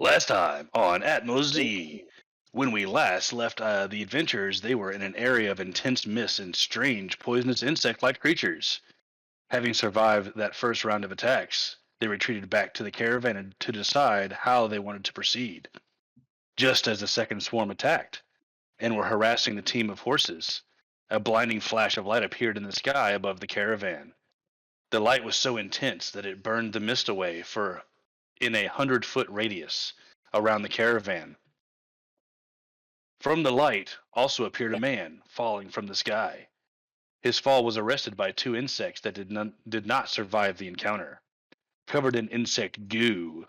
Last time on Atmos Z, when we last left the adventurers, they were in an area of intense mist and strange poisonous insect-like creatures. Having survived that first round of attacks, they retreated back to the caravan to decide how they wanted to proceed. Just as the second swarm attacked and were harassing the team of horses, a blinding flash of light appeared in the sky above the caravan. The light was so intense that it burned the mist away for in a 100-foot radius around the caravan. From the light also appeared a man falling from the sky. His fall was arrested by two insects that did not survive the encounter. Covered in insect goo,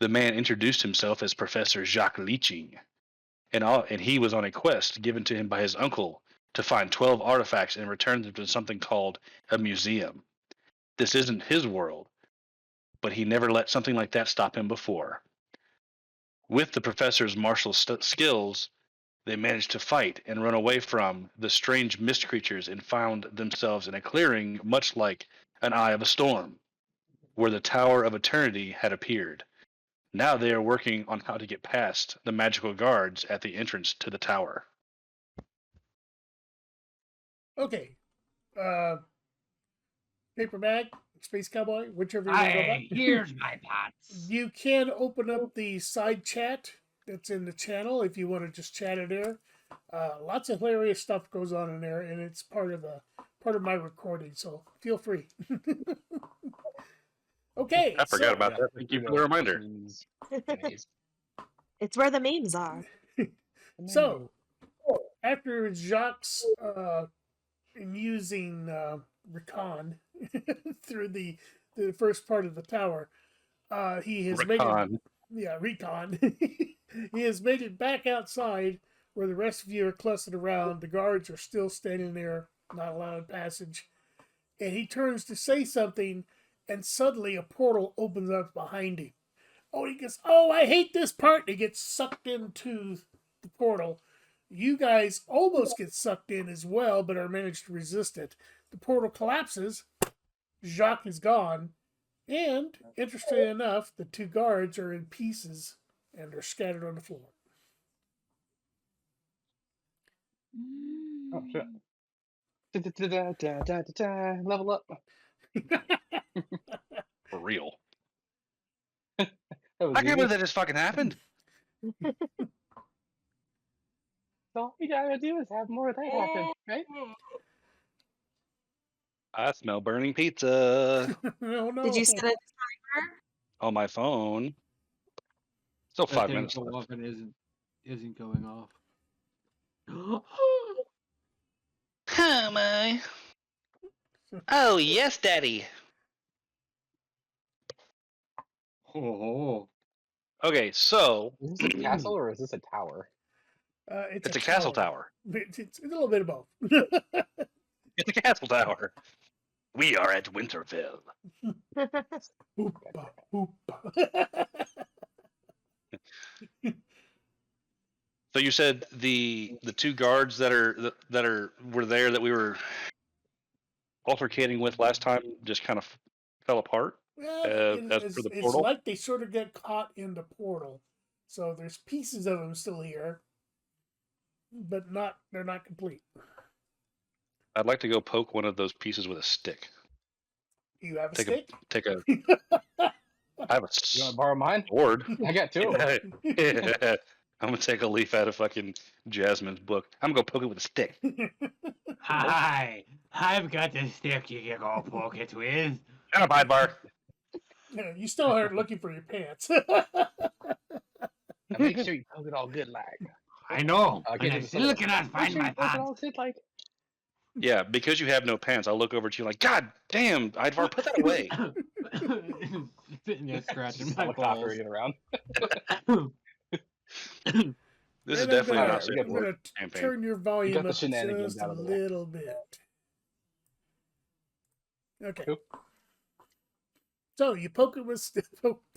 the man introduced himself as Professor Jacques Leaching, and he was on a quest given to him by his uncle to find 12 artifacts and return them to something called a museum. This isn't his world, but he never let something like that stop him before. With the professor's martial skills, they managed to fight and run away from the strange mist creatures and found themselves in a clearing much like an eye of a storm, where the Tower of Eternity had appeared. Now they are working on how to get past the magical guards at the entrance to the tower. Okay. Paper bag, Space Cowboy, whichever you want to go about. Here's my pots. You can open up the side chat that's in the channel if you want to just chat it there. Lots of hilarious stuff goes on in there, and it's part of my recording, so feel free. Okay. I forgot about that. Thank you for the reminder. It's where the memes are. So, after Jacques amusing recon through the first part of the tower, he has Recon. recon. He has made it back outside where the rest of you are clustered around. The guards are still standing there, not allowing passage. And he turns to say something, and suddenly a portal opens up behind him. Oh, he goes, "Oh, I hate this part." And he gets sucked into the portal. You guys almost get sucked in as well, but are managed to resist it. The portal collapses. Jacques is gone. And, interestingly enough, the two guards are in pieces and are scattered on the floor. Oh, shit. Level up. For real. That was I can't easy. believe that just fucking happened. All you gotta do is have more of that happen, right? I smell burning pizza Oh, no. Did you set a timer? on my phone. Still That 5 thing minutes so left. often isn't going off. How am I? Oh, yes, Daddy. Oh, Okay, so Is this a castle or is this a tower? it's a castle tower. It's a little bit of both. It's a castle tower. We are at Winterfell. Oompa, oompa. So you said the two guards that were there that we were altercating with last time just kind of fell apart. Well, As for the it's portal? like they sort of get caught in the portal. So there's pieces of them still here, but they're not complete. I'd like to go poke one of those pieces with a stick. You have a Take stick? I have a You want to borrow mine? sword. I got two. I'm gonna take a leaf out of fucking Jasmine's book. I'm gonna go poke it with a stick. hi! I've got the stick you can go poke it with. Shut up, Ivar. Yeah, you still aren't looking for your pants. Now make sure you poke it all good, like. I know. I'll And get I you the still sword. cannot Make find sure my you poke it all pots. good, like. Yeah, because you have no pants, I'll look over at you like, God damn, Ivar, put that away. Sitting there scratching my Helicopter balls. get around. This is And I'm definitely gonna- not safe I'm for going to campaign. turn your volume the up shenanigans just out a of the way. little bit. Okay. Cool. So you poke it with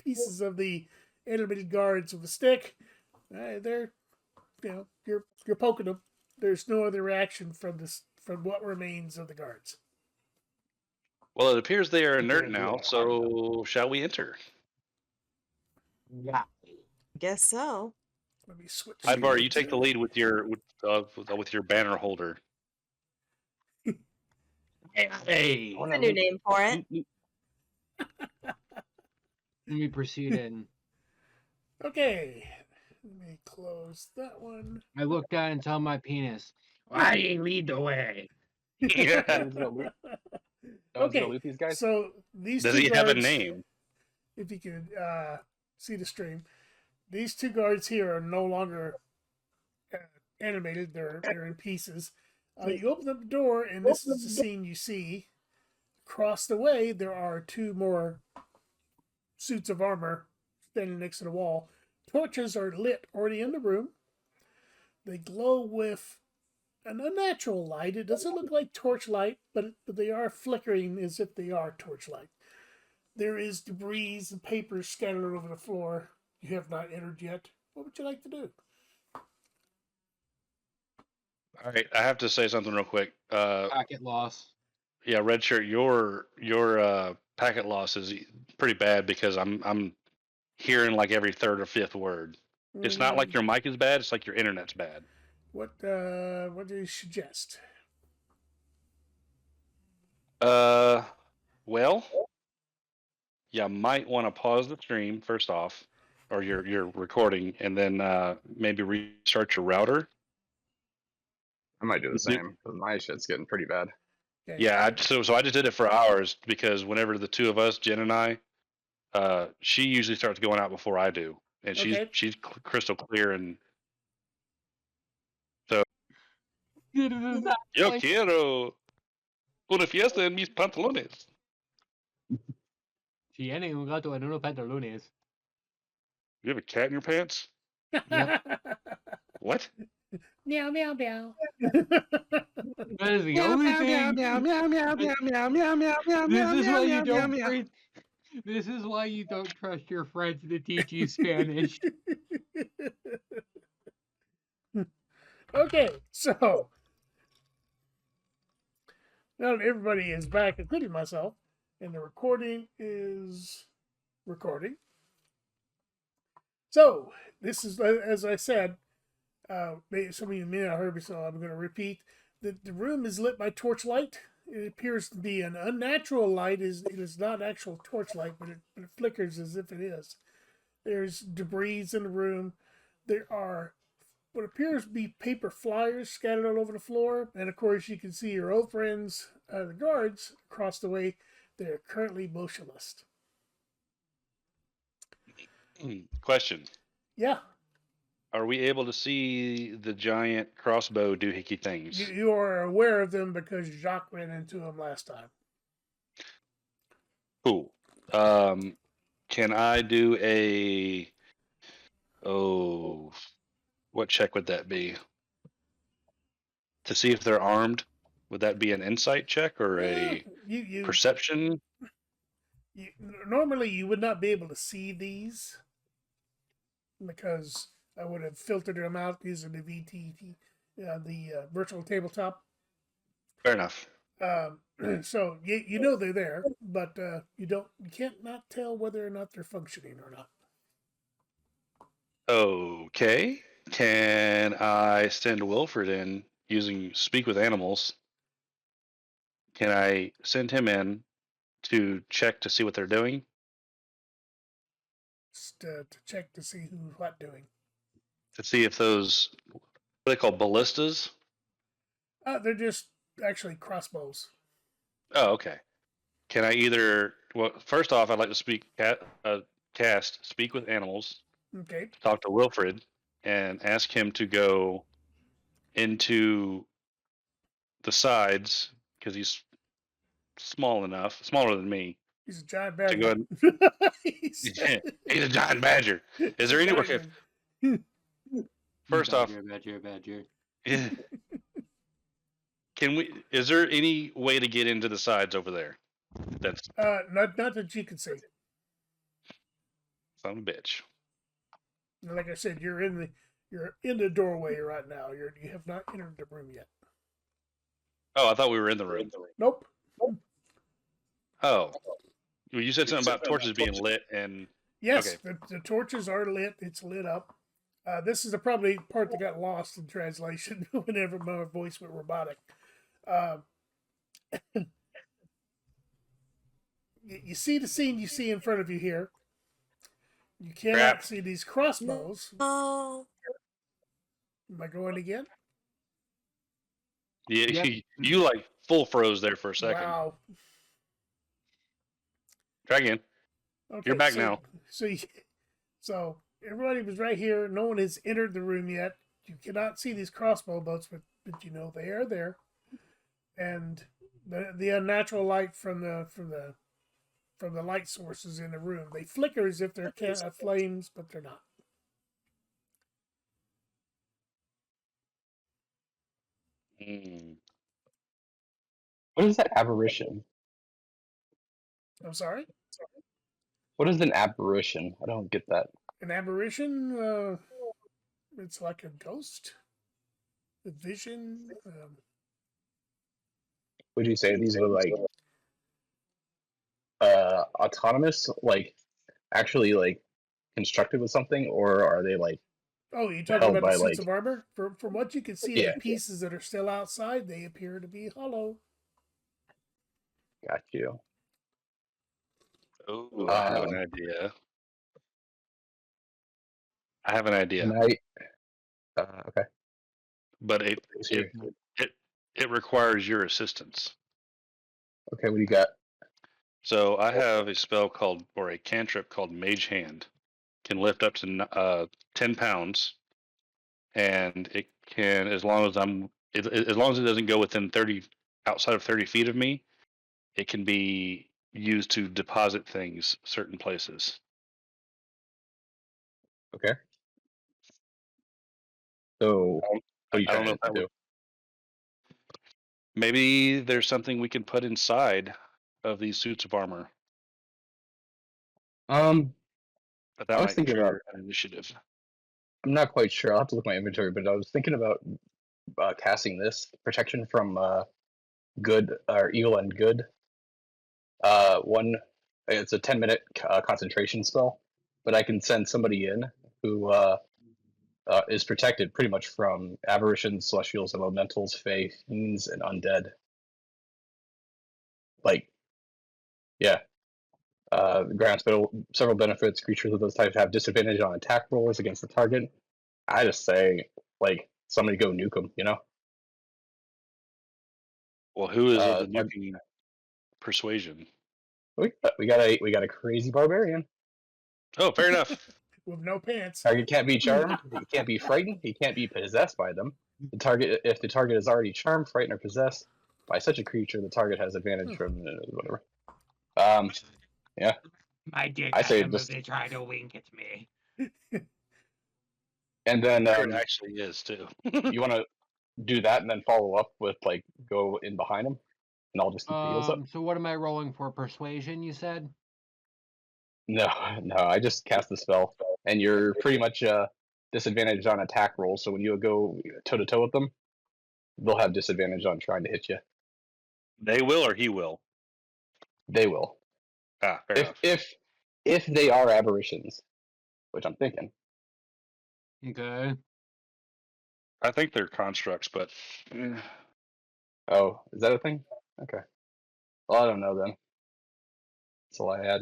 pieces of the animated guards with a stick. They're, you're poking them. There's no other reaction from what remains of the guards. Well, it appears they are inert Yeah, now, yeah. so shall we enter? Yeah. Guess so. Let me switch. Ivar, you take the lead with your banner holder. Hey, Oh, That's no, a new name for it. let me proceed in. Okay. Let me close that one. I look down and tell my penis, "Why do you lead the way?" Yeah. No one's gonna loot. No one's gonna Okay. loot these guys. So these Does two he guards, have a name? if you could see the stream, these two guards here are no longer animated. They're in pieces. You open up the door, and this is the scene you see. Across the way, there are two more suits of armor standing next to the wall. Torches are lit already in the room. They glow with an unnatural light. It doesn't look like torchlight, but they are flickering as if they are torchlight. There is debris and papers scattered over the floor. You have not entered yet. What would you like to do? All right, I have to say something real quick. Packet loss. Yeah, red shirt, your packet loss is pretty bad because I'm hearing like every third or fifth word. It's not like your mic is bad; it's like your internet's bad. What do you suggest? Well, you might want to pause the stream first off, or your recording, and then maybe restart your router. I might do the Do- same because my shit's getting pretty bad. Okay. Yeah, so I just did it for hours because whenever the two of us, Jen and I, she usually starts going out before I do, and Okay. she's crystal clear. And yo quiero una fiesta en mis pantalones. Tiene un gato en unos pantalones. You have a cat in your pants? Yep. What? Meow meow meow. That is the only thing. This is why you don't. This is why you don't trust your friends to teach you Spanish. Okay, so now that everybody is back, including myself, and the recording is recording. So this is, as I said, some of you may not have heard me, so I'm going to repeat. The room is lit by torchlight. It appears to be an unnatural light. It is not actual torchlight, but it flickers as if it is. There's debris in the room. There are what appears to be paper flyers scattered all over the floor. And of course, you can see your old friends, the guards, across the way. They're currently motionless. Question. Yeah. Are we able to see the giant crossbow doohickey things? You are aware of them because Jacques ran into them last time. Cool. Can I do a... Oh, what check would that be? To see if they're armed? Would that be an insight check or a perception? Normally, you would not be able to see these because I would have filtered them out using the VTT, the virtual tabletop. Fair enough. So you know they're there, but you can't not tell whether or not they're functioning or not. Okay. Can I send Wilfred in using Speak with Animals? Can I send him in to check to see what they're doing? Just to check to see who's what doing. To see if those, what are they called, ballistas? They're just actually crossbows. Oh, okay. Can I either, well, first off, I'd like to cast Speak with Animals, Okay. talk to Wilfred, and ask him to go into the sides, because he's smaller than me. He's a giant badger. To go he's a giant badger. Is there any way? First off, badger. Can we? Is there any way to get into the sides over there? That's not that you can see. son of a bitch. Like I said, you're in the doorway right now. You have not entered the room yet. Oh, I thought we were in the room. Nope. Oh, well, you said something about torches being lit, and Yes, Okay. the torches are lit. It's lit up. This is the probably part that got lost in translation whenever my voice went robotic. Uh, you see the scene you see in front of you here. You cannot Crap. see these crossbows. Oh, Am I going again? Yeah, Yep. you like full froze there for a second. Wow. Try again. Okay, You're back now. So everybody was right here. No one has entered the room yet. You cannot see these crossbow bolts, but you know they are there. And the unnatural light from the light sources in the room, they flicker as if they're flames, but they're not. What is that aberration? I'm sorry. What is an aberration? I don't get that. An aberration. It's like a ghost, a vision. Would you say these are like autonomous, like actually like constructed with something, or are they like Oh, you're talking held about the by suits like of armor? From what you can see of yeah, the pieces that are still outside, they appear to be hollow. got you. Oh, I have an idea. I have an idea, And I okay. but it requires your assistance. Okay, what do you got? So I have a spell called, or a cantrip called Mage Hand. Can lift up to 10 pounds, and it can, as long as as long as it doesn't go within 30, outside of 30 feet of me, it can be used to deposit things certain places. Okay. So what are you I don't trying know to if that would. do? Maybe there's something we can put inside of these suits of armor, Um, but I that was might thinking about. trigger an initiative. I'm not quite sure. I'll have to look at my inventory, but I was thinking about casting this protection from good or evil and good. One, it's a 10-minute concentration spell, but I can send somebody in who is protected pretty much from aberrations, celestials, elementals, fae, fiends, and undead. Like, yeah. Grants several benefits. Creatures of those types have disadvantage on attack rolls against the target. I just say, like, somebody go nuke them, you know? Well, who is of the Target, nuking persuasion? we got a crazy barbarian. Oh, fair enough. With no pants. Target can't be charmed. He can't be frightened. He can't be possessed by them. If the target is already charmed, frightened, or possessed by such a creature, the target has advantage from whatever. Yeah. My dick I say got a just- movie trying to wink at me. And then It actually is too. you want to do that, and then follow up with like go in behind him, and I'll just keep the heals up. So what am I rolling for? Persuasion, you said? No, no, I just cast the spell, and you're pretty much disadvantaged on attack rolls. So when you go toe to toe with them, they'll have disadvantage on trying to hit you. They will, or he will. They will. Ah, fair enough. If they are aberrations, which I'm thinking. Okay. I think they're constructs, but Oh, is that a thing? Okay. Well, I don't know then. That's all I had.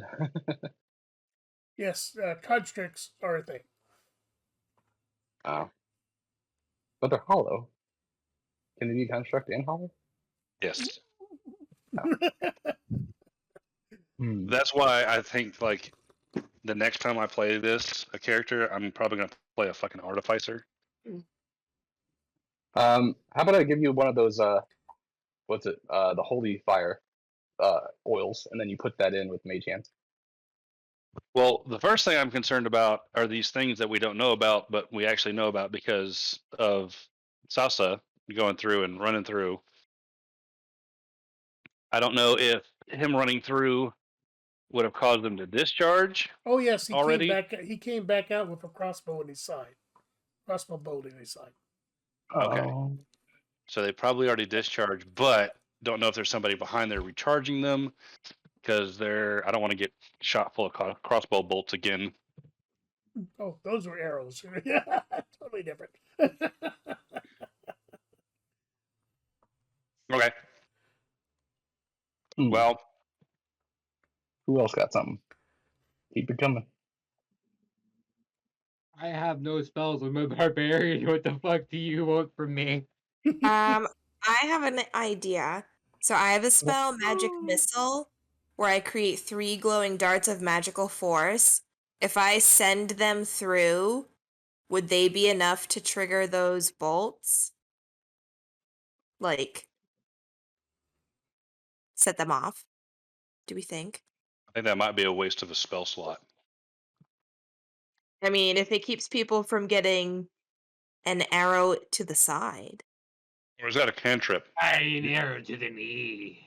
Yes, constructs are a thing. Oh. But they're hollow. Can they be construct and hollow? yes. Hmm. That's why I think like the next time I play a character, I'm probably gonna play a fucking artificer. How about I give you one of those what's it? The holy fire oils, and then you put that in with mage hand. Well, the first thing I'm concerned about are these things that we don't know about, but we actually know about because of Sasa going through and running through. I don't know if him running through would have caused them to discharge Oh yes, already. He came back out with a crossbow in his side. Crossbow bolt in his side. Okay. Oh. So they probably already discharged, but don't know if there's somebody behind there recharging them. because I don't want to get shot full of crossbow bolts again. Oh, those were arrows. Yeah, totally different. Okay. Hmm. Well, Who else got something? Keep it coming. I have no spells with my barbarian. What the fuck do you want from me? I have an idea. So I have a spell, Magic Missile, where I create 3 glowing darts of magical force. If I send them through, would they be enough to trigger those bolts? Like, set them off? Do we think? I think that might be a waste of a spell slot. I mean, if it keeps people from getting an arrow to the side. Or is that a cantrip? An arrow to the knee.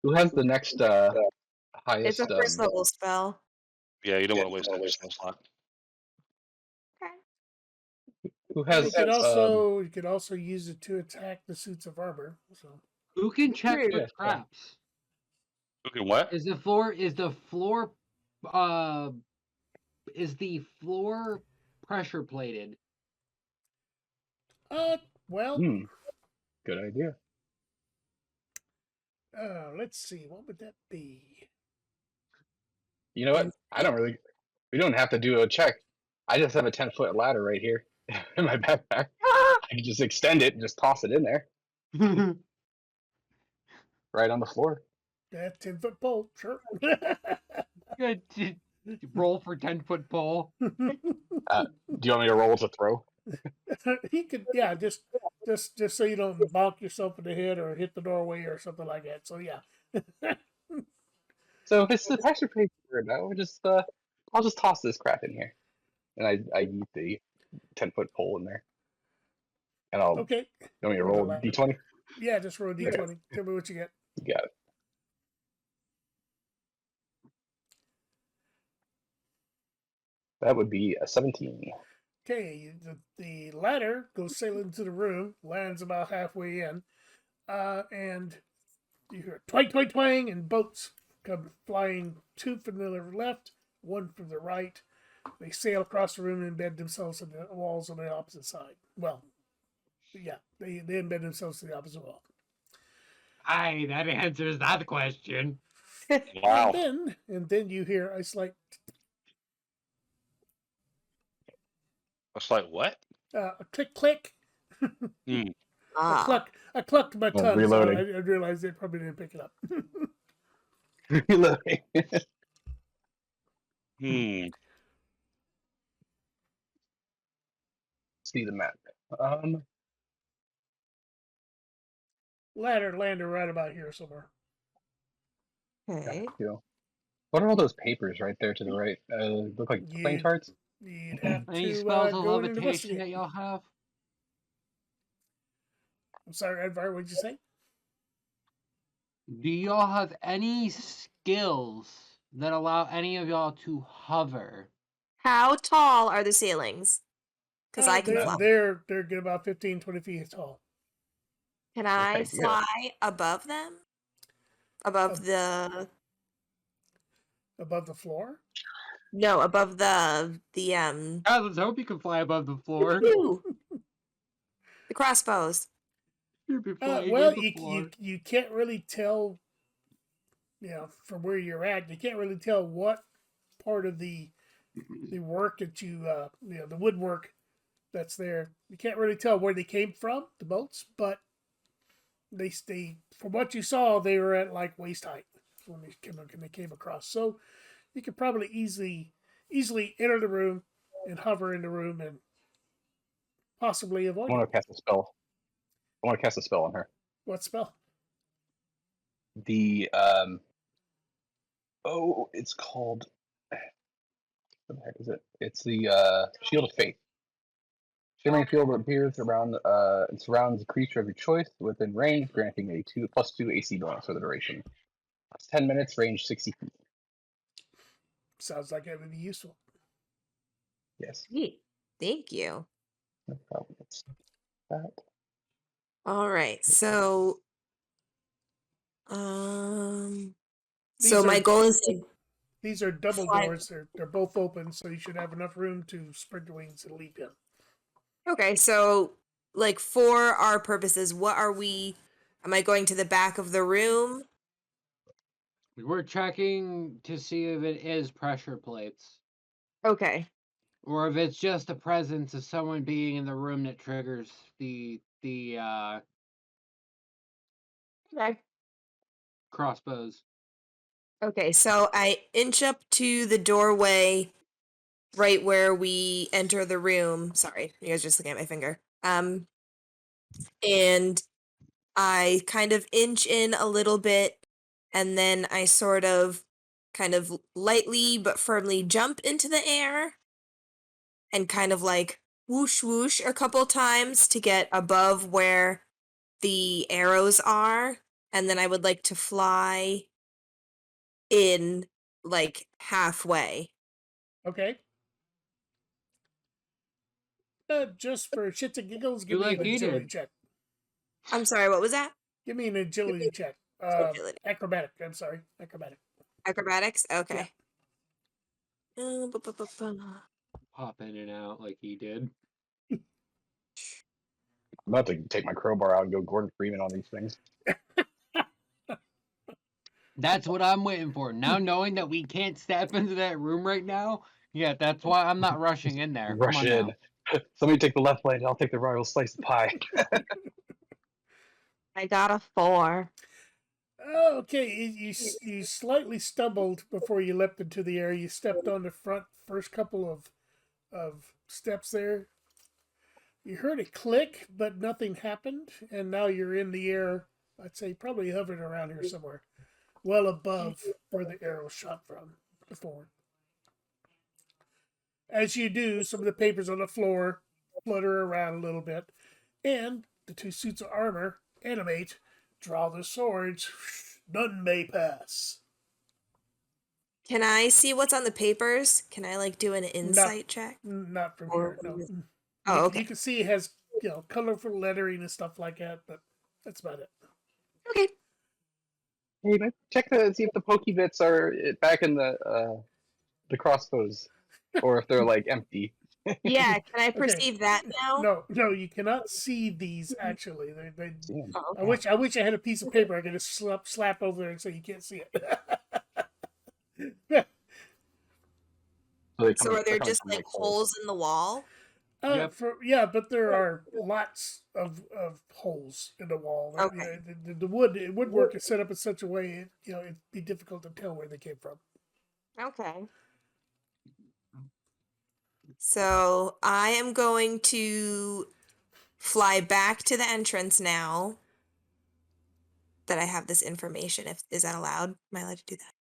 Who has the next It's highest? a first level spell. Yeah, you don't want to waste that spell slot. Who You has? could also use it to attack the suits of armor. So Who can check True. for Yeah. traps? Who can what? Is the floor pressure plated? well, Good idea. let's see, what would that be? You know what? We don't have to do a check. I just have a 10-foot ladder right here in my backpack. I can just extend it and just toss it in there, right on the floor. Yeah, 10-foot pole, sure. Good. Roll for 10-foot pole. Do you want me to roll to throw? He could, yeah, just so you don't bonk yourself in the head or hit the doorway or something like that. So yeah. So if it's the pressure plate, I'll just toss this crap in here, and I eat the 10-foot pole in there, and I'll. Okay. You want me to Roll the roll ladder. d20? Yeah, just roll d20. Tell me what you get. You got it. That would be a 17. Okay, the ladder goes sailing into the room, lands about halfway in, and you hear twang, twang, twang, and boats come flying, 2 from the left, 1 from the right. They sail across the room and embed themselves in the walls on the opposite side. Well, yeah, they embed themselves to the opposite wall. Aye, that answers that question. Wow. And then you hear a slight It's like what? a click, click. Hmm. I clucked my tongue, reloading. so I realized they probably didn't pick it up. Reloading. See the map. Ladder landed right about here somewhere. Okay. Cool. What are all those papers right there to the right? Look like playing cards. You'd have Any to spells of go and levitation investigate. that y'all have? I'm sorry, Edvard, what'd you say? Do y'all have any skills that allow any of y'all to hover? How tall are the ceilings? Because I can fly. They're good about 15, 20 feet tall. Can I Right, yeah. fly above them? Above the Above the floor? no, above the God, let's hope you can fly above the floor. the crossbows. You'd be flying Well, in the floor. you can't really tell, from where you're at. You can't really tell what part of the work that the woodwork that's there. You can't really tell where they came from, the boats, but they from what you saw, they were at like waist height when they came across. So you could probably easily enter the room and hover in the room and possibly avoid I want it. to cast a spell. I want to cast a spell on her. What spell? The it's called. What the heck is it? It's the Shield of Faith. Shimmering field appears around and surrounds a creature of your choice within range, granting a +2 AC bonus for the duration. It's 10 minutes, range 60 feet. Sounds like it would be useful. Yes. Neat. Thank you. No problem. It's that. All right. So So my goal is to These are double fly. doors. They're both open, so you should have enough room to spread your wings and leap in. Okay, so like for our purposes, what are we? Am I going to the back of the room? We're checking to see if it is pressure plates. Okay. Or if it's just the presence of someone being in the room that triggers the Okay. crossbows. Okay, so I inch up to the doorway right where we enter the room. Sorry, you guys are just looking at my finger. And I kind of inch in a little bit, and then I sort of kind of lightly but firmly jump into the air and kind of like whoosh whoosh a couple times to get above where the arrows are, and then I would like to fly in like halfway. Okay. Just for shits and giggles, give You me like an he agility did. check. I'm sorry, what was that? Give me an agility check. Agility. Acrobatic. I'm sorry. Acrobatic. Acrobatics? Okay. Pop in and out like he did. I'm about to take my crowbar out and go Gordon Freeman on these things. That's what I'm waiting for. Now knowing that we can't step into that room right now, yeah, that's why I'm not rushing in there. Rush Come on in. now. Somebody take the left lane. I'll take the right. We'll slice the pie. I got a 4. Oh, okay. You slightly stumbled before you leapt into the air. You stepped on the first couple of steps there. You heard a click, but nothing happened, and now you're in the air. I'd say probably hovering around here somewhere, well above where the arrow shot from before. As you do, some of the papers on the floor flutter around a little bit, and the two suits of armor animate, draw the swords. None may pass. Can I see what's on the papers? Can I like do an Not, insight check? not from Or here. No. Oh, okay. You can see it has colorful lettering and stuff like that, but that's about it. Okay. Hey, man, check to see if the pokey bits are back in the crossbows, or if they're like empty. Yeah, can I Okay. perceive that now? No, you cannot see these actually. Damn. Oh, okay. I wish I had a piece of paper I could just slap over there so you can't see it. So are there just like holes in the wall? Yep. But there are lots of holes in the wall. Okay. The woodwork is set up in such a way it'd be difficult to tell where they came from. Okay. So I am going to fly back to the entrance now that I have this information. Is that allowed? Am I allowed to do that?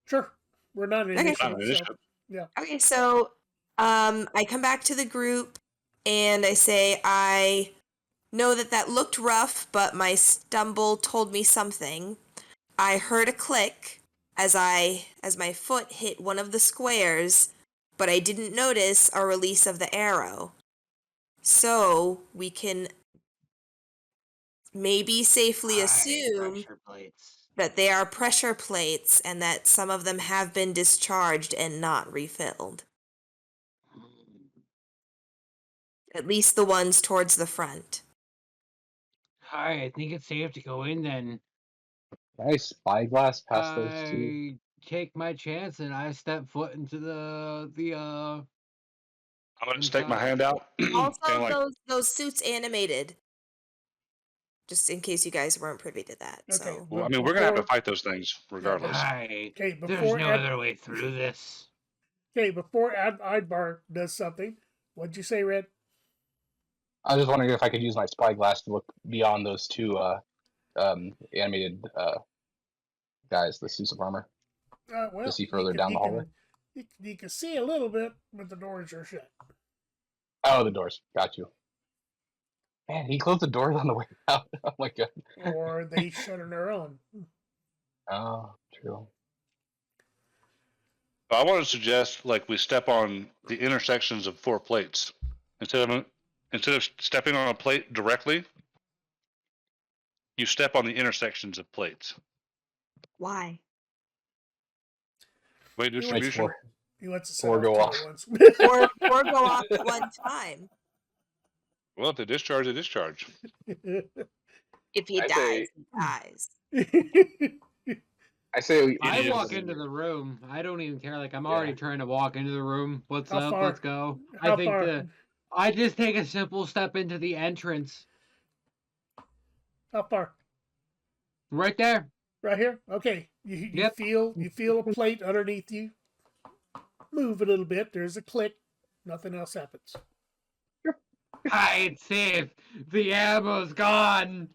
Sure, we're not an Okay. initiative, so yeah. Okay, so I come back to the group and I say I know that looked rough, but my stumble told me something. I heard a click as my foot hit one of the squares, but I didn't notice a release of the arrow. So we can maybe safely assume that they are pressure plates and that some of them have been discharged and not refilled. At least the ones towards the front. Alright, I think it's safe to go in then. Nice spyglass past those two. I take my chance and I step foot into the I'm gonna stick my hand out. Also, kinda like, those suits animated. Just in case you guys weren't privy to that. Okay. So well, I mean, we're gonna have to fight those things regardless. Alright. Okay, There's no other way through this. Okay, before Idbar does something, what'd you say, Red? I was just wondering if I could use my spyglass to look beyond those two animated guys, the suits of armor, Well, to see further down the hallway. You can see a little bit, but the doors are shut. Oh, the doors. Got you. Man, he closed the doors on the way out. Oh my god. Or they shut on their own. Oh, true. I want to suggest like we step on the intersections of 4 plates instead of stepping on a plate directly. You step on the intersections of plates. Why? Weight He wants, Makes distribution. he wants to set Four off go two off. at once. Or go off at one time. Well, if they discharge, they discharge. If he I dies, say- he dies. I say I Idiots. walk into the room. I don't even care. Like I'm Yeah. already trying to walk into the room. What's How up? far? Let's go. How I think far? I just take a simple step into the entrance. How far? Right there. Right here? Okay. You Yep. feel a plate underneath you. Move a little bit. There's a click. Nothing else happens. It's safe. The ammo's gone.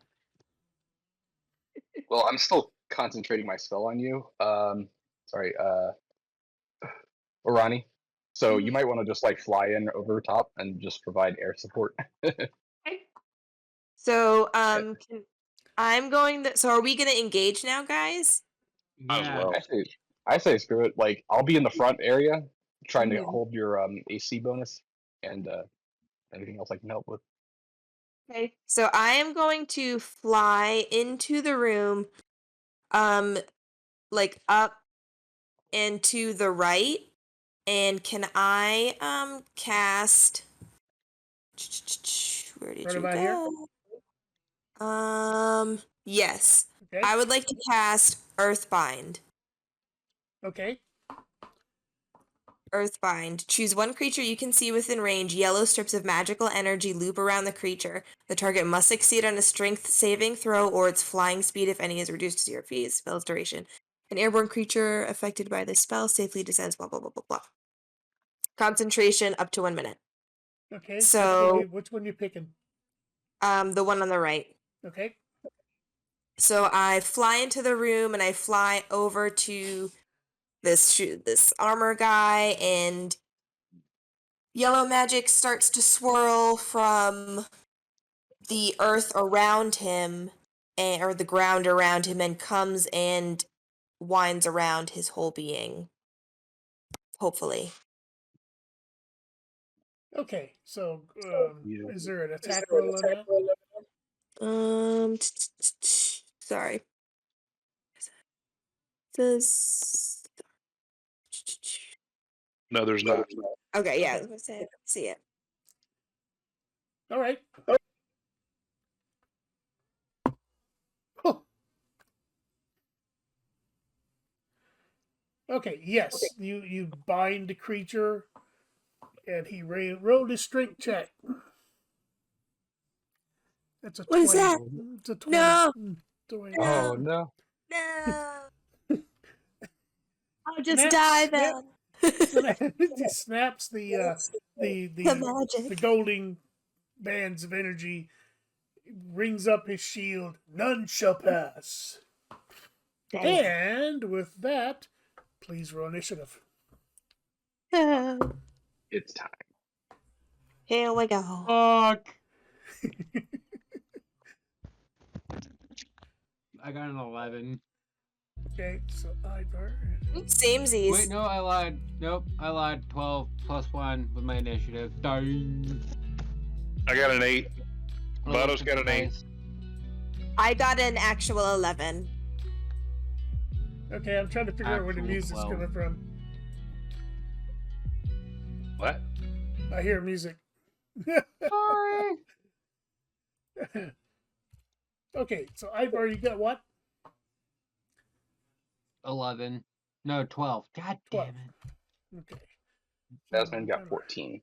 Well, I'm still concentrating my spell on you. Sorry, Orani. So you might want to just like fly in over top and just provide air support. So, I'm going so are we gonna engage now, guys? Might as Yeah. well. I say screw it. Like I'll be in the front area trying to Mhm. hold your AC bonus and anything else I can help with. Okay. So I am going to fly into the room, like up and to the right. And can I cast? Where did Right you about here? go? Yes. Okay. I would like to cast Earthbind. Okay. Earthbind. Choose one creature you can see within range. Yellow strips of magical energy loop around the creature. The target must succeed on a strength saving throw or its flying speed if any is reduced to 0 feet. Spell's duration. An airborne creature affected by this spell safely descends, blah, blah, blah, blah, blah. Concentration up to 1 minute. Okay. So, which one you picking? the one on the right. Okay. So I fly into the room and I fly over to this armor guy, and yellow magic starts to swirl from the earth around him or the ground around him and comes and winds around his whole being. Hopefully. Okay. So, Yeah. is there an attack roll on that? Sorry. Does No, there's not. okay, yeah, I was gonna say, I don't see it. All right. Oh. Okay. Yes. You bind the creature, and he rolled his strength check. That's a What is 20. that? It's a 20. No. 20. Oh no! No. I'll just Snaps. die Yep. then. He snaps the The magic. golden bands of energy, rings up his shield. None shall pass. Dang. And with that, please roll initiative. It's time. Here we go. Fuck. I got an 11. Okay, so Ivar. Samesies. Wait, no, I lied. Nope, I lied. 12 plus 1 with my initiative. Dang. I got an 8. Roll Vado's some got an 8. dice. I got an actual 11. Okay, I'm trying to figure out where the Actual music's 12. coming from. What? I hear music. Sorry. Okay, so Ivar, you got what? 11. No, 12. God 12. damn it. Okay. Desmond got 14.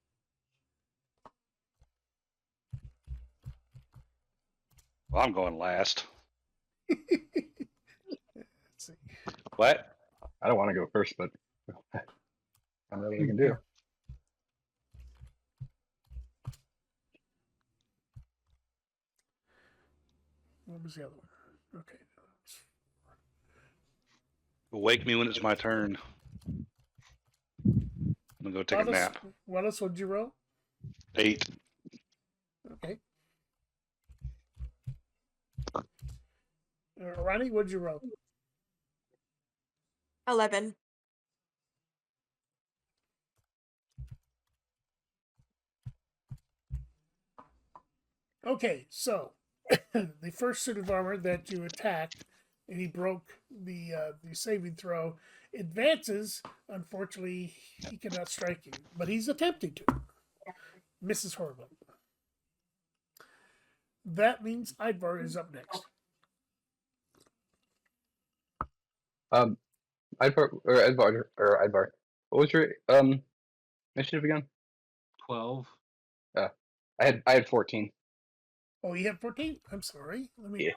Well, I'm going last. Let's see. What? I don't want to go first, but I don't know what I can do. What was the other one? Okay. Wake me when it's my turn. I'm gonna go take a nap. What else would you roll? 8. Okay. Ronnie, what'd you roll? 11. Okay, so the first suit of armor that you attacked and he broke the saving throw. Advances. Unfortunately, he cannot strike you, but he's attempting to. Misses horribly. That means Idvar is up next. Idvar. What was your initiative again? 12. I had 14. Oh, you have 14? I'm sorry. Let me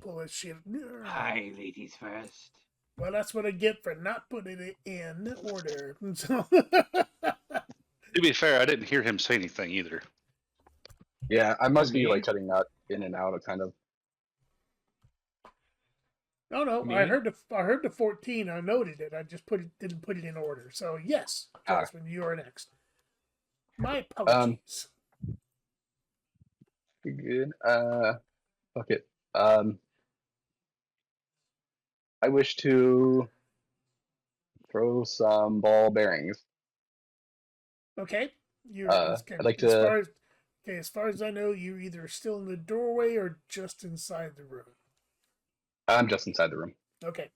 pull that shit. Hi, ladies first. Well, that's what I get for not putting it in order. So, To be fair, I didn't hear him say anything either. Yeah, I must be Me? like cutting that in and out, kind of. no, Me? I heard the 14. I noted it. I just didn't put it in order. So yes, Jasmine, you are next. My apologies. Good. Fuck it. I wish to throw some ball bearings. Okay, you're I'd like as to. far as as far as I know, you're either still in the doorway or just inside the room. I'm just inside the room. Okay.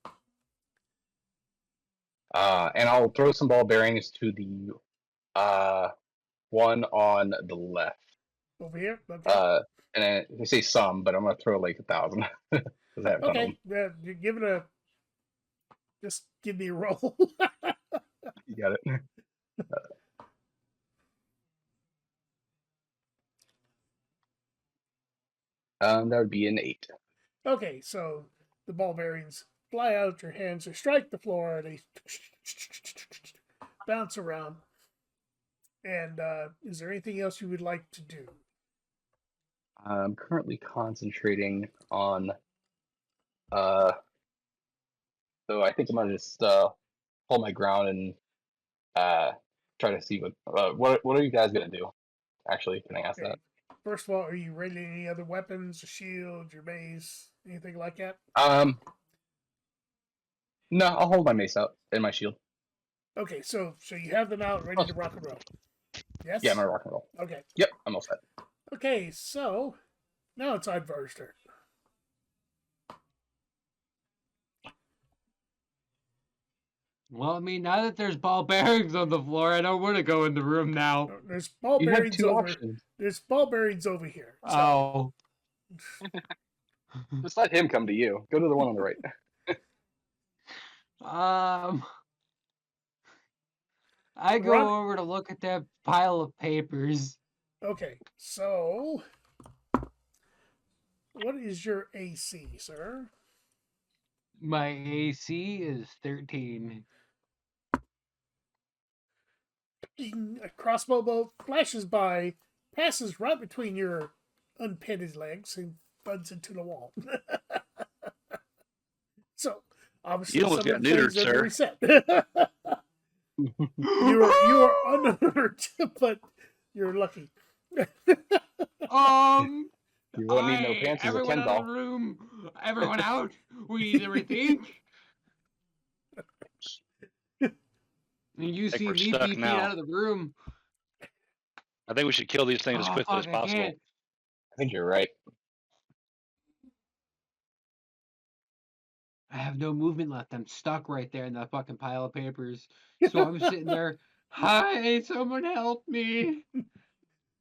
And I'll throw some ball bearings to the one on the left. Over here. Okay. And I say some, but I'm gonna throw like 1,000 because I have a ton of Okay. them. You give it a. Just give me a roll. You got it. That would be an 8. Okay, so the ball bearings fly out your hands, they strike the floor, they bounce around. And is there anything else you would like to do? I'm currently concentrating on. So I think I'm gonna just hold my ground and try to see what are you guys gonna do? Actually, can I ask that? First of all, are you ready any other weapons, a shield, your mace, anything like that? No, I'll hold my mace out and my shield. Okay, so you have them out ready to rock and roll. Yes? Yeah, I'm gonna rock and roll. Okay. Yep, I'm all set. Okay, so now it's Idvar's turn. Well, I mean, now that there's ball bearings on the floor, I don't want to go in the room now. There's ball You have bearings 2 over. options. There's ball bearings over here. So. Oh. Just let him come to you. Go to the one on the right. I go over to look at that pile of papers. Okay, so what is your AC, sir? My AC is 13. A crossbow bolt flashes by, passes right between your unpitted legs, and buds into the wall. So obviously, You almost some got of the things neutered, have sir. reset. you are unhurt, but you're lucky. You won't need no pants as a everyone Ken out of doll. the room. Everyone out. We need everything. You Think see we're me stuck being now. out of the room. I think we should kill these things as quickly as Fuck, I possible. can't. I think you're right. I have no movement left. I'm stuck right there in that fucking pile of papers. So I'm sitting there. Hi, someone help me.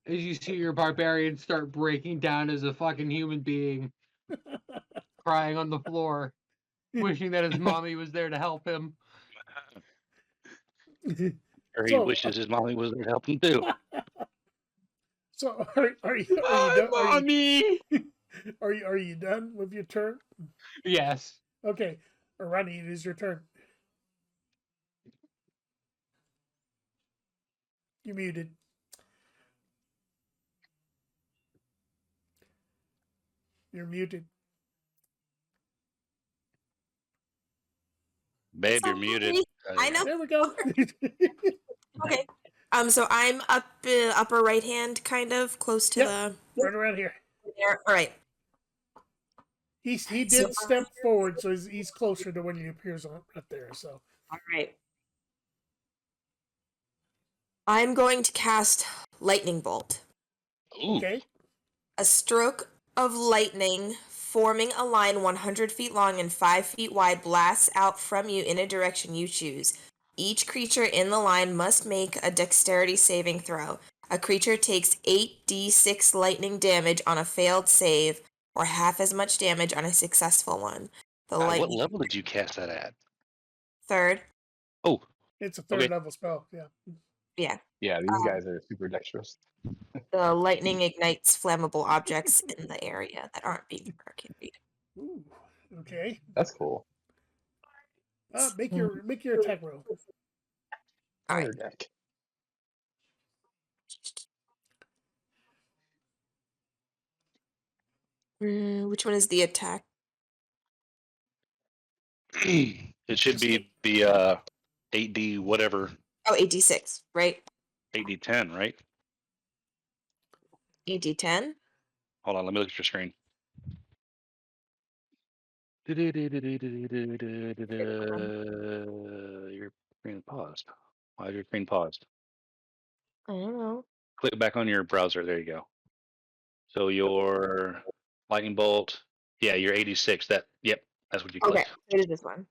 As you see your barbarian start breaking down as a fucking human being, crying on the floor, wishing that his mommy was there to help him. Or he wishes his mommy was there to help him too. So are you Hi, done? mommy. Are you done with your turn? Yes. Okay, Ronnie, it is your turn. You're muted. You're muted. Babe, you're muted. I know. There we go. Okay. So I'm up upper right hand, kind of close to Yep. Right around here. there. All right. He So- did step forward, so he's closer to when he appears on up there. So All right. I'm going to cast lightning bolt. Ooh. okay. A stroke of lightning forming a line 100 feet long and 5 feet wide blasts out from you in a direction you choose. Each creature in the line must make a dexterity saving throw. A creature takes 8d6 lightning damage on a failed save, or half as much damage on a successful one. The God, what lightning level did you cast that at? third. Oh, It's a third Okay. level spell. Yeah. Yeah. Yeah, these guys are super dexterous. The lightning ignites flammable objects in the area that aren't being carried. Ooh. Okay. That's cool. Make your attack roll. All right. Fire deck. Which one is the attack? it should This be the 8D whatever, Oh, 8d6, right? 8D10, right? 8d10? Hold on, let me look at your screen. Your screen paused. Why is your screen paused? I don't know. Click back on your browser. There you go. So your lightning bolt, yeah, your 86. Yep, that's what you Okay, clicked. it is this one.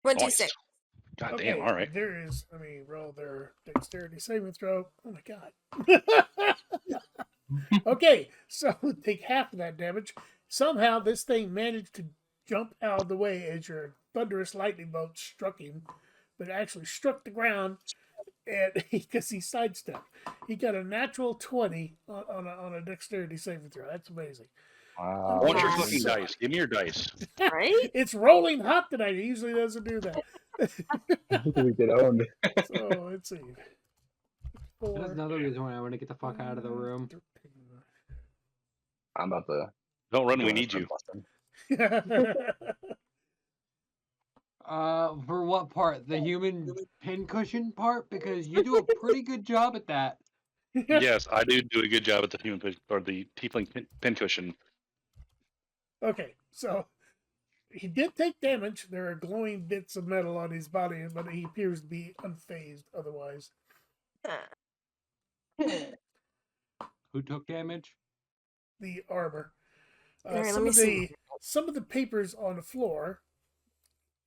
Nice. 26. God Okay. damn. All right. There is. Roll their dexterity saving throw. Oh my god. Okay, so take half of that damage. Somehow this thing managed to jump out of the way as your thunderous lightning bolt struck him, but it actually struck the ground, and because he sidestepped, he got a natural 20 on a dexterity saving throw. That's amazing. Wow. I want your Wow. fucking dice. Give me your dice. Right? It's rolling hot tonight. It usually doesn't do that. We get owned. So let's see. That's another reason why I want to get the fuck out of the room. I'm about to. Don't run. We go need and you. start busting. For what part? The human pincushion part? Because you do a pretty good job at that. Yes, I do a good job at the human or the tiefling pincushion. Okay, so he did take damage. There are glowing bits of metal on his body, but he appears to be unfazed otherwise. Who took damage? The armor. All right, let some me of see. some of the papers on the floor,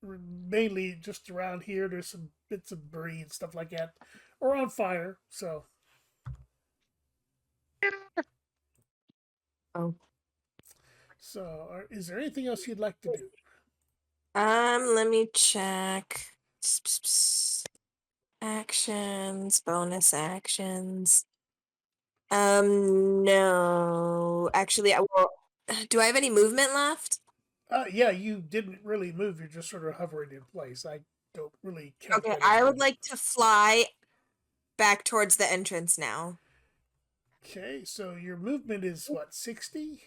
mainly just around here, there's some bits of debris and stuff like that, are on fire. So, Oh. so is there anything else you'd like to do? Let me check. Actions, bonus actions. No. Actually, do I have any movement left? Yeah, you didn't really move. You're just sort of hovering in place. I don't really count Okay, that as I would movement. like to fly back towards the entrance now. Okay, so your movement is what, 60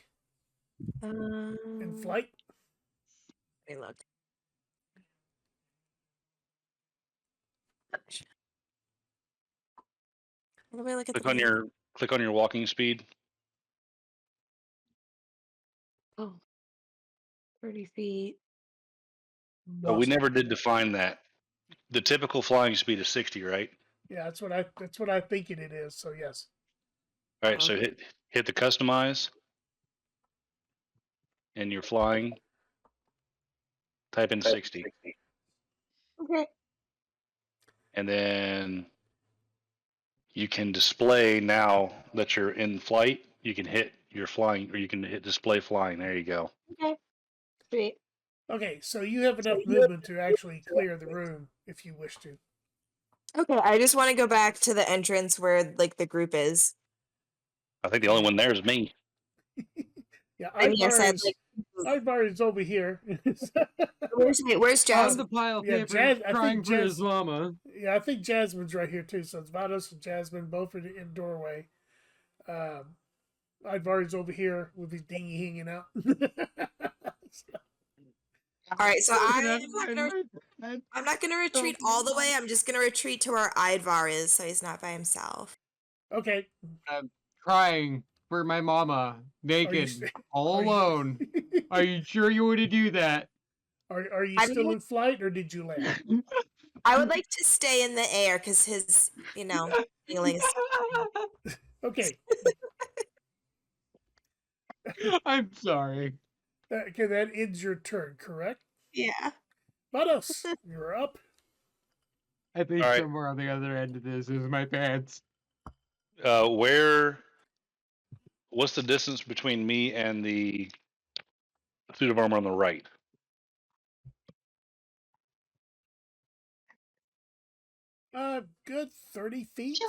in flight? Let me look. Let me look at Click on your walking speed. Oh, 30 feet. But we never did define that. The typical flying speed is 60, right? Yeah, that's what I think it is. So yes. All right, so hit the customize, and you're flying. Type in 60, Okay. and then you can display now that you're in flight. You can hit your flying, or you can hit display flying. There you go. Okay. Sweet. Okay, so you have enough movement to actually clear the room if you wish to. Okay, I just want to go back to the entrance where like the group is. I think the only one there is me. Yeah, And yes, I'd Ivar is over here. where's On Jazz? the pile of Yeah, papers, Jazz- I crying think for Jazz- his mama. Yeah, I think Jasmine's right here too. So it's Vados and Jasmine both in the doorway. Ivar's over here with his dinghy hanging out. All right, so I'm I'm not gonna retreat all the way. I'm just gonna retreat to where Idvar is, so he's not by himself. Okay. crying for my mama, naked, all are you- alone. Are you sure you want to do that? Are you I still mean- in flight or did you land? I would like to stay in the air because his, feelings. Okay. I'm sorry. Okay, that ends your turn, correct? Yeah. Vados, you're up. I think All right. somewhere on the other end of this is my pants. What's the distance between me and the suit of armor on the right? Good 30 feet.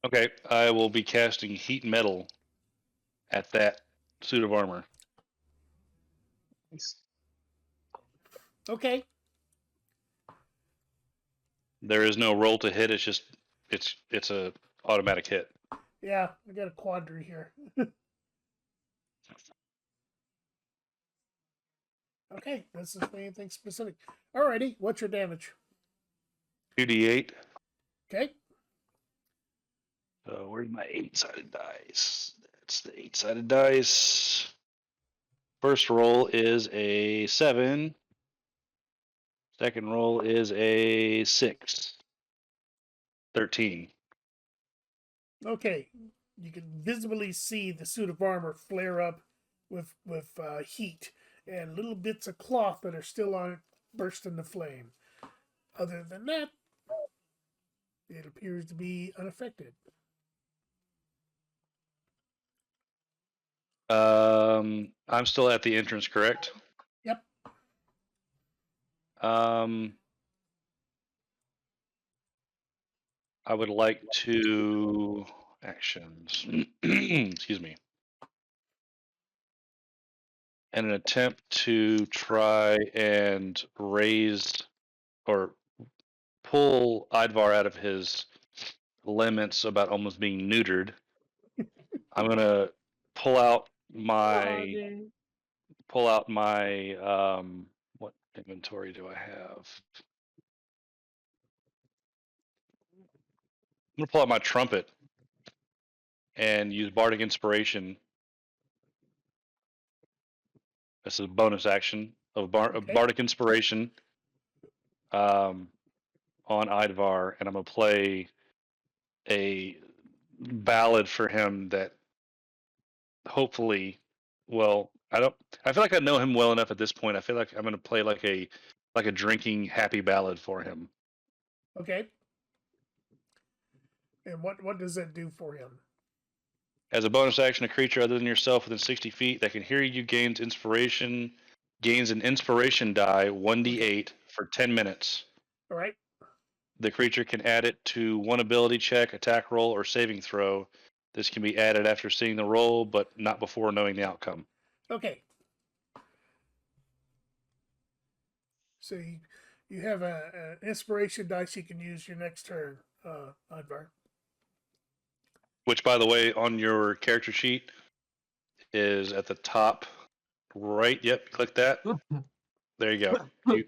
Okay, I will be casting heat metal at that suit of armor. Okay. There is no roll to hit. It's just it's a automatic hit. Yeah, I got a quandary here. Okay, this is anything specific. Alrighty, what's your damage? 2d8. Okay. Where's my 8-sided dice? That's the 8-sided dice. First roll is a 7. Second roll is a 6. 13. Okay. You can visibly see the suit of armor flare up with heat, and little bits of cloth that are still on it burst into flame. Other than that, it appears to be unaffected. I'm still at the entrance, correct? Yep. I would like to actions. Excuse me. In an attempt to try and raise or pull Idvar out of his limits about almost being neutered, I'm gonna pull out my what inventory do I have? I'm gonna pull out my trumpet and use Bardic Inspiration. This is a bonus action of Okay. Bardic Inspiration on Idvar, and I'm gonna play a ballad for him that hopefully, well, I feel like I know him well enough at this point. I feel like I'm gonna play like a drinking happy ballad for him. Okay. And what does that do for him? As a bonus action, a creature other than yourself within 60 feet that can hear you gains an inspiration die 1d8 for 10 minutes. All right. The creature can add it to one ability check, attack roll, or saving throw. This can be added after seeing the roll, but not before knowing the outcome. Okay. So you have an inspiration dice you can use your next turn, Advar. Which, by the way, on your character sheet is at the top right. Yep, click that. There you go.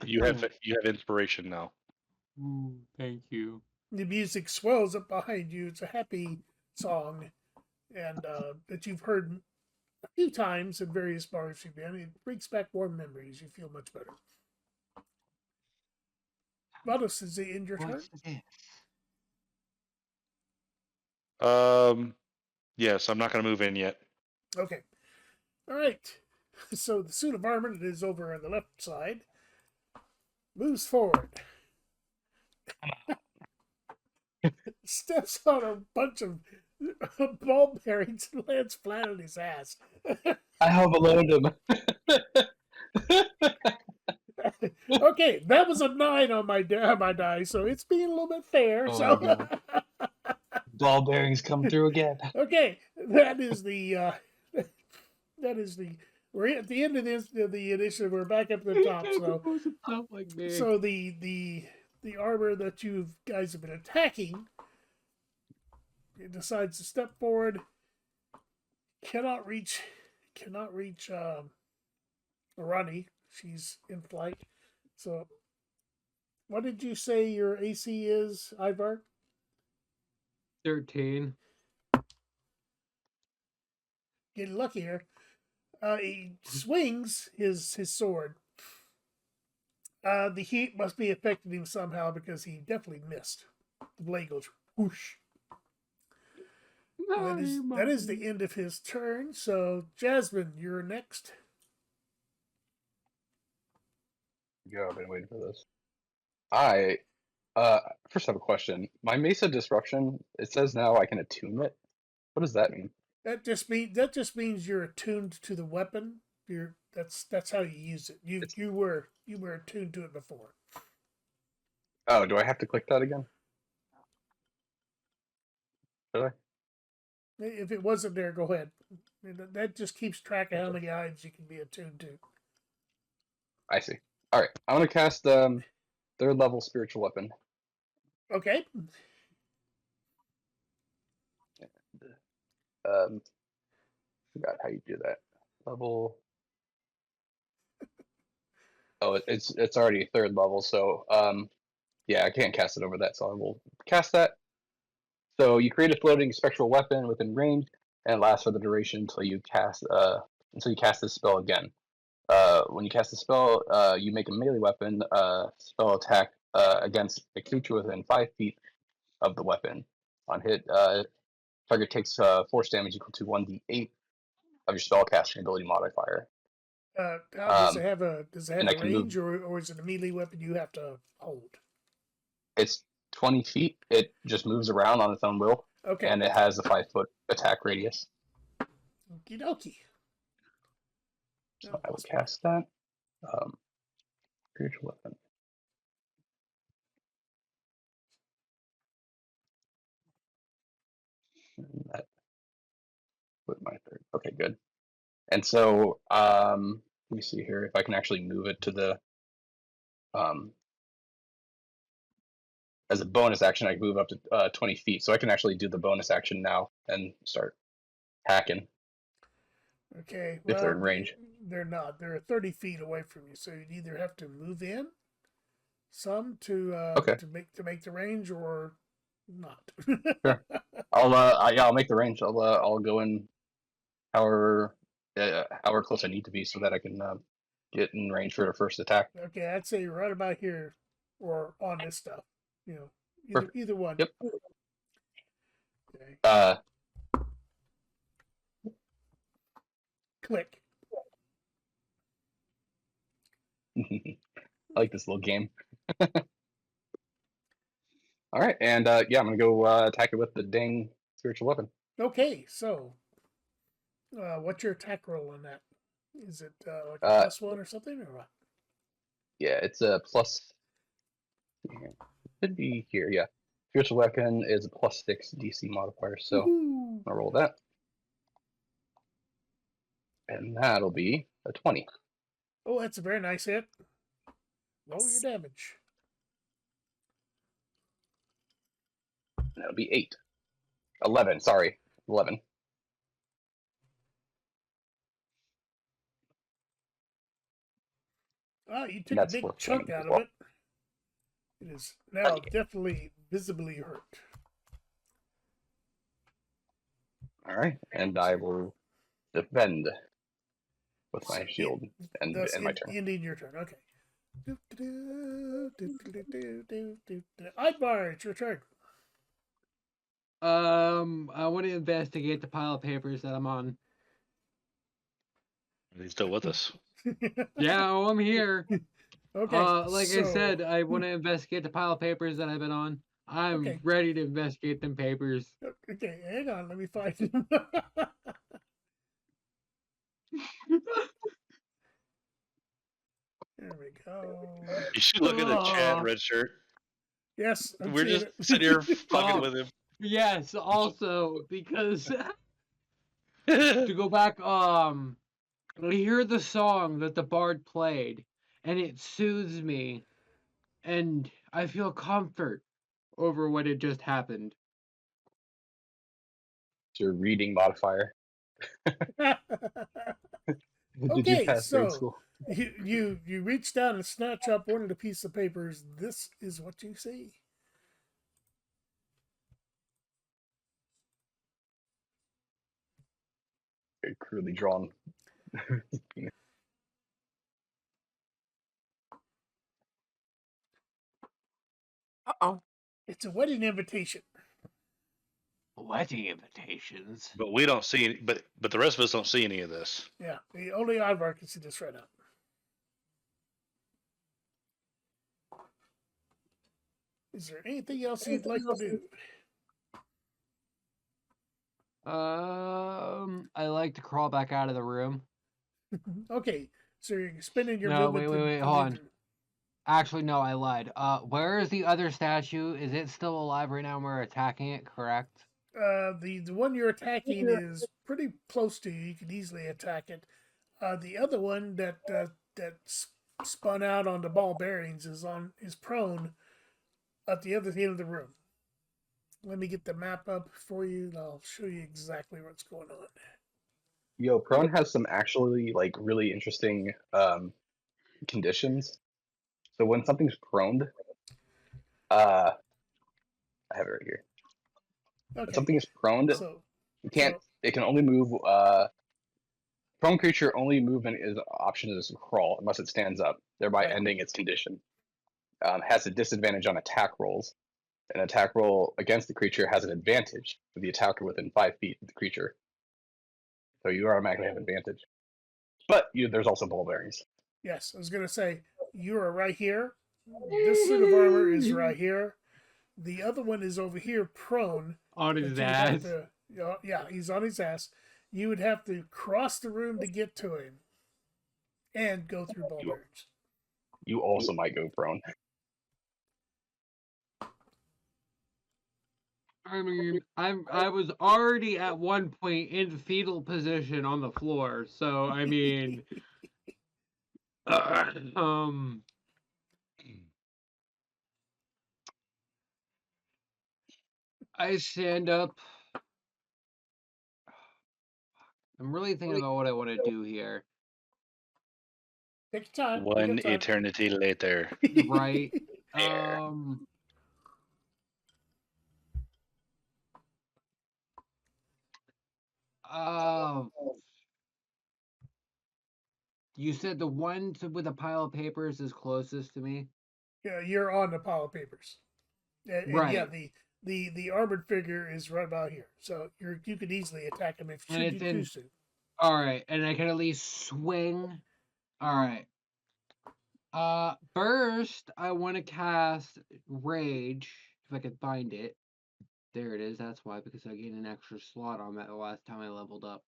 You have inspiration now. Ooh, thank you. The music swells up behind you. It's a happy song, and that you've heard a few times in various bars you've been. It brings back warm memories. You feel much better. Vados, is it in your turn? What's this? Yes, I'm not going to move in yet. Okay. All right. So the suit of armor that is over on the left side moves forward. Steps on a bunch of ball bearings and lands flat on his ass. I have alone him. Okay, that was a 9 on my die, so it's being a little bit fair. Oh so my God. Ball bearings come through again. okay, that is the we're at the end of the initiative. We're back up at the top. So the armor that you guys have been attacking, it decides to step forward. Cannot reach Arani. She's in flight. So what did you say your AC is, Ivar? 13. Getting lucky here. He swings his sword. The heat must be affecting him somehow because he definitely missed. The blade goes Whoosh. That is the end of his turn. So, Jasmine, you're next. Yeah, I've been waiting for this. I first have a question. My Mesa Disruption, it says now I can attune it. What does that mean? That just means you're attuned to the weapon. That's how you use it. You were attuned to it before. Oh, do I have to click that again? Should I? If it wasn't there, go ahead. That just keeps track of how many items you can be attuned to. I see. All right, I'm gonna cast third level spiritual weapon. Okay. Forgot how you do that. Level. Oh, it's already third level, so yeah, I can't cast it over that, so I will cast that. So you create a floating spectral weapon within range, and it lasts for the duration until you cast this spell again. When you cast the spell, you make a melee weapon spell attack against a creature within 5 feet of the weapon. On hit, target takes force damage equal to 1d8 of your spell casting ability modifier. How does it have a and I can range, or is it a melee weapon you have to hold? It's 20 feet. It just moves around on its own will, Okay. and it has a 5-foot attack radius. Okie dokie. So I will cast that. Spiritual weapon. And that put my third. Okay, good. And so, let me see here if I can actually move it to the as a bonus action. I can move up to 20 feet, so I can actually do the bonus action now and start hacking. Okay. If they're in range. They're not. They're 30 feet away from you, so you'd either have to move in some to make the range, or not. Sure. I'll make the range. I'll go in however close I need to be so that I can get in range for the first attack. Okay, I'd say right about here, or on this stuff. Either one. Yep. Okay. Click. I like this little game. All right, and yeah, I'm gonna go attack it with the dang spiritual weapon. Okay, so what's your attack roll on that? Is it like a +1 or something, or what? Yeah, it's a plus. Should be here. Yeah, spiritual weapon is a +6 DC modifier, so Woo-hoo. I'll roll that, and that'll be a 20. Oh, that's a very nice hit. Roll your damage. And that'll be 8. 11. Sorry, 11. You took That's a big worth chunk damage as out of well. it. It is now definitely visibly hurt. All right, and I will defend with my shield and my turn. Ending your turn. Okay. Idvar, it's your turn. I want to investigate the pile of papers that I'm on. He's still with us. Yeah, I'm here. Okay. I said, I want to investigate the pile of papers that I've been on. I'm ready to investigate them papers. Okay, hang on. Let me find them. There we go. You should look at the chat, red shirt. Yes, we're just sitting here fucking with him. Yes, also because to go back, I hear the song that the bard played, and it soothes me, and I feel comfort over what had just happened. It's your reading modifier. Did you pass grade school? You reach down and snatch up one of the pieces of papers. This is what you see. Very crudely drawn. Uh-oh. It's a wedding invitation. wedding invitations. But we don't see any, but the rest of us don't see any of this. Yeah, only Ivar can see this right now. Is there anything else you'd like to do? I like to crawl back out of the room. Okay, so you're spending your No, movement. wait, hold on. Actually, no, I lied. Where is the other statue? Is it still alive right now and we're attacking it, correct? The one you're attacking is pretty close to you. You can easily attack it. The other one that spun out on the ball bearings is prone at the other end of the room. Let me get the map up for you, and I'll show you exactly what's going on. Yo, prone has some actually like really interesting conditions. So when something's proned, I have it right here. Okay. When something is proned, So you can't. It can only move. Prone creature only movement is option is crawl unless it stands up, thereby Right. ending its condition. Has a disadvantage on attack rolls. An attack roll against the creature has an advantage for the attacker within 5 feet of the creature. So you automatically have advantage. But there's also ball bearings. yes, I was gonna say you are right here. This suit of armor is right here. The other one is over here, prone. On but his you would have ass. to- yeah, he's on his ass. You would have to cross the room to get to him, and go through ball bearings. You also might go prone. I mean, I was already at one point in fetal position on the floor, so I mean, I stand up. I'm really thinking about what I want to do here. Take your time. One Take your time. eternity later. Right. There. You said the one with a pile of papers is closest to me. Yeah, you're on the pile of papers. And Right. yeah, the armored figure is right about here. So you could easily attack him if And you it's in- choose to. All right, and I can at least swing. All right. First I want to cast Rage if I can find it. There it is. That's why, because I gained an extra slot on that the last time I leveled up.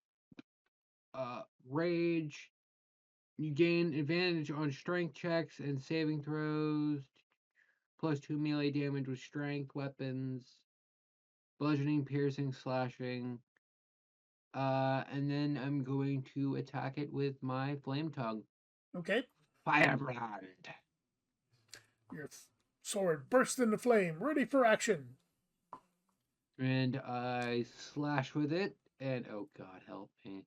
Rage. You gain advantage on strength checks and saving throws. +2 melee damage with strength weapons. Bludgeoning, piercing, slashing. And then I'm going to attack it with my flame tongue. Okay. Firebrand. Your sword bursts into flame, ready for action. And I slash with it, and oh god, help me.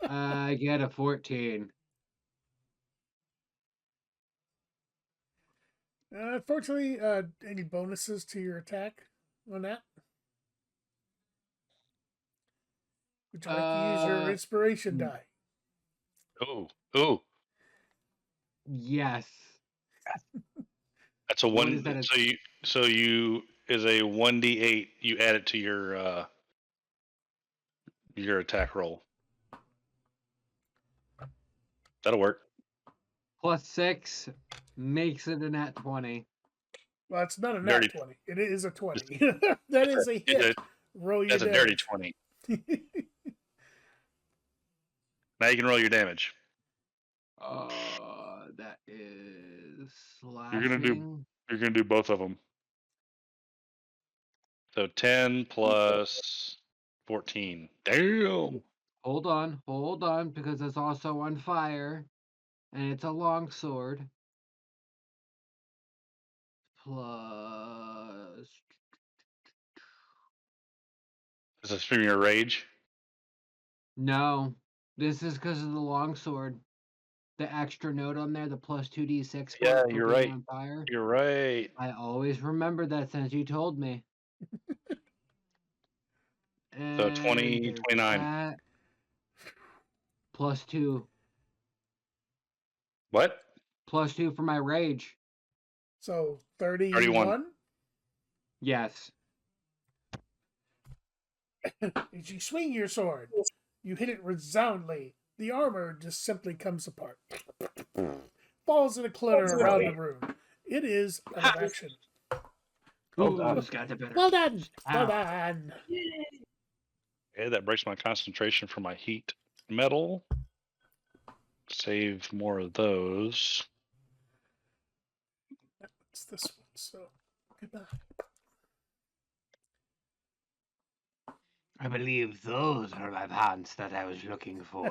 I get a 14. Unfortunately, any bonuses to your attack on that? Would you like to use your inspiration die? Oh, Yes. that's a What one. is that? So you is a 1d8. You add it to your attack roll. That'll work. +6 makes it a nat 20. Well, it's not a nat Dirty. 20. It is a 20. That is a hit. Roll your That's a dirty damage. 20. Now you can roll your damage. That is You're gonna do- slashing. You're gonna do both of them. So 10 plus 14. Damn. Hold on, because it's also on fire, and it's a long sword. Plus, Is this from your rage? no, this is because of the long sword. The extra note on there, the +2d6. Yeah, for you're being right. On fire. You're right. I always remember that since you told me. So 20, there's 29. that. +2. What? +2 for my rage. So 31. 31. Yes. As you swing your sword, you hit it resoundingly. The armor just simply comes apart. Falls in a clutter around the room. It is out of action. Who's got the better? Well done. Well Ow. done. Okay, that breaks my concentration for my heat metal. Save more of those. It's this one. So goodbye. I believe those are my pants that I was looking for.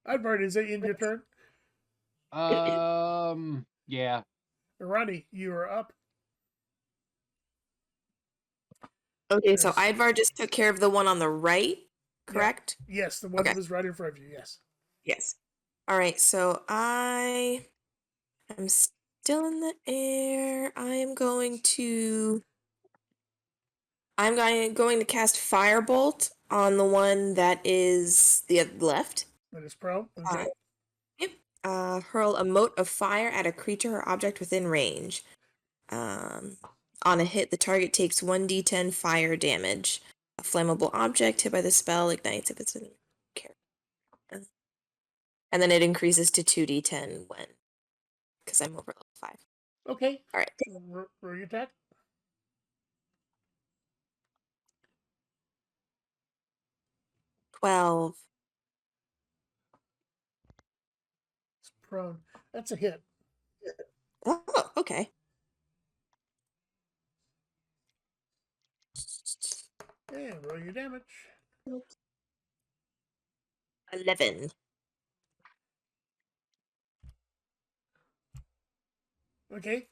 I've is it in your turn? Yeah. Ronnie, you are up. Okay, so There's- Idvar just took care of the one on the right, correct? Yes, the one Okay. that was right in front of you. Yes. Yes. All right, so I am still in the air. I'm going to cast Firebolt on the one that is the left. That is pro. Okay. Yep. Hurl a mote of fire at a creature or object within range. On a hit, the target takes 1d10 fire damage. A flammable object hit by the spell ignites if it's in character. And then it increases to 2d10 when, because I'm over level 5. Okay. All right. Roll your attack. Twelve. It's prone. That's a hit. Oh, okay. And roll your damage. 11. Okay.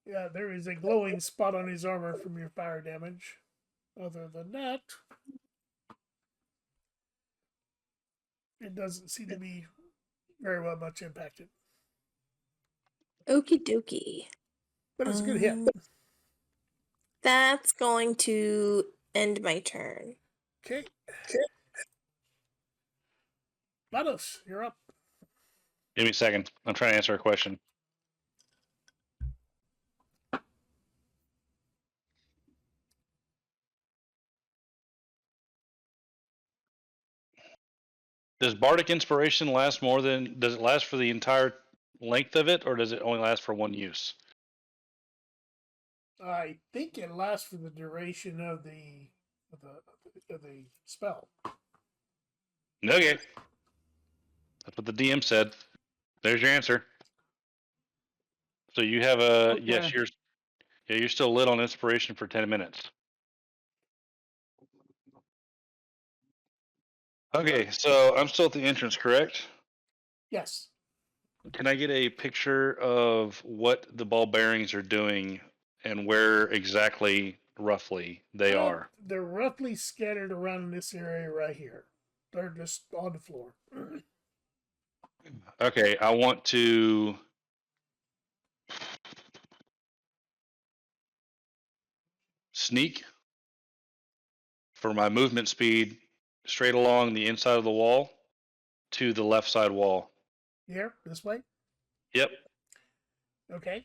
Yeah, there is a glowing spot on his armor from your fire damage. Other than that, it doesn't seem to be very well much impacted. Okie dokie. But it's a good hit. That's going to end my turn. Okay. Vados, you're up. Give me a second. I'm trying to answer a question. Does Bardic Inspiration last more than... Does it last for the entire length of it, or does it only last for one use? I think it lasts for the duration of the spell. Okay. That's what the DM said. There's your answer. So you have a... Okay. Yes, you're still lit on Inspiration for 10 minutes. Okay, so I'm still at the entrance, correct? Yes. Can I get a picture of what the ball bearings are doing and where exactly, roughly, they are? They're roughly scattered around in this area right here. They're just on the floor. Okay, I want to... sneak for my movement speed straight along the inside of the wall to the left side wall. Here, this way. Yep. Okay.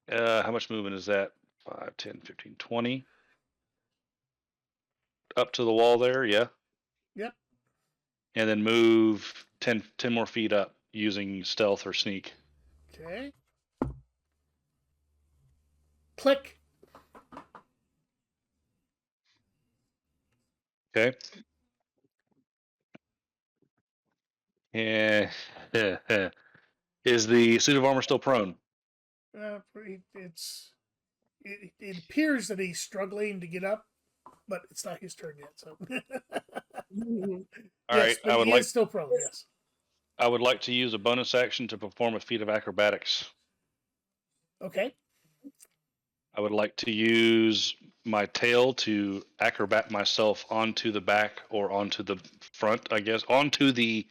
How much movement is that? 5, 10, 15, 20. Up to the wall there, yeah. Yep. And then move 10 more feet up using stealth or sneak. Okay. Click. Okay. Yeah. Is the suit of armor still prone? It appears that he's struggling to get up, but it's not his turn yet. So. All right. But he is still prone. Yes. I would like to use a bonus action to perform a feat of acrobatics. Okay. I would like to use my tail to acrobat myself onto the back or onto the front, I guess, onto the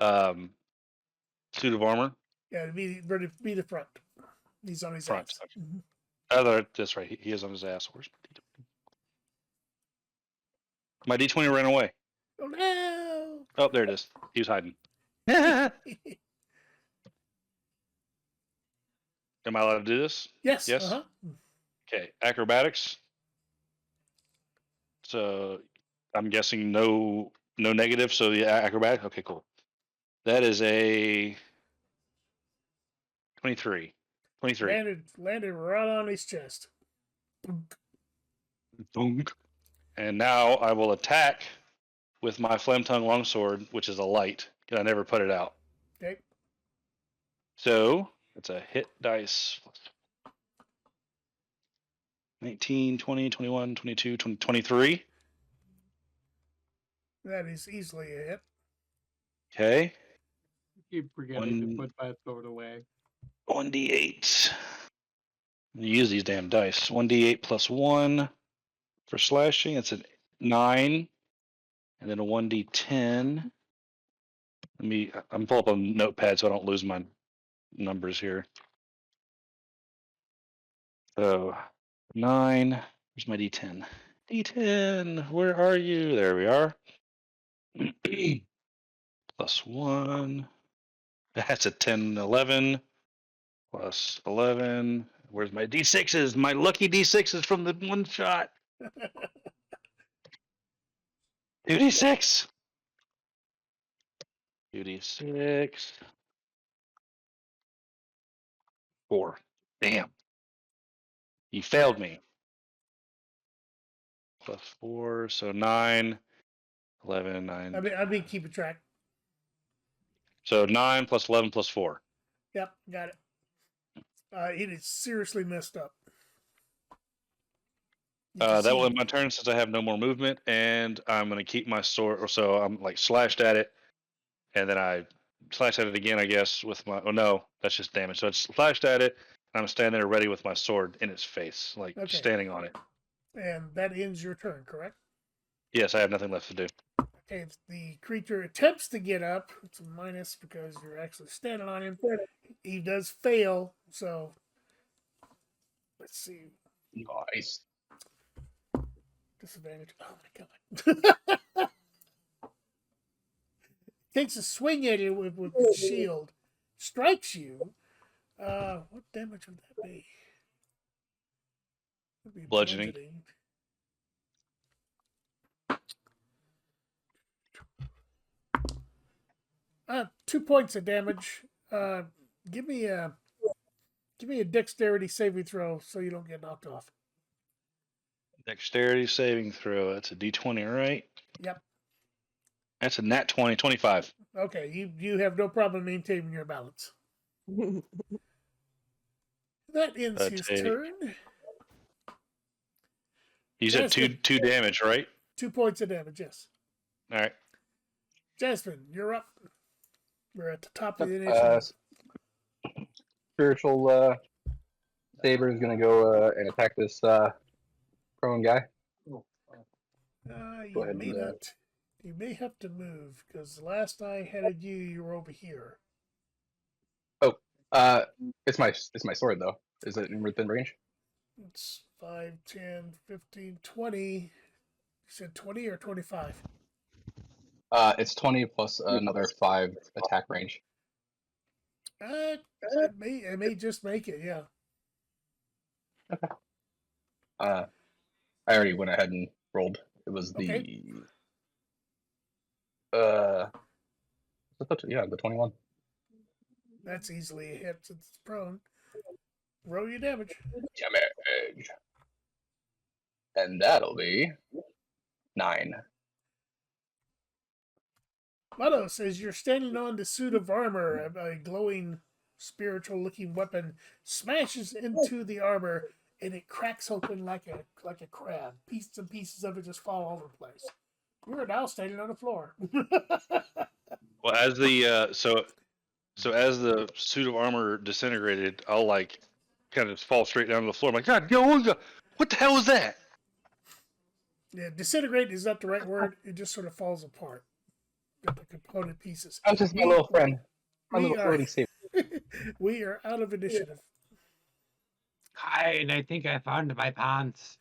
suit of armor. Yeah, to be the front. He's on his Front. ass. Okay. Mhm. That's right. He is on his ass. Where's my D20 ran away. Oh no! Oh, there it is. He was hiding. Am I allowed to do this? Yes. Yes. Uh-huh. Okay. Acrobatics. So I'm guessing no negative. So the acrobatic. Okay, cool. That is a 23. 23. Landed right on his chest. Boom. And now I will attack with my flame tongue longsword, which is a light. I never put it out. Okay. So it's a hit dice. 19, 20, 21, 22, 23. That is easily a hit. Okay. Keep forgetting to put that sword away. 1d8. Use these damn dice. 1d8 plus 1 for slashing. It's a 9. And then a 1d10. I'm pulling up a notepad so I don't lose my numbers here. So 9. Where's my d10? D10, where are you? There we are. Plus 1. That's a 10, 11. Plus 11. Where's my d6s? My lucky d6s from the one shot. 2d6. 2d6. 4. Damn. You failed me. Plus 4, so 9. 11, 9. I've been keeping track. So 9 plus 11 plus 4. Yep, got it. It is seriously messed up. That will end my turn since I have no more movement, and I'm going to keep my sword. So I'm like slashed at it, and then I slash at it again, I guess, with my. Oh no, that's just damage. So it's slashed at it, and I'm standing there ready with my sword in its face, like standing on it. And that ends your turn, correct? Yes, I have nothing left to do. Okay, the creature attempts to get up. It's a minus because you're actually standing on him. He does fail, so let's see. Nice. Disadvantage. Oh my god. Takes a swing at you with the shield. Strikes you. What damage would that be? Would be Bludgeoning. 2 points of damage. Give me a dexterity saving throw so you don't get knocked off. Dexterity saving throw. That's a d20, right? Yep. That's a nat 20, 25. Okay, you have no problem maintaining your balance. That ends his turn. You said two damage, right? 2 points of damage, yes. All right. Jasmine, you're up. We're at the top of the initiative. Spiritual saber is gonna go and attack this prone guy. You may have to move because the last I had you were over here. Oh, it's my sword though. Is it within range? It's 5, 10, 15, 20. You said 20 or 25? It's 20 plus another 5 attack range. It may just make it, yeah. Okay. I already went ahead and rolled. It was the the 21. That's easily a hit since it's prone. Roll your damage. Damage. And that'll be 9. Mato says you're standing on the suit of armor. A glowing, spiritual-looking weapon smashes into the armor, and it cracks open like a crab. Pieces and pieces of it just fall all over the place. You are now standing on the floor. Well, as the so as the suit of armor disintegrated, I'll like kind of fall straight down to the floor. I'm like, God, what the hell was that? Yeah, disintegrate is not the right word. It just sort of falls apart. The component pieces. I'm just my little friend. My little floating saber. We are out of initiative. Hide, I think I found my pants.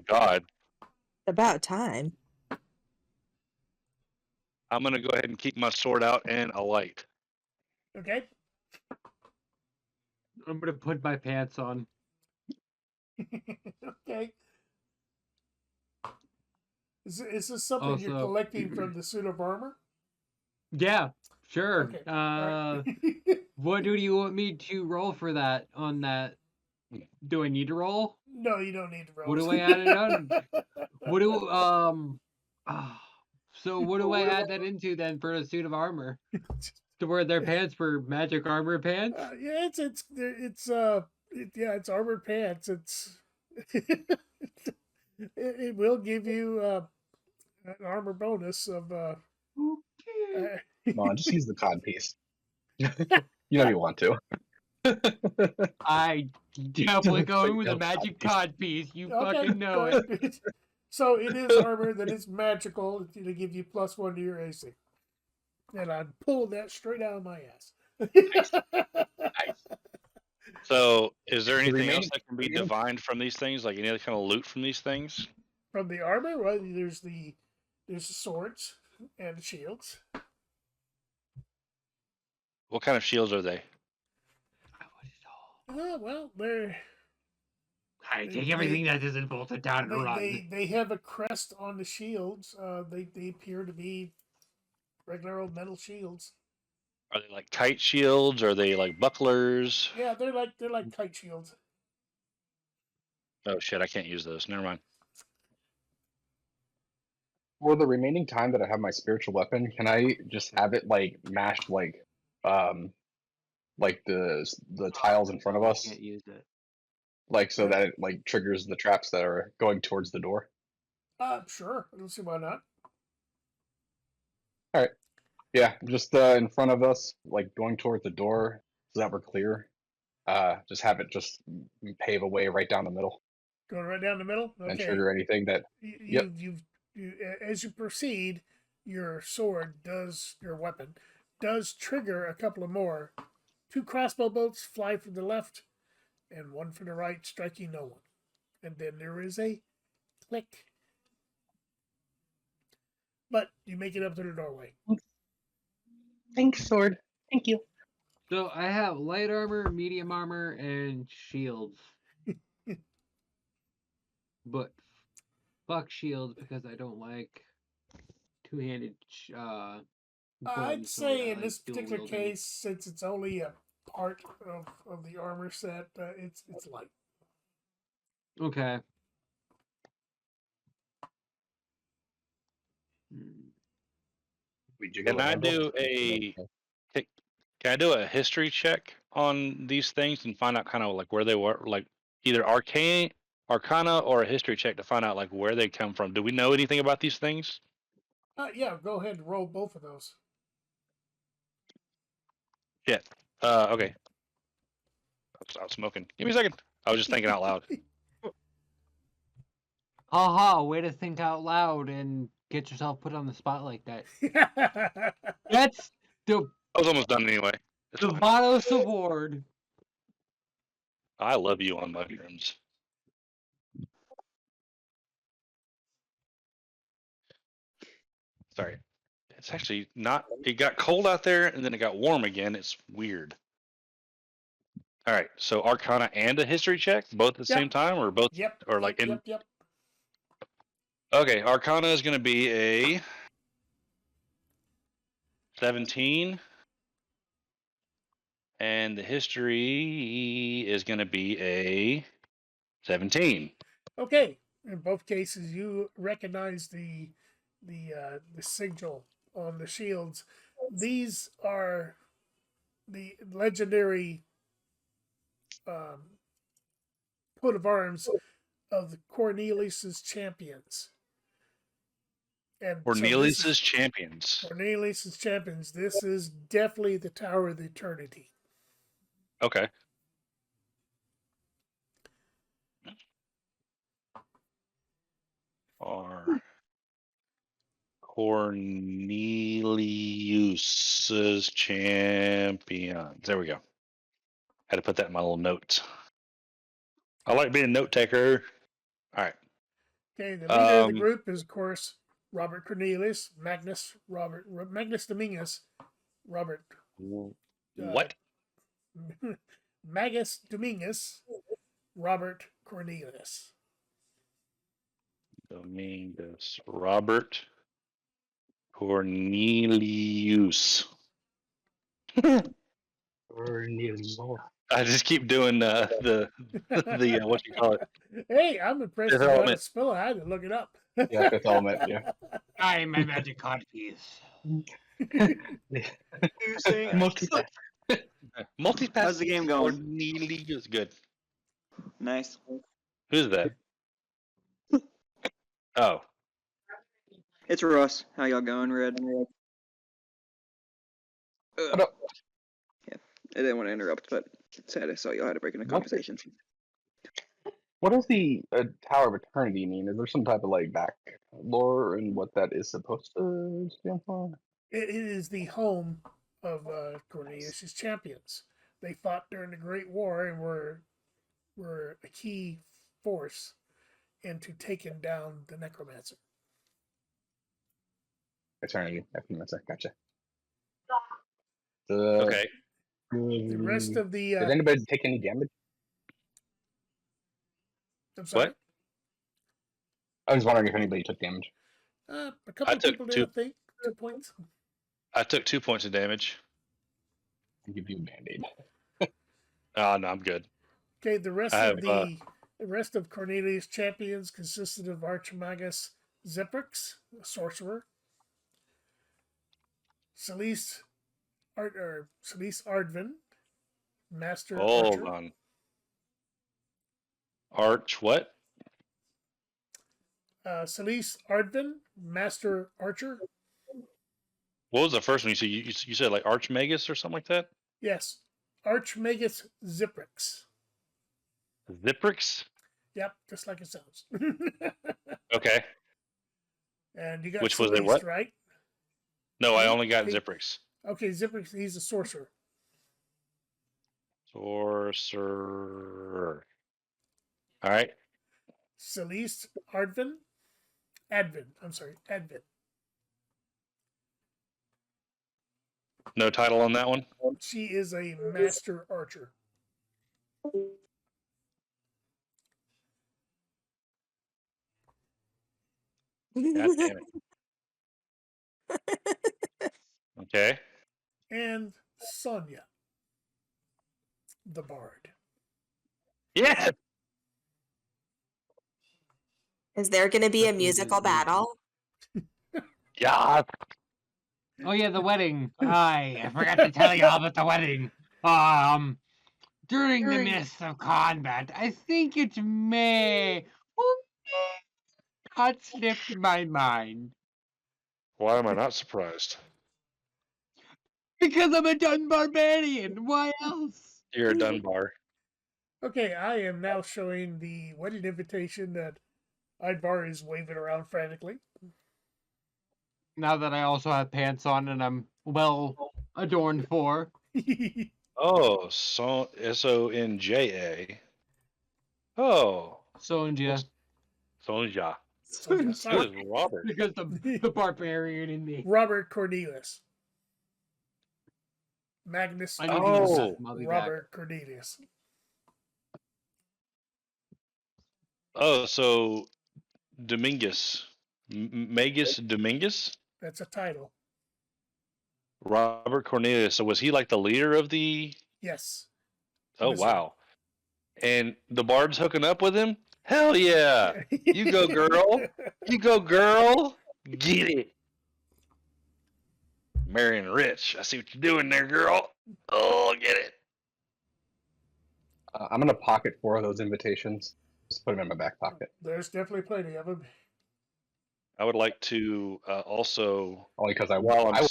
God. About time. I'm going to go ahead and keep my sword out and a light. Okay. I'm gonna put my pants on. Okay. Is this something you're Also, collecting from the suit of armor? yeah, sure. Okay. All right. What do you want me to roll for that on that? Do I need to roll? No, you don't need to roll. What do I add it on? What do so what do I add that into then for a suit of armor? To wear their pants for magic armor pants? Yeah, it's armored pants. It will give you an armor bonus of Okay. Come on, just use the cod piece. You know you want to. I definitely going with a Like, magic cod piece. You okay, fucking know go it. ahead. So it is armor that is magical to give you +1 to your AC. And I pulled that straight out of my ass. Nice. So, is there The anything else remaining- that can be remaining- divined from these things? Like any other kind of loot from these things? From the armor, well, there's the swords and the shields. What kind of shields are they? Well, they're I take everything that isn't bolted down and run. they have a crest on the shields. They appear to be regular old metal shields. Are they like kite shields? Are they like bucklers? Yeah, they're like kite shields. Oh shit, I can't use those. Never mind. For the remaining time that I have my spiritual weapon, can I just have it like mashed like the tiles in front of us, Can't use it. like so that it like triggers the traps that are going towards the door? Sure. I don't see why not. Yeah, just in front of us, like going towards the door, so that we're clear. Just have it just pave a way right down the middle Going right down the middle. and Okay. trigger anything that. Yep. As you proceed, your weapon does trigger a couple of more. 2 crossbow bolts fly from the left, and 1 from the right, striking no one. And then there is a click. But you make it up to the doorway. Thanks, sword. Thank you. So I have light armor, medium armor, and shields. But fuck shields because I don't like two-handed. I'd say in this dual particular wielding. case, since it's only a part of the armor set, it's light. Okay. Hmm. Can I do a history check on these things and find out kind of like where they were, like either arcana, or a history check to find out like where they come from? Do we know anything about these things? Yeah, go ahead and roll both of those. Shit. Okay. I was smoking. Give me a second. I was just thinking out loud. Haha, way to think out loud and get yourself put on the spot like that. That's the I was almost done anyway. It's fine. Vados Award. I love you on mushrooms. Sorry. It's actually not. It got cold out there and then it got warm again. It's weird. All right. So Arcana and a history check, both at the same time, or both? Yep. Or like in. Yep. Okay. Arcana is going to be a 17. And the history is going to be a 17. Okay. In both cases, you recognize the sigil on the shields. These are the legendary coat of arms of the Cornelius's champions. And Cornelius's champions. Cornelius's champions. This is definitely the Tower of Eternity. Okay. Are Cornelius's champions. There we go. Had to put that in my little notes. I like being a note taker. All right. Okay, the leader of the group is, of course, Robert Cornelius, Magnus Domingus, Robert. What? Magus Dominguez, Robert Cornelius. Dominguez. Robert Cornelius. I just keep doing the what you call it? Hey, I'm impressed Fifth you know how to Element. spell it. I had to look it up. Yeah, Fifth Element. Yeah. I am my magic card piece. Multipass. Multipass. How's the game going? Cornelius. Good. Nice. Who's that? Oh, It's Russ. How y'all going, Red? What up? Yeah, I didn't want to interrupt, but sad I saw y'all had to break into conversation. What does the Tower of Eternity mean? Is there some type of like back lore and what that is supposed to stand for? It is the home of Cornelius' champions. They fought during the Great War and were a key force into taking down the necromancer. Eternity. Gotcha. okay. The rest of the Did anybody take any damage? I'm sorry. What? I was wondering if anybody took damage. A couple of took people did, I think. 2 points. I took 2 points of damage. I'll give you a band-aid. Oh, no, I'm good. Okay, the rest I of have, the rest of Cornelius' champions consisted of Archimagus Zeprix, a sorcerer, Celeste Ardvin, master Hold archer, on. Arch what? Celeste Ardvin, master archer. What was the first one you said? You said like Archmagus or something like that? Yes, Archmagus Zeprix. Ziprix? Yep, just like it sounds. Okay. And you got Which was a Celeste, what? right? No, I only got He- Ziprix. Okay, Zeprix, he's a sorcerer. Sorcerer. All right. Celeste Ardvin, Advin. No title on that one? She is a master archer. God damn it. Okay. And Sonia, the bard. Yeah. Is there going to be a musical battle? Yeah. Oh yeah, the wedding. I forgot to tell you all about the wedding. During the midst of combat, I think it may not slipped my mind. Why am I not surprised? Because I'm a done barbarian. Why else? You're a Dunbar. Okay, I am now showing the wedding invitation that Idvar is waving around frantically. Now that I also have pants on and I'm well adorned for. Oh, Sonja. Oh, Sonja. Sonja. Sorry. So is Robert. Because the barbarian in me. Robert Cornelius. Magnus I need to Oh. use that. I'll be back. Robert Cornelius. Oh, so Dominguez. Magus Dominguez? That's a title. Robert Cornelius. So was he like the leader of the... Yes. Oh, Yes, wow. And the bard's hooking up with him? Hell yeah. You go, girl. You go, girl. Get it. Marion Rich. I see what you're doing there, girl. Oh, get it. I'm gonna pocket 4 of those invitations. Just put them in my back pocket. There's definitely plenty of them. I would like to also, Only because while I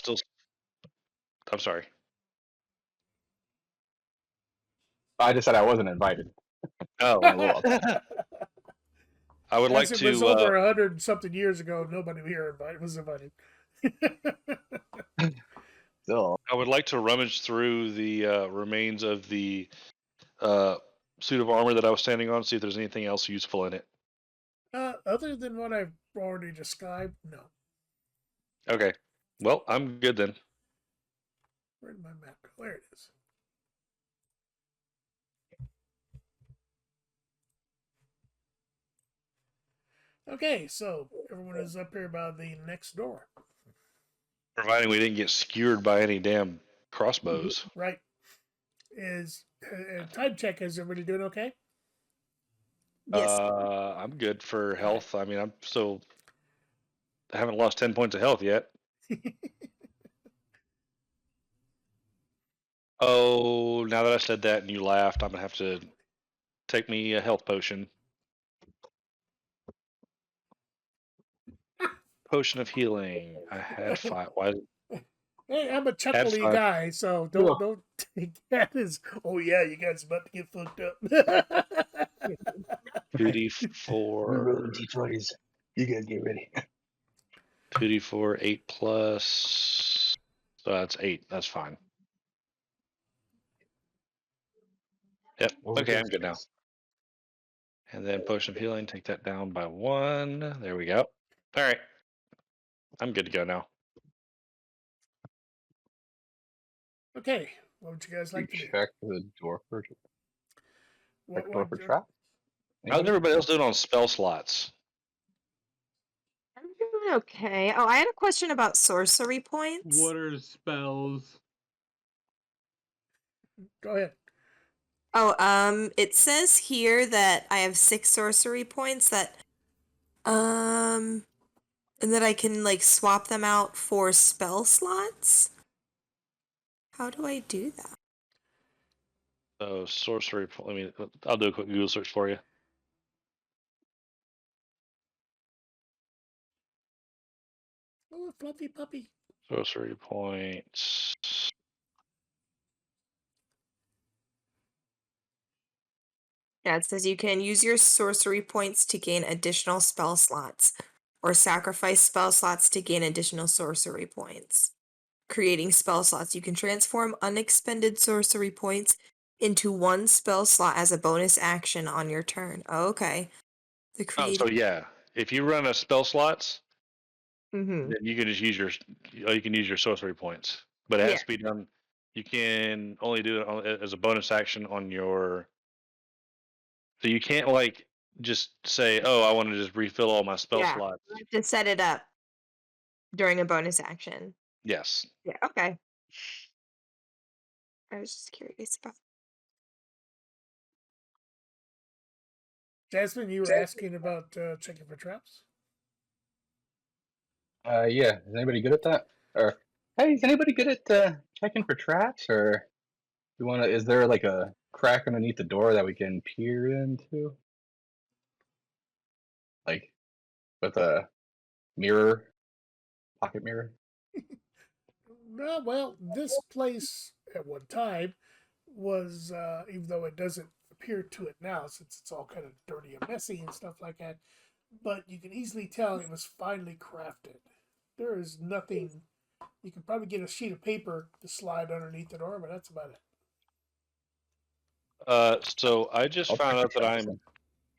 I'm sorry. just said I wasn't invited. Oh, Well, I would like As it was to. over 100 and something years ago, nobody here was invited. still, I would like to rummage through the remains of the suit of armor that I was standing on, see if there's anything else useful in it. Other than what I've already described, no. Okay. Well, I'm good then. Where did my map go? There it is. Okay, so everyone is up here by the next door. Providing we didn't get skewered by any damn crossbows. Right. Is time check, is everybody doing okay? Yes. I'm good for health. I mean, I haven't lost 10 points of health yet. Oh, now that I said that and you laughed, I'm gonna have to take me a health potion. Potion of healing. I had 5. Why? Hey, I'm a Had chuckly 5. guy, so don't take that as, oh yeah, you guys about to get fucked up. 2d4. rolling d20s. You gotta get ready. 2d4, 8 plus. So that's 8. That's fine. Yep. Okay, I'm good now. And then potion of healing. Take that down by 1. There we go. All right. I'm good to go now. Okay, what would you guys like to do? Check the door for What, trap. How's everybody else doing on spell slots? I'm doing okay. Oh, I had a question about sorcery points. What are spells? Go ahead. Oh, it says here that I have 6 sorcery points and that I can like swap them out for spell slots. How do I do that? So sorcery. I'll do a quick Google search for you. Oh, fluffy puppy. Sorcery points. Yeah, it says you can use your sorcery points to gain additional spell slots, or sacrifice spell slots to gain additional sorcery points. Creating spell slots, you can transform unexpended sorcery points into 1 spell slot as a bonus action on your turn. Oh, okay. The Oh, creating. so yeah, if you run a spell slots, Mm-hmm. then you can just use your sorcery points, but it has Yeah. to be done. You can only do it as a bonus action on your. So you can't like just say, "Oh, I want to just refill all my spell Yeah. slots." You have to set it up during a bonus action. Yes. Yeah. Okay. I was just curious about. Jasmine, you were asking about checking for traps? Yeah. Is anybody good at that? Or hey, is anybody good at checking for traps? Or you want to? Is there like a crack underneath the door that we can peer into? Like with a mirror, pocket mirror. No, well, this place at one time was, even though it doesn't appear to it now, since it's all kind of dirty and messy and stuff like that, but you can easily tell it was finely crafted. There is nothing. You can probably get a sheet of paper to slide underneath the door, but that's about it. So I just I'll found check out for that traps then.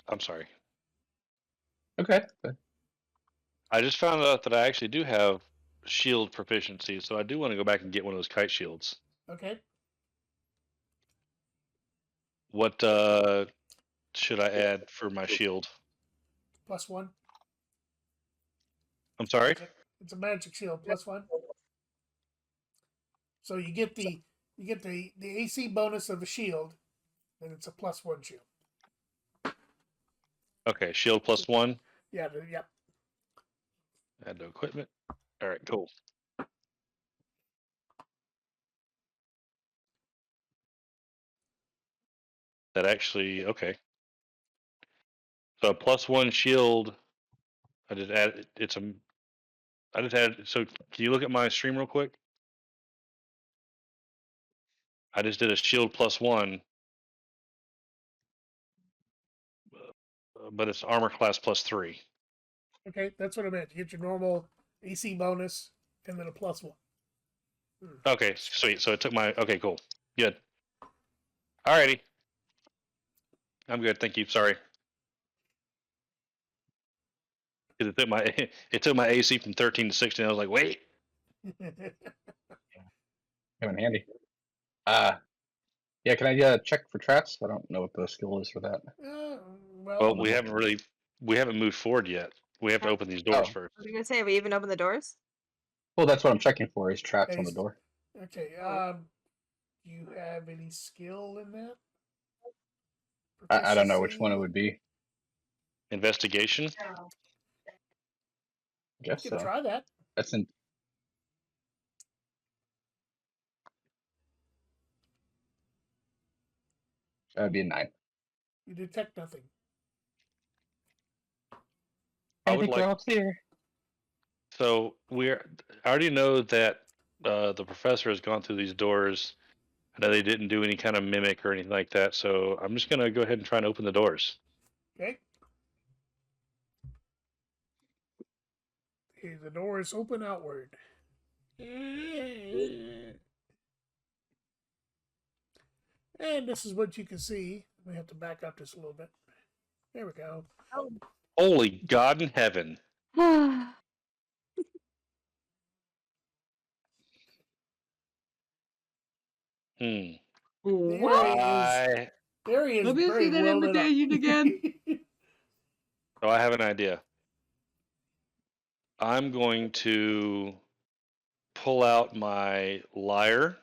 I'm sorry. Okay. I just found out that I actually do have shield proficiency, so I do want to go back and get one of those kite shields. Okay. What should I add for my shield? +1. I'm sorry. It's a magic shield. +1. So you get the AC bonus of a shield, and it's a +1 shield. Okay, shield +1. Yeah. Yep. Add to equipment. All right, cool. That actually okay. So a +1 shield. I just add it's a. I just add. So can you look at my stream real quick? I just did a shield +1, but it's armor class +3. Okay, that's what I meant. You get your normal AC bonus and then a +1. Okay, sweet. So it took my. Okay, cool. Good. Alrighty. I'm good. Thank you. Sorry. 'Cause it took my it took my AC from 13 to 16. I was like, wait. Come in handy. Yeah. Can I check for traps? I don't know what the skill is for that. well, Well, we haven't really we haven't moved forward yet. We have to open these doors Oh. first. I was gonna say, have we even opened the doors? Well, that's what I'm checking for. Is traps on the door? Okay. Do you have any skill in that? I don't know which Proficiency? one it would be. Investigation. I guess You can so. try that. That's in. That'd be a 9. You detect nothing. I I would think we're like. all clear. So I already know that the professor has gone through these doors. I know they didn't do any kind of mimic or anything like that. So I'm just gonna go ahead and try and open the doors. Okay. Okay, the door is open outward. And this is what you can see. We have to back up just a little bit. There we go. Holy God in heaven! Hmm. What? There he is Let me very see that well lit up. invitation again. So I have an idea. I'm going to pull out my lyre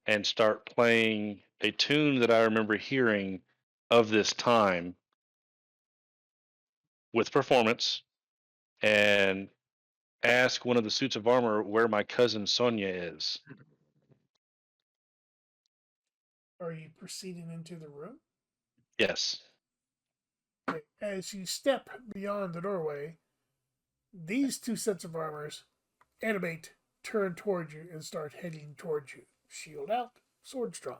and start playing a tune that I remember hearing of this time with performance and ask one of the suits of armor where my cousin Sonia is. Are you proceeding into the room? Yes. Okay. As you step beyond the doorway, these two sets of armors animate, turn towards you, and start heading towards you. Shield out, swords drawn.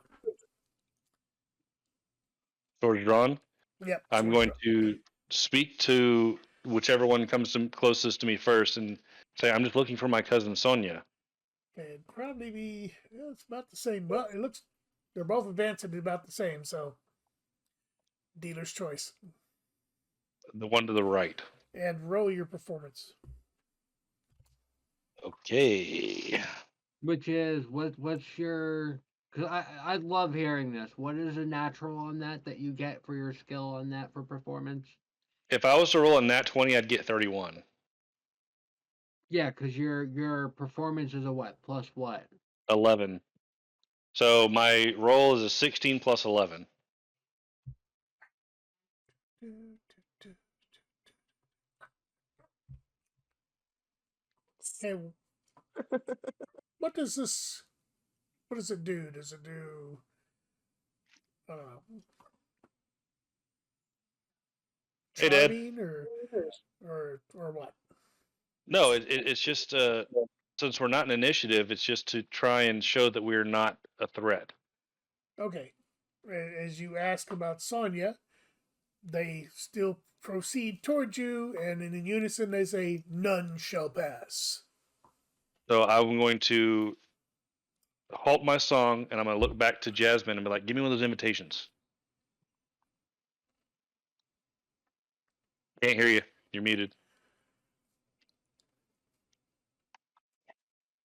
Sword drawn. Yep. I'm going to speak to whichever one comes closest to me first and say, I'm just looking for my cousin Sonia. It'd probably be, well, it's about the same. Well, it looks, they're both advancing about the same, so dealer's choice. The one to the right. And roll your performance. Okay. Which is what's your? Because I love hearing this. What is a natural on that you get for your skill on that for performance? If I was to roll a nat 20, I'd get 31. Yeah, because your performance is a what plus what? 11. So my roll is a 16 plus 11. Hey, what does this? What does it do? Does it do? I don't know. Hey, Dad. Charming or what? No, it's just since we're not an initiative, it's just to try and show that we're not a threat. Okay. As you ask about Sonya, they still proceed towards you, and in unison they say, "None shall pass." So I'm going to halt my song and I'm going to look back to Jasmine and be like, "Give me one of those invitations." Can't hear you. You're muted.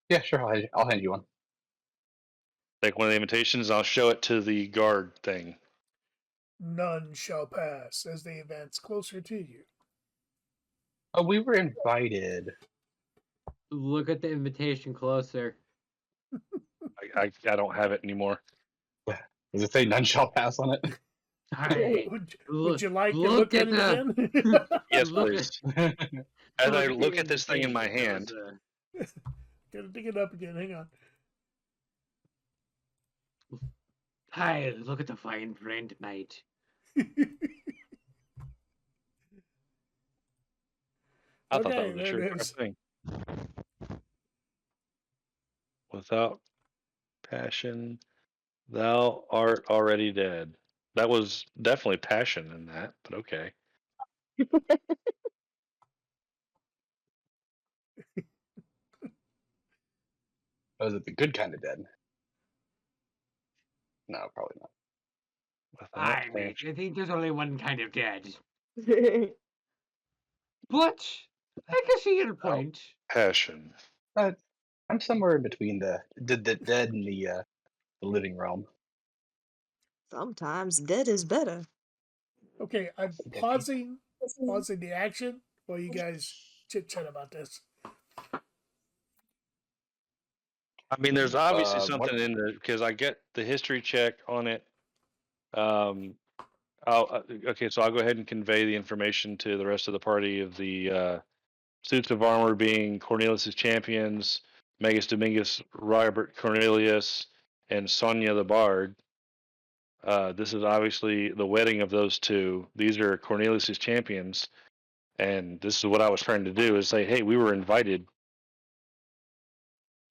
Yeah, sure. I'll hand you one. Take one of the invitations. I'll show it to the guard thing. None shall pass as they advance closer to you. Oh, we were invited. Look at the invitation closer. I don't have it anymore. Does it say none shall pass on it? Hey, Would you like to look look at at it the- again? Yes, Look please. at- As look I at the look at this thing in my invitation hand, closer. Gotta dig it up again. Hang on. Hey, look at the fine print, mate. I thought that Okay, was a there sure it crap is. thing. Without passion, thou art already dead. That was definitely passion in that, but okay. Was it the good kind of dead? No, probably not. Without Aye, mate. passion. I think there's only one kind of dead. But I can see your point. Passion. I'm somewhere in between the dead and the living realm. Sometimes dead is better. Okay, I'm pausing the action while you guys chit chat about this. I mean, there's obviously What? something in there because I get the history check on it. Okay, so I'll go ahead and convey the information to the rest of the party of the suits of armor being Cornelius's champions, Magus Dominguez, Robert Cornelius, and Sonia the Bard. This is obviously the wedding of those two. These are Cornelius's champions, and this is what I was trying to do: is say, hey, we were invited.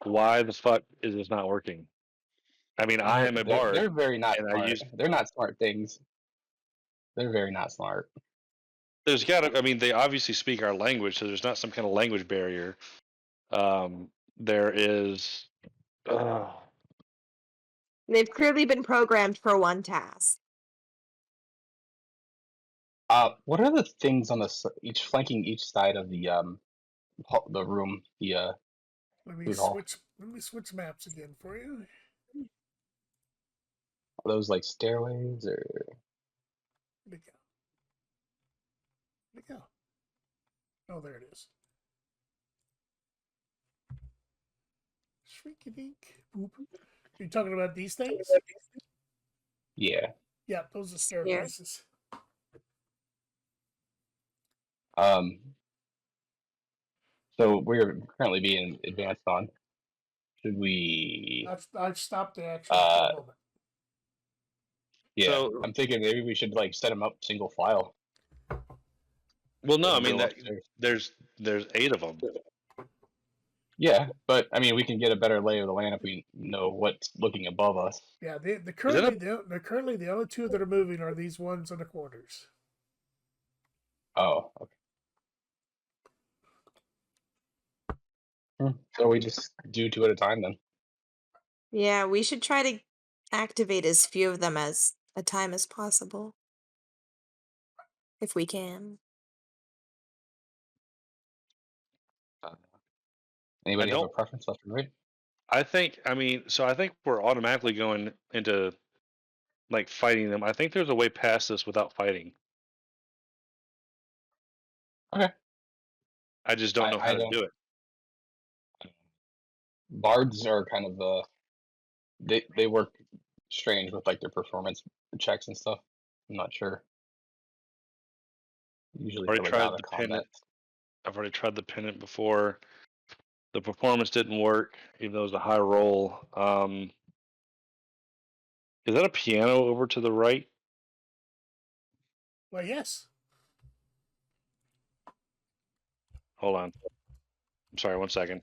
Why the fuck is this not working? I mean, I am a bard, They're very not and I smart. use. They're not smart things. They're very not smart. There's got to. I mean, they obviously speak our language, so there's not some kind of language barrier. There is. They've clearly been programmed for one task. What are the things on each flanking each side of the room? The Let me food hall. switch maps again for you. Are those like stairways or? Where'd it go? Oh, there it is. Shrinkadink. Boop. Are you talking about these things? Yeah. Yeah, those are staircases. So we're currently being advanced on. Should we? I've stopped the action for a moment. Yeah, So- I'm thinking maybe we should like set them up single file. Well, no, I and mean go that upstairs. there's 8 of them. Yeah, but I mean we can get a better lay of the land if we know what's looking above us. Yeah, they're currently the only two that are moving are these ones in the corners. Oh, okay. So we just do 2 at a time then. Yeah, we should try to activate as few of them as a time as possible. If we can. Anybody have a don't- preference left or right? I think. I mean, so I think we're automatically going into like fighting them. I think there's a way past this without fighting. Okay. I just don't know how to do it. Bards are kind of they work strange with like their performance checks and stuff. I'm not sure. Usually Already for like tried out of the combat. pennant. I've already tried the pennant before. The performance didn't work, even though it was a high roll. Is that a piano over to the right? Well, yes. Hold on. I'm sorry, 1 second.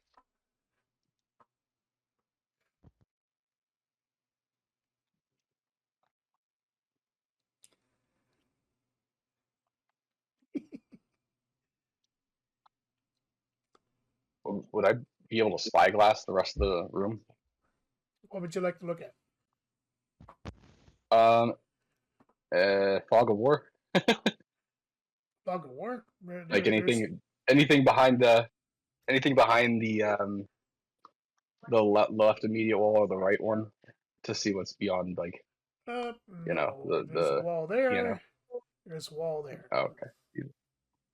Would I be able to spyglass the rest of the room? What would you like to look at? Fog of War. Fog of War? Like anything behind the left immediate wall or the right one to see what's beyond like No. There's the a wall there. piano. There's a wall there. Oh, okay.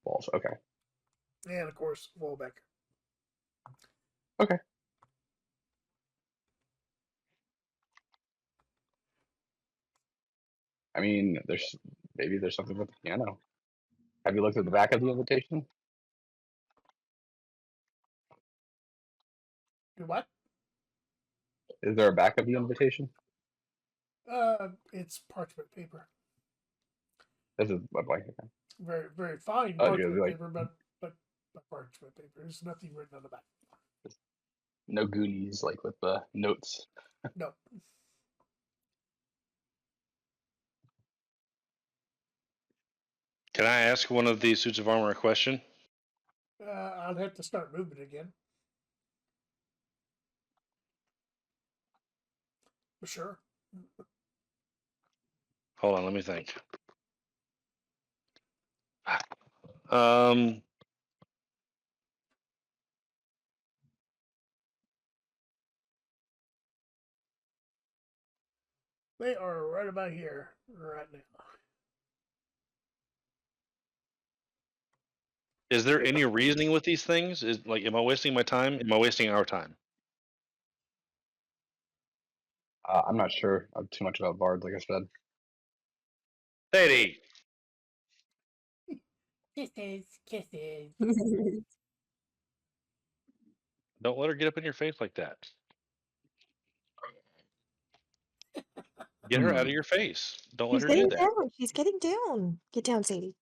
Walls. Okay. And of course, wall back. Okay. I mean, maybe there's something with the piano. Have you looked at the back of the invitation? Do what? Is there a back of the invitation? It's parchment paper. This is a blanket. Very, very fine Oh, parchment like- paper, but parchment paper. There's nothing written on the back. No Goonies like with the notes. No. Can I ask one of the suits of armor a question? I'll have to start moving again. For sure. Hold on, let me think. Um, They are right about here, right now. Is there any reasoning with these things? Is like, am I wasting my time? Am I wasting our time? I'm not sure too much about Bard, like I said. Sadie, Kisses. don't let her get up in your face like that. Get her out of your face. Don't let She's her do getting that. down. She's getting down. Get down, Sadie.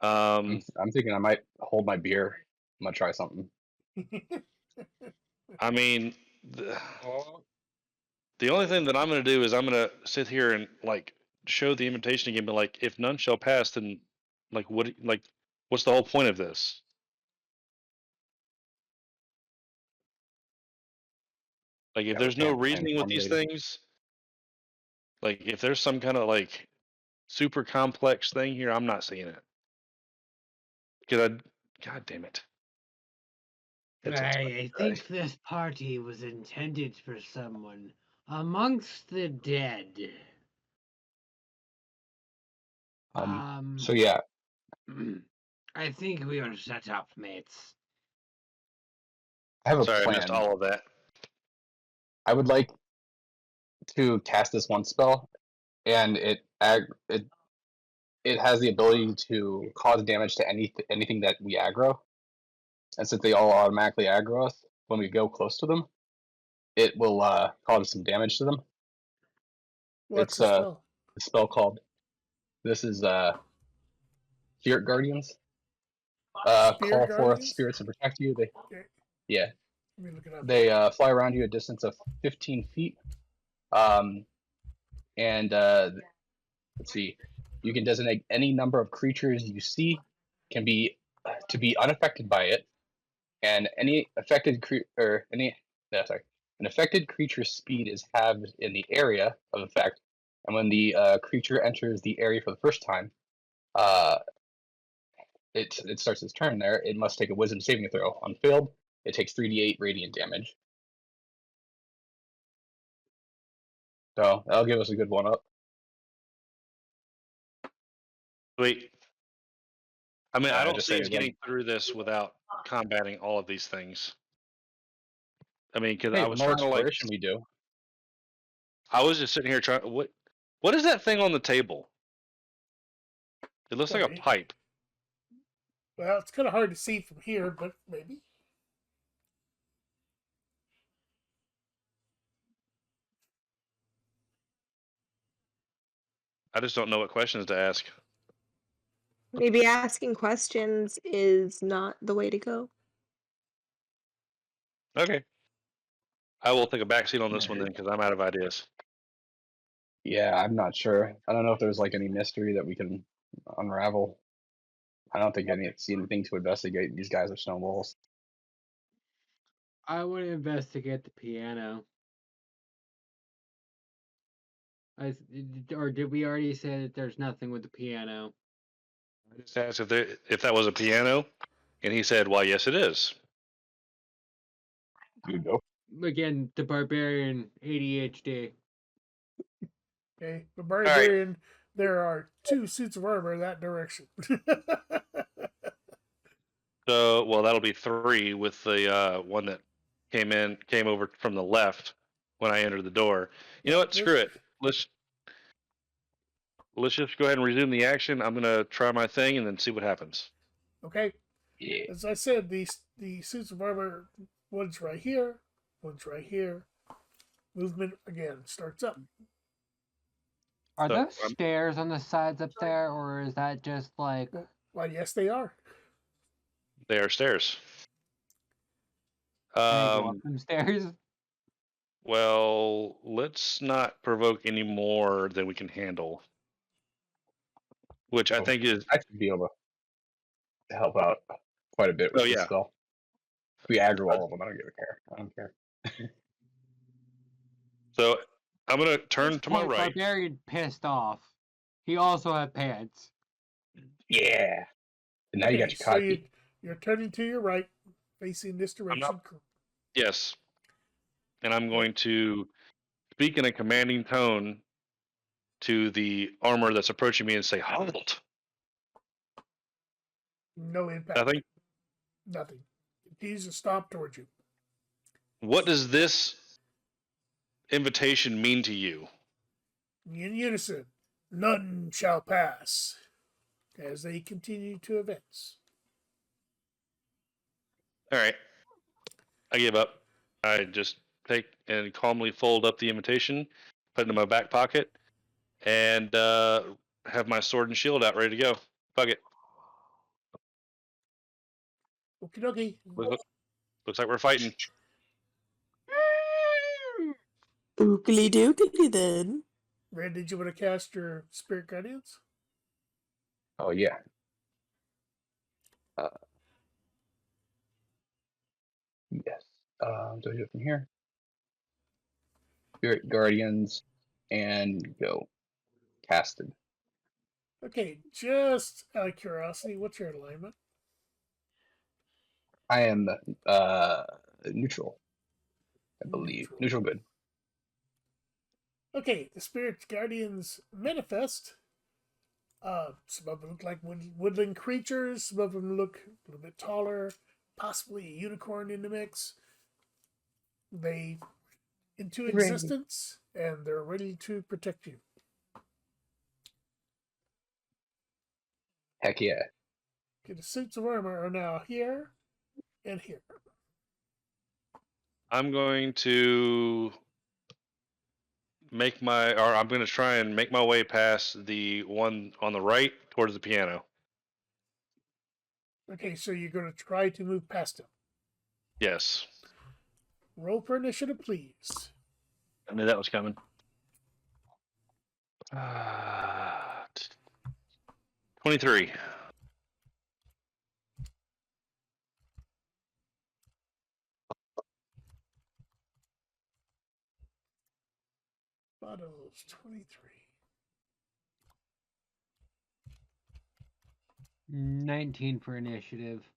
I'm thinking I might hold my beer. I'm gonna try something. I mean, the only thing that I'm going to do is I'm going to sit here and like show the invitation again, but like if none shall pass, then like what's the whole point of this? Like if Yeah, we there's no can't reasoning with these formulate it. things, like if there's some kind of like super complex thing here, I'm not seeing it. Because God damn it. I think this party was intended for someone amongst the dead. So yeah, I think we are set up, mates. I have a Sorry, I plan. missed all of that. I would like to cast this one spell, and it has the ability to cause damage to anything that we aggro. And since they all automatically aggro us when we go close to them, it will cause some damage to them. What's It's the spell? a spell called. This is Spirit Guardians. Call forth Guardians? spirits to protect you. They Okay, yeah. let me look it up. They fly around you a distance of 15 feet. And let's see. You can designate any number of creatures you see can be to be unaffected by it, and any affected an affected creature's speed is halved in the area of effect, and when the creature enters the area for the first time, uh, it starts its turn there. It must take a Wisdom saving throw. On failed, it takes 3d8 radiant damage. So that'll give us a good one up. Wait. I mean, I don't Just see us say, getting through this without combating all of these things. I mean, because hey, I the was more trying to like. exploration we do, I was just sitting here trying. What is that thing on the table? It looks like a Sorry. pipe. Well, it's kind of hard to see from here, but maybe. I just don't know what questions to ask. Maybe asking questions is not the way to go. Okay. I will take a backseat on this one then because I'm out of ideas. yeah, I'm not sure. I don't know if there's like any mystery that we can unravel. I don't think I see anything to investigate. These guys are snowballs. I would investigate the piano. Or did we already say that there's nothing with the piano? I just asked if that was a piano, and he said, "Why, yes, it is." You go. Again, the barbarian ADHD. Okay, the barbarian. There are 2 suits of armor in that direction. So, well, that'll be 3 with the one that came over from the left when I entered the door. You know what? Screw it. Let's just go ahead and resume the action. I'm gonna try my thing and then see what happens. Okay. Yeah. As I said, the suits of armor, one's right here, one's right here. Movement again starts up. Are So, those stairs on the sides up there, or is that just like? Why, yes, they are. They are stairs. Can I go up them stairs? Well, let's not provoke any more than we can handle. Which I think is. I should be able to help out quite a bit with this spell. If we aggro all of them, I don't care. So I'm gonna turn to my right. Barbarian pissed off. He also had pants. Yeah. And now you got your So cocky. you're turning to your right, facing this direction. Yes. And I'm going to speak in a commanding tone to the armor that's approaching me and say, "Halt!" No impact. Nothing. Nothing. Continues to stomp towards you. What does this invitation mean to you? In unison, none shall pass. As they continue to advance. All right. I give up. I just take and calmly fold up the invitation, put it in my back pocket, and have my sword and shield out ready to go. Fuck it. Okie dokie. Looks like we're fighting. Ookly dookly then. Red, did you want to cast your Spirit Guardians? Oh yeah. Yes. Do I do it from here? Spirit Guardians and go. Casted. Okay, just out of curiosity, what's your alignment? I am neutral. I believe neutral good. Okay, the Spirit Guardians manifest. Some of them look like woodland creatures. Some of them look a little bit taller, possibly a unicorn in the mix. They into existence, and they're ready to protect you. Heck yeah. Okay, the suits of armor are now here and here. I'm going to I'm going to try and make my way past the one on the right towards the piano. Okay, so you're going to try to move past him. Yes. Roll for initiative, please. I knew that was coming. 23. Bottles 23. 19 for initiative.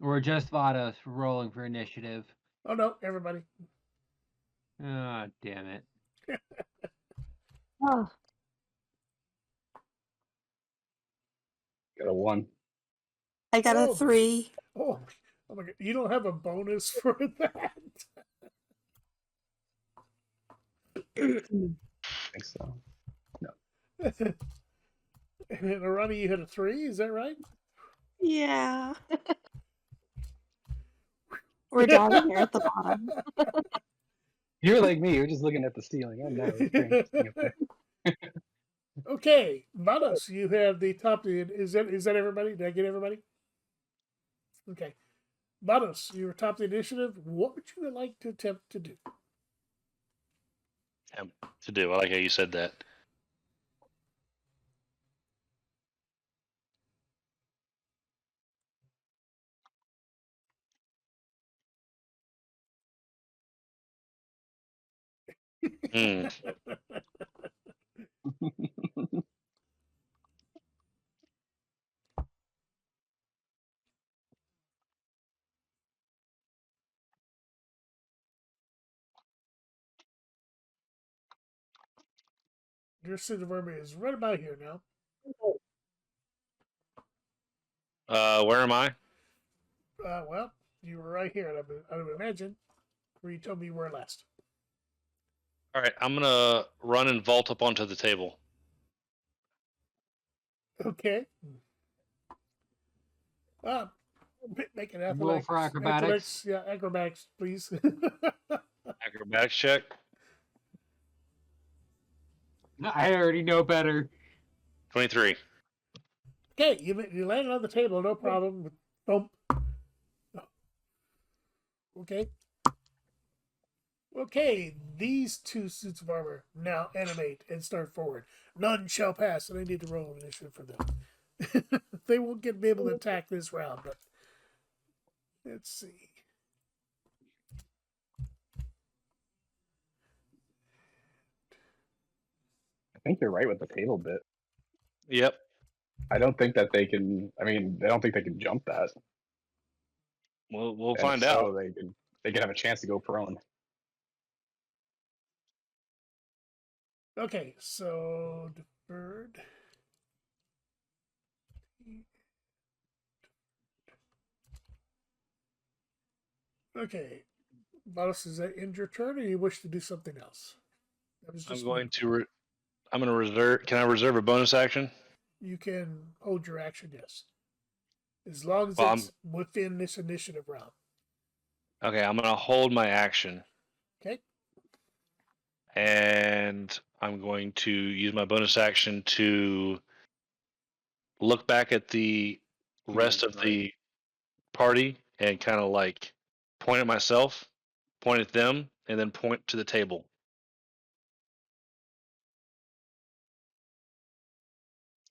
Or just Vados rolling for initiative. Oh no, everybody. Ah, damn it. Oh, Got a 1. I got a Oh. 3. Oh my god, you don't have a bonus for that. I think so. And Arani, you had a 3, is that right? Yeah. We're down here at the bottom. You're like me. You're just looking at the ceiling. I know. Okay, Vados, you have the top. Is that everybody? Did I get everybody? Okay, Vados, you were top of the initiative. What would you like to attempt to do? To do. I like how you said that. Hmm. Your suit of armor is right about here now. Where am I? Well, you were right here, I would imagine, where you told me you were last. All right, I'm gonna run and vault up onto the table. Okay. Make an athletics. Roll for acrobatics. Yeah, acrobatics, please. Acrobatics check. I already know better. 23. Okay, you landed on the table, no problem. Thump. Okay. Okay, these two suits of armor now animate and start forward. None shall pass, and I need to roll an initiative for them. They won't be able to attack this round, but let's see. I think you're right with the table bit. Yep. I don't think that they can. I mean, I don't think they can jump that. We'll And find if out. so, they could have a chance to go prone. Okay, so deferred. Okay. Vados, is that end your turn, or you wish to do something else? That was I'm just going to. I'm going to reserve. Can I reserve a bonus action? You can hold your action, yes, as long as Well, it's within this initiative round. Okay. I'm going to hold my action, Okay. and I'm going to use my bonus action to look back at the rest of the party and kind of like point at myself, point at them, and then point to the table.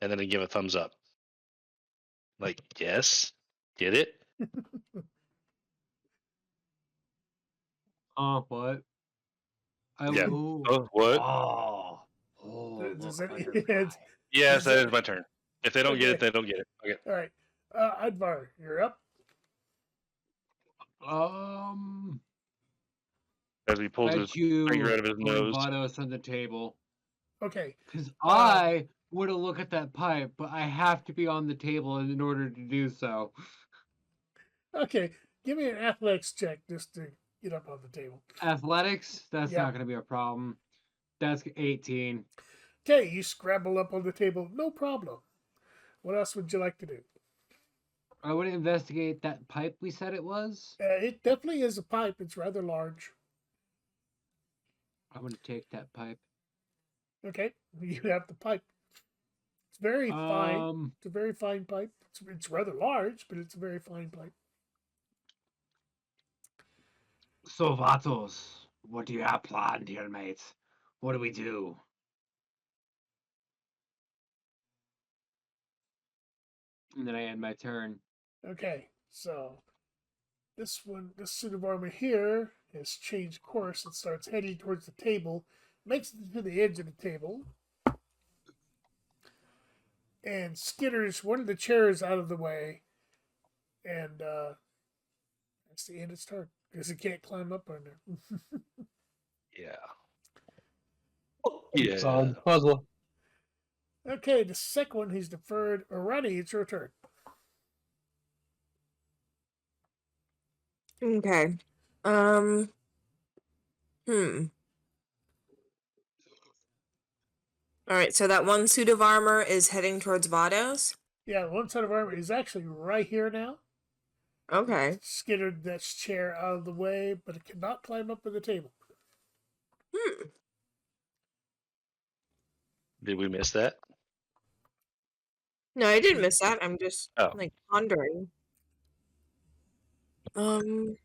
And then I give a thumbs up. Like, yes, get it? What? Yeah. Ooh. Oh, what? Oh. Oh, Does look that under my. Yes, Does that that- is my turn. If they don't get it, Okay. they don't get it. Okay. All right. Advar, you're up. As he pulls his Bet finger you out of his put nose. Vados on the table. Okay. Because I want to look at that pipe, but I have to be on the table in order to do so. Okay. Give me an athletics check just to get up on the table. Athletics, that's Yeah. not going to be a problem. That's 18. Okay, you scramble up on the table. No problem. What else would you like to do? I want to investigate that pipe we said it was. It definitely is a pipe. It's rather large. I want to take that pipe. Okay. You have the pipe. It's very fine. It's a very fine pipe. It's rather large, but it's a very fine pipe. So, Vatos, what do you have planned here, mates? What do we do? And then I end my turn. Okay, so this suit of armor here has changed course and starts heading towards the table, makes it to the edge of the table, and skitters one of the chairs out of the way, and that's the end of its turn because it can't climb up on there. Yeah. Solid puzzle. Okay, the second one he's deferred. Orani, it's your turn. Okay. Hmm. All right, so that one suit of armor is heading towards Vados. Yeah, one set of armor is actually right here now. Okay. Skittered that chair out of the way, but it cannot climb up to the table. Hmm. Did we miss that? No, I didn't miss that. I'm just Oh. like pondering. Um.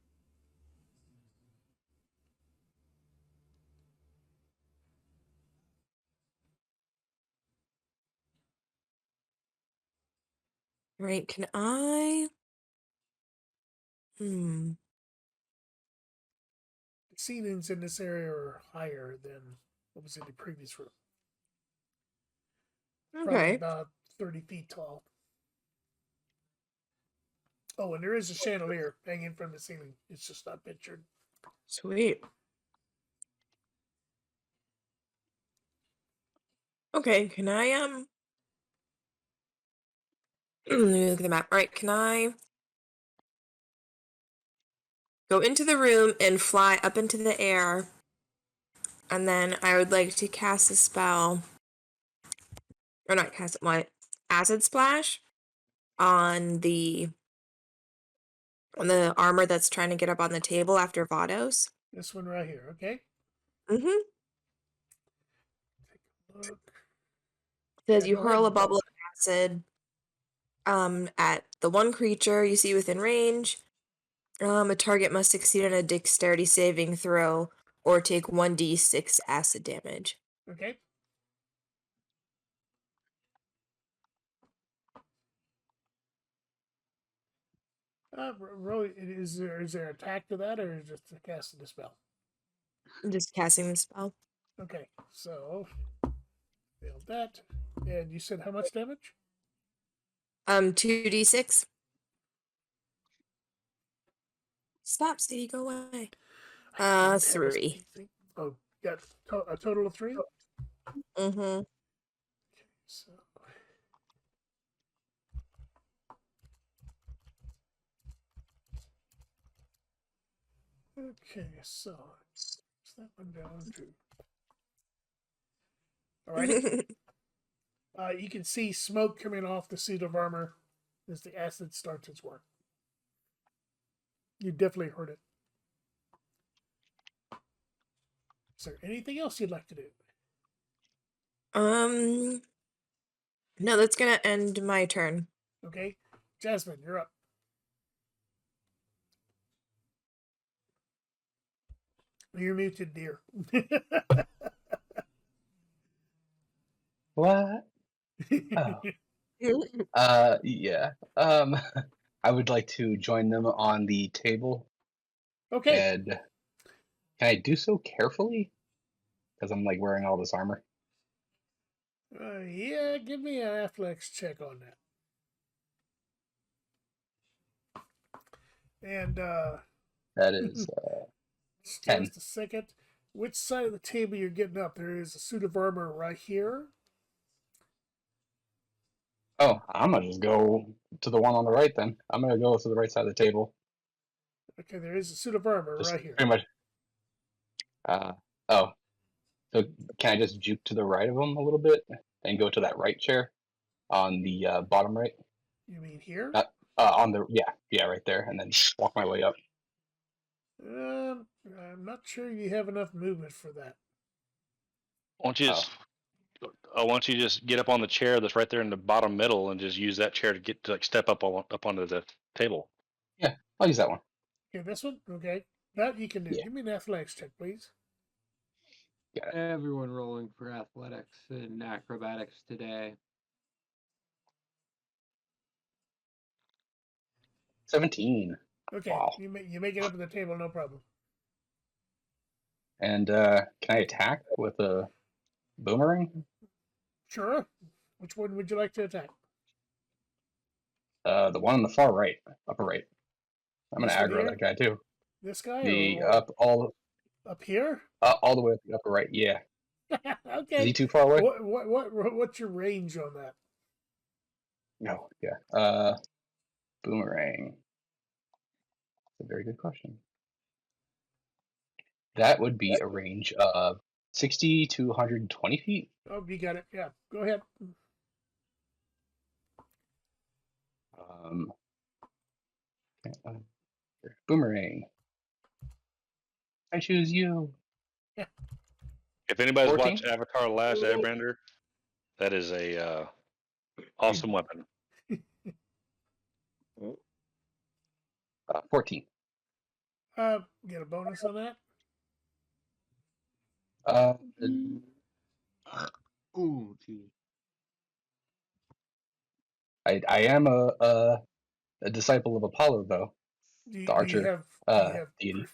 Right, can I? Hmm. The ceilings in this area are higher than what was in the previous room. Probably Okay. about 30 feet tall. Oh, and there is a chandelier hanging from the ceiling. It's just not pictured. Sweet. Okay, can I let me look at the map. All right, can I go into the room and fly up into the air? And then I would like to cast a spell. Or not cast it, what? Acid splash on the armor that's trying to get up on the table after Vados. This one right here, okay? Mm-hmm. Take a look. Says Yeah, you go ahead hurl a and bubble of acid at the one creature you see within range. A target must succeed on a dexterity saving throw or take 1d6 acid damage. okay. Roy, is there attack to that, or is it just a casting the spell? I'm just casting the spell. Okay, so failed that. And you said how much damage? 2d6. Stop, Stevie, go away. I can't have 3. anything. Oh, got a total of 3? Mm-hmm. So Okay, so is that one down too? Alrighty. You can see smoke coming off the suit of armor as the acid starts its work. You definitely heard it. Is there anything else you'd like to do? No, that's gonna end my turn. Okay, Jasmine, you're up. You're muted, dear. What? Oh. Yeah. I would like to join them on the table, Okay, and can I do so carefully? Because I'm like wearing all this armor. yeah, give me an athletics check on that. And That is 10. just a second. Which side of the table you're getting up? There is a suit of armor right here. Oh, I'm gonna just go to the one on the right then. I'm gonna go to the right side of the table. Okay, there is a suit of armor Just right here. pretty much. Oh, so can I just juke to the right of them a little bit and go to that right chair on the bottom right? You mean here? Not on the yeah right there, and then walk my way up. I'm not sure you have enough movement for that. Why don't you just get up on the chair that's right there in the bottom middle and just use that chair to get to like step up onto the table? Yeah, I'll use that one. Okay, this one? Okay. That you can do. Yeah. Give me an athletics check, please. Everyone rolling for athletics and acrobatics today. 17. Okay, Wow. you make it up to the table, no problem. And can I attack with a boomerang? Sure. Which one would you like to attack? The one on the far right, upper right. I'm gonna This one aggro here? that guy too. This guy The or up here? all the way up the upper right. Yeah. Okay. Is he too far away? What's your range on that? No. Yeah. Boomerang. That's a very good question. That would be a range of 60 to 120 feet. Oh, you got it. Yeah, go ahead. Boomerang. I choose you. If anybody's 14? watched Avatar: The Last Airbender, that is a awesome weapon. 14. Get a bonus on that. Ooh, gee. I am a disciple of Apollo though. Do The archer. you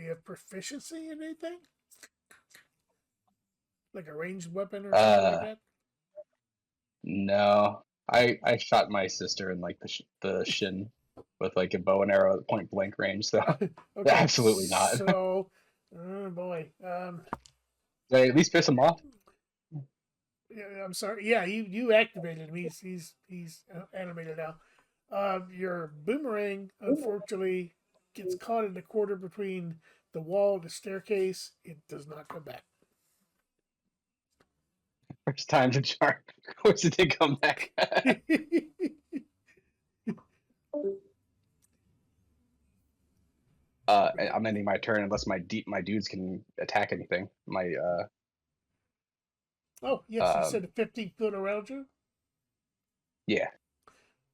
have proficiency in anything? Like a ranged weapon or something like that? No. I shot my sister in like the shin with like a bow and arrow at point blank range. So Okay, absolutely not. So, oh boy. Did I at least piss him off? Yeah, I'm sorry. Yeah, you activated him. He's animated now. Your boomerang unfortunately gets caught in the quarter between the wall and the staircase. It does not come back. First time to charm. Of course it did come back. I'm ending my turn unless my dudes can attack anything. My Oh yes, you said 15 foot around you. yeah.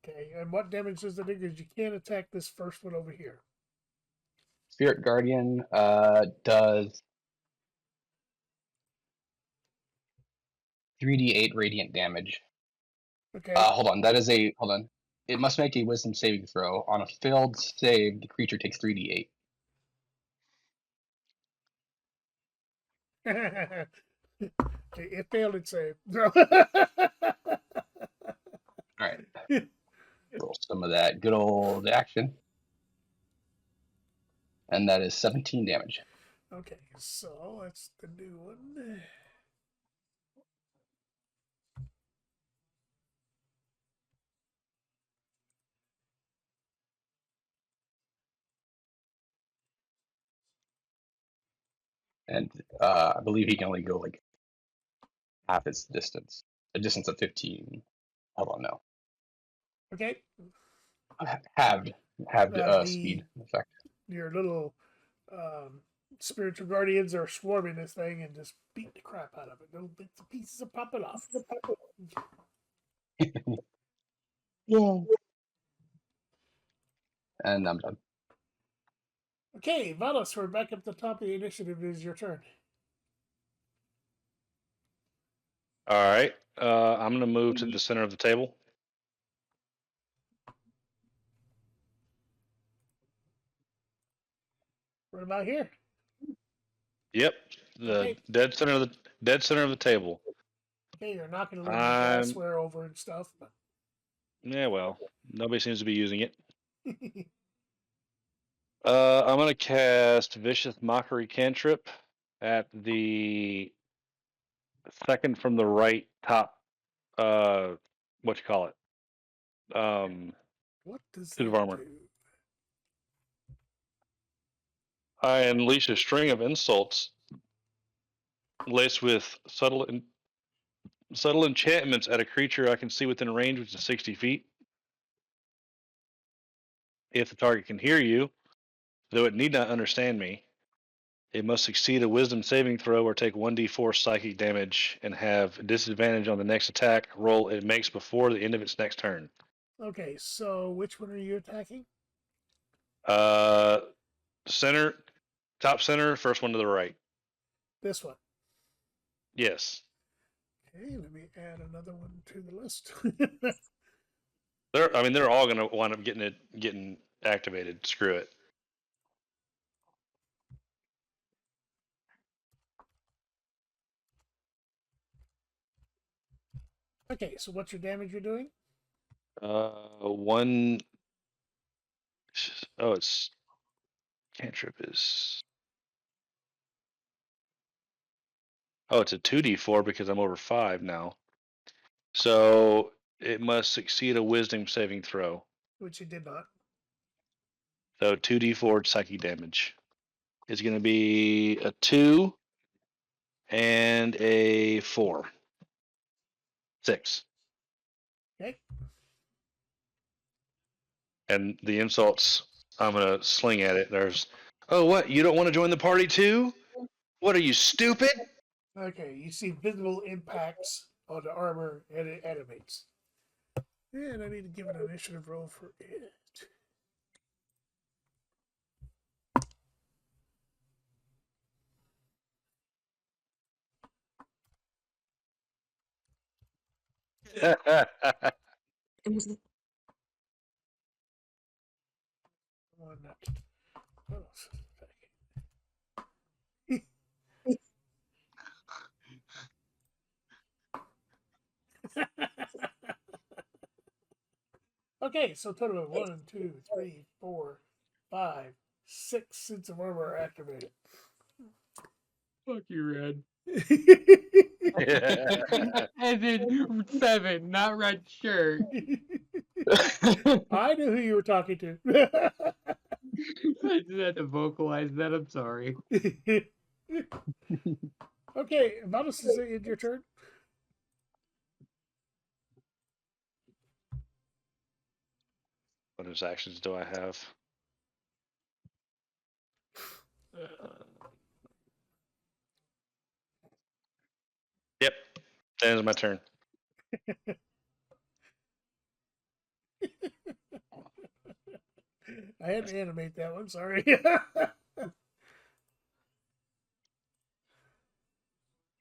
Okay, and what damage does it do? Because you can't attack this first one over here. Spirit Guardian does 3d8 radiant damage. Okay. Hold on. Hold on. It must make a wisdom saving throw. On a failed save, the creature takes 3d8. Okay, it failed its save. Alright. Roll some of that good old action. And that is 17 damage. Okay, so that's the new one. and I believe he can only go like half its distance, a distance of 15. Hold on, no, Okay. halved The speed effect. your little spiritual guardians are swarming this thing and just beat the crap out of it. Little bits and pieces are popping off. Yeah. And I'm done. Okay, Valos, we're back up the top of the initiative. It is your turn. All right. I'm going to move to the center of the table. What about here? Yep. The Okay. dead center of the table. Okay, you're knocking a little bit of glassware over and stuff. But... Yeah, well, nobody seems to be using it. I'm going to cast Vicious Mockery Cantrip at the second from the right top. What you call it? What does Suit of that armor. do? I unleash a string of insults laced with subtle enchantments at a creature I can see within range, which is 60 feet. If the target can hear you, though it need not understand me, it must succeed a wisdom saving throw or take 1d4 psychic damage and have disadvantage on the next attack roll it makes before the end of its next turn. Okay, so which one are you attacking? Center, top center, first one to the right. This one. Yes. Okay, let me add another one to the list. They're all going to wind up getting activated. Screw it. Okay, so what's your damage you're doing? One. Oh, it's cantrip is. Oh, it's a 2d4 because I'm over 5 now. So it must succeed a wisdom saving throw. Which you did not. So 2d4 psychic damage is going to be a 2 and a 4. 6. Okay. And the insults I'm going to sling at it. There's, oh, what? You don't want to join the party too? What are you, stupid? Okay, you see visible impacts on the armor and it animates. And I need to give an initiative roll for it. One. What else is attacking? Okay, so total of 1, 2, 3, 4, 5, 6 suits of armor are activated. Fuck you, Red. And then 7, not red shirt. I knew who you were talking to. I just had to vocalize that. I'm sorry. Okay, Modus, is it your turn? What actions do I have? Yep, that ends my turn. I had to animate that one, sorry.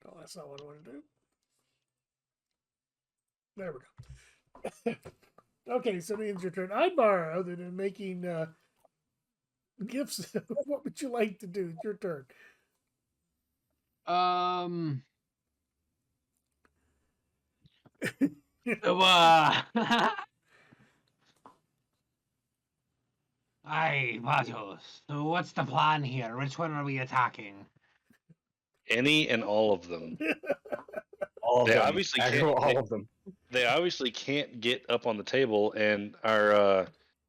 Oh, that's not what I want to do. There we go. Okay, so it ends your turn. Idbar, other than making gifts, what would you like to do? It's your turn. Aye, Vatos. So what's the plan here? Which one are we attacking? Any and all of them. All of They them. obviously Actual, can't. all of them. They obviously can't get up on the table, and our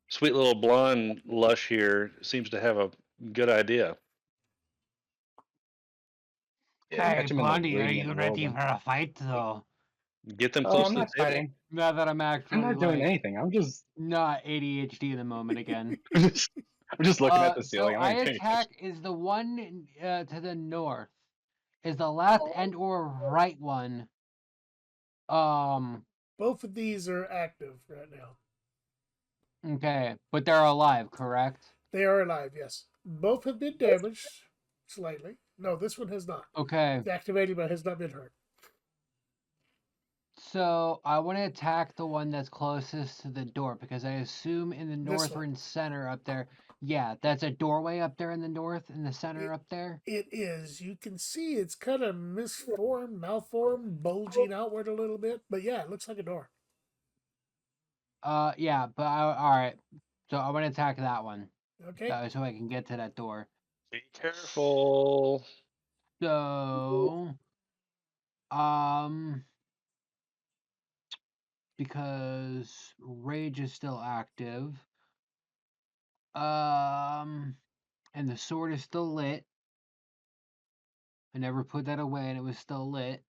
sweet little blonde lush here seems to have a good idea. Yeah, Hey, catch him in the Blondie, are bleeding you and roll ready them. for a fight, though? Get them Oh, close I'm to the not table. fighting. Now that I'm I'm actually not doing like anything. I'm just, not ADHD in the moment again. I'm just looking at the So ceiling. I'm I not paying attack attention. is the one to the north. Is the left and or right one? Both of these are active right now. Okay, but they're alive, correct? They are alive, yes. Both have been damaged slightly. No, this one has not. Okay, It's activated but has not been hurt. so I want to attack the one that's closest to the door because I assume in the This one. northern center up there. Yeah, that's a doorway up there in the north, in the center up there. It is. You can see it's kind of misformed, malformed, bulging outward a little bit. But yeah, it looks like a door. Yeah, but all right. So I want to attack that one. Okay. So I can get to that door. Be careful. So, because rage is still active, and the sword is still lit. I never put that away, and it was still lit.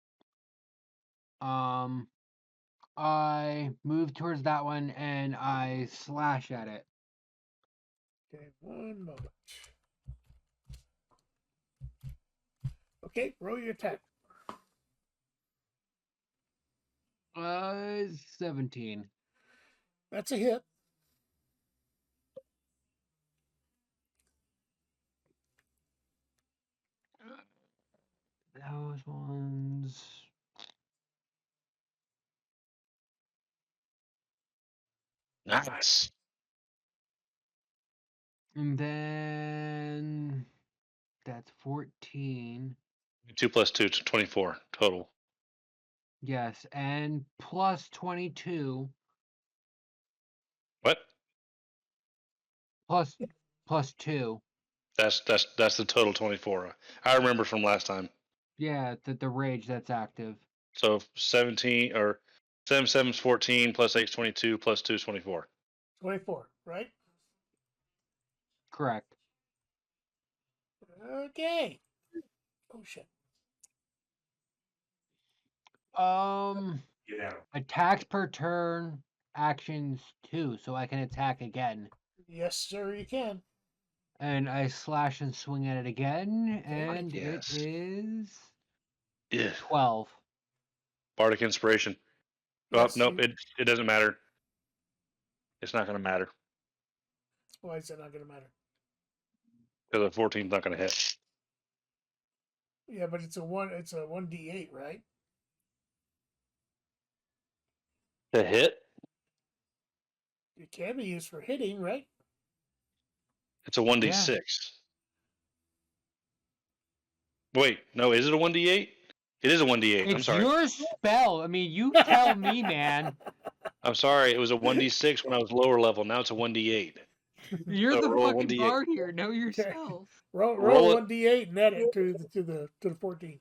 I move towards that one and I slash at it. Okay, one moment. Okay, roll your attack. 17. That's a hit. Those ones. Nice. And then that's 14. 2 plus 2 to 24 total. Yes, and plus 22. What? Plus 2. That's the total 24. I remember from last time. Yeah, the rage that's active. So 17 or 7 7 is 14 plus 8 is 22 plus 2 is 24. 24, right? Correct. Okay. Oh shit. Attacks per turn, actions 2, so I can attack again. Yes, sir, you can. And I slash and swing at it again, and Yes. it is Yeah. 12. Bardic inspiration. Oh, Yes, nope, it doesn't matter. It's not going to matter Why is that not going to matter? because a 14 is not going to hit. Yeah, but it's a 1d8, right? To hit? It can be used for hitting, right? It's a 1d6. Wait, no, is it a 1d8? It is a 1d8. I'm It's sorry. your spell. I mean, you tell me, man. I'm sorry. It was a 1d6 when I was lower level. Now it's a 1d8. You're So the roll fucking 1d8. bard here. Know your Okay. spells. Roll Roll it. 1d8 and add it to the 14.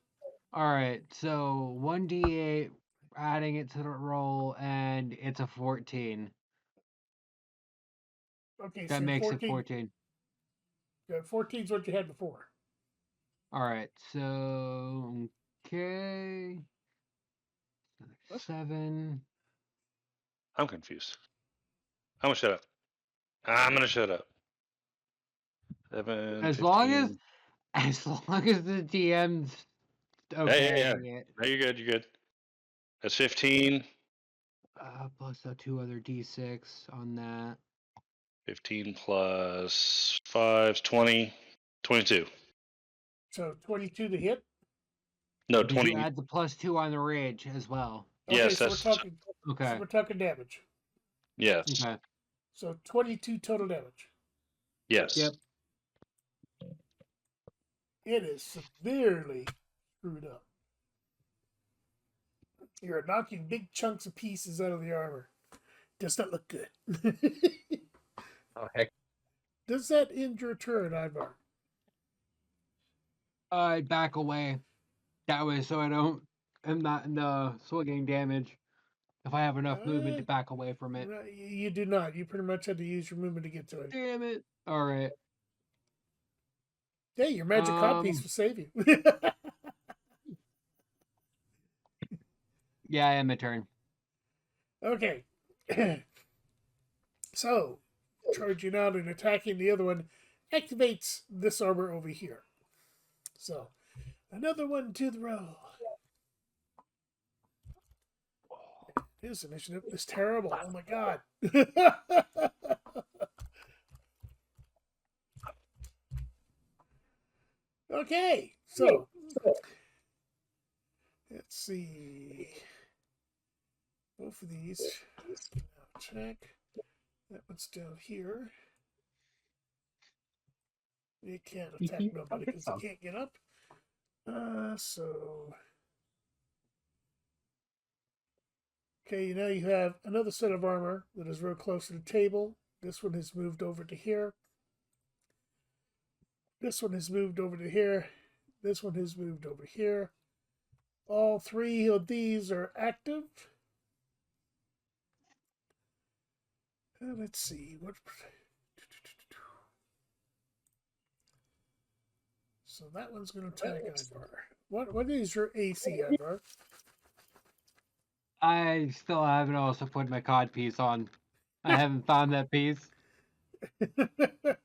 All right, so 1d8, adding it to the roll, and it's a 14. Okay, That so makes 14, it 14. 14 is what you had before. All right, so okay, 7. I'm confused. I'm going to shut up. I'm going to shut up. 7, As 15. long as the DM's okay. Yeah. No, you're good. You're good. That's 15. Plus the 2 other d6 on that. 15 plus 5 is 20. 22. So 22 to hit. No, Did 20. you add the plus 2 on the rage as well? Okay, Yes, so that's Okay. we're talking damage. yes. Okay. So 22 total damage. Yes. Yep. It is severely screwed up. You're knocking big chunks of pieces out of the armor. Does not look good. Oh heck. Does that end your turn, Ivar? I'd back away. That way, so I'm not in the swinging damage. If I have enough movement to back away from it. You do not. You pretty much had to use your movement to get to it. Damn it! All right. Hey, your magic cod piece will save you. Yeah, I am a turn. Okay. So, charging out and attacking the other one activates this armor over here. So, another one to the roll. His initiative is terrible. Oh my god. Okay, so let's see. Both of these. Now check. That one's down here. It can't attack nobody because it can't get up. So. Okay, now you have another set of armor that is real close to the table. This one has moved over to here. This one has moved over to here. This one has moved over here. All three of these are active. Let's see. What? So that one's going to attack Ivar. What is your AC, Ivar? I still haven't also put my cod piece on. I haven't found that piece.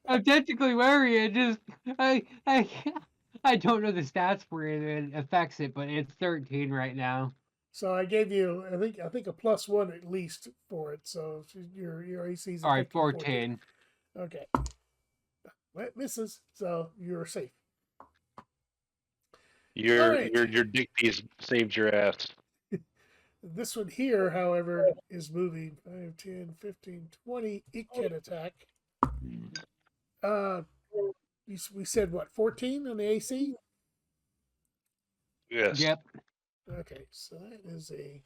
I'm technically wearing it. Just I don't know the stats for it. It affects it, but it's 13 right now. So I gave you, I think a +1 at least for it. So your AC is All right, 14. Okay. Well, it misses, so you're safe. Your dick piece saved your ass. This one here, however, is moving 5, 10, 15, 20. It can attack. We said what, 14 on the AC? Yes. Yep. Okay, so that is a.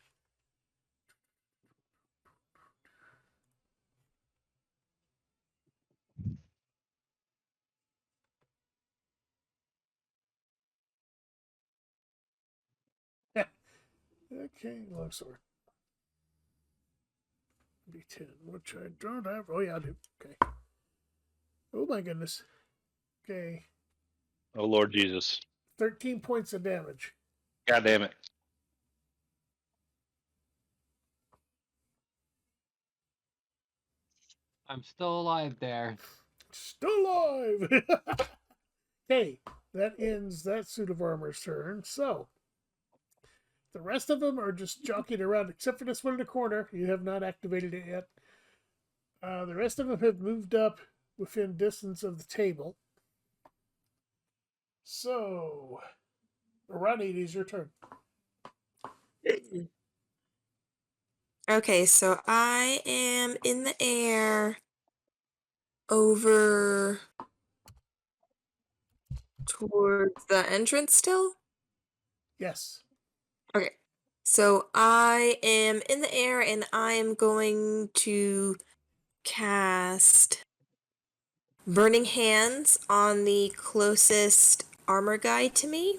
Okay, longsword. D10, which I don't have. Oh, yeah, I do. Okay. Oh, my goodness. Okay. Oh Lord Jesus. 13 points of damage. God damn it. I'm still alive there. Still alive! Okay, that ends that suit of armor's turn. So, the rest of them are just jockeying around, except for this one in the corner. You have not activated it yet. The rest of them have moved up within distance of the table. So, Ronnie, it is your turn. Okay, so I am in the air over towards the entrance still. Yes. Okay. So I am in the air and I am going to cast Burning Hands on the closest armor guy to me.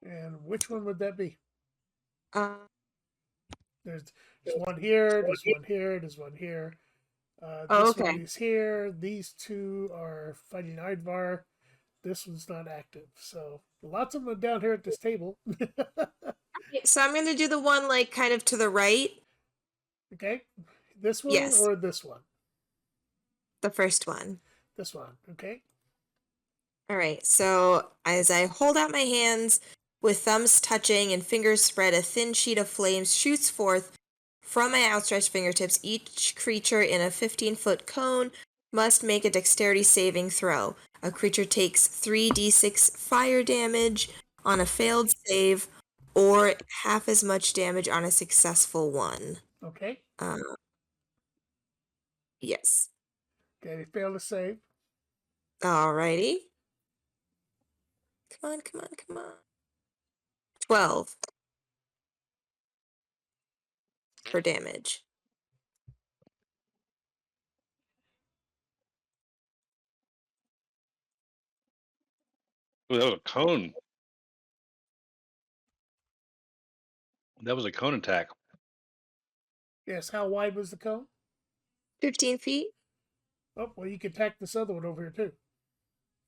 And which one would that be? Uh, There's one here, there's one here, there's one here. Oh, This one okay. is here. These two are fighting Idvar. This one's not active. So lots of them down here at this table. So I'm going to do the one like kind of to the right. Okay. This one Yes. or this one? The first one. This one. Okay. All right. So as I hold out my hands with thumbs touching and fingers spread, a thin sheet of flames shoots forth from my outstretched fingertips. Each creature in a 15-foot cone must make a dexterity saving throw. A creature takes 3d6 fire damage on a failed save, or half as much damage on a successful one. Okay. Yes. Okay. They fail to save. Alrighty. Come on, come on, come on. 12 for damage. Ooh, that was a cone. That was a cone attack. Yes. How wide was the cone? 15 feet. Oh, well, you can attack this other one over here too.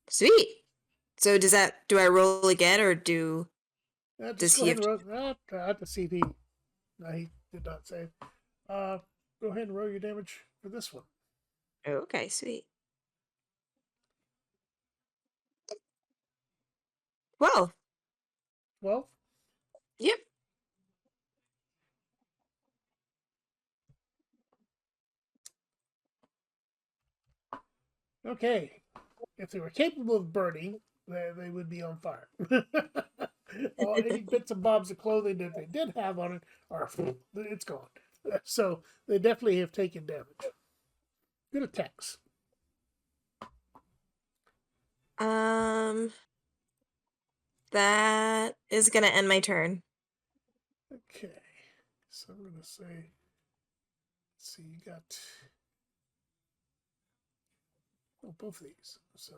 Sweet. So do I roll again or does Just go he ahead have and roll. I have to see if he No, he did not save. Go ahead and roll your damage for this one. Okay, sweet. Well, 12. yep. Okay. If they were capable of burning, they would be on fire. Any bits and bobs of clothing that they did have on it it's gone. So they definitely have taken damage. Good attacks. That is gonna end my turn. Okay. So I'm gonna say, let's see, you got both of these. So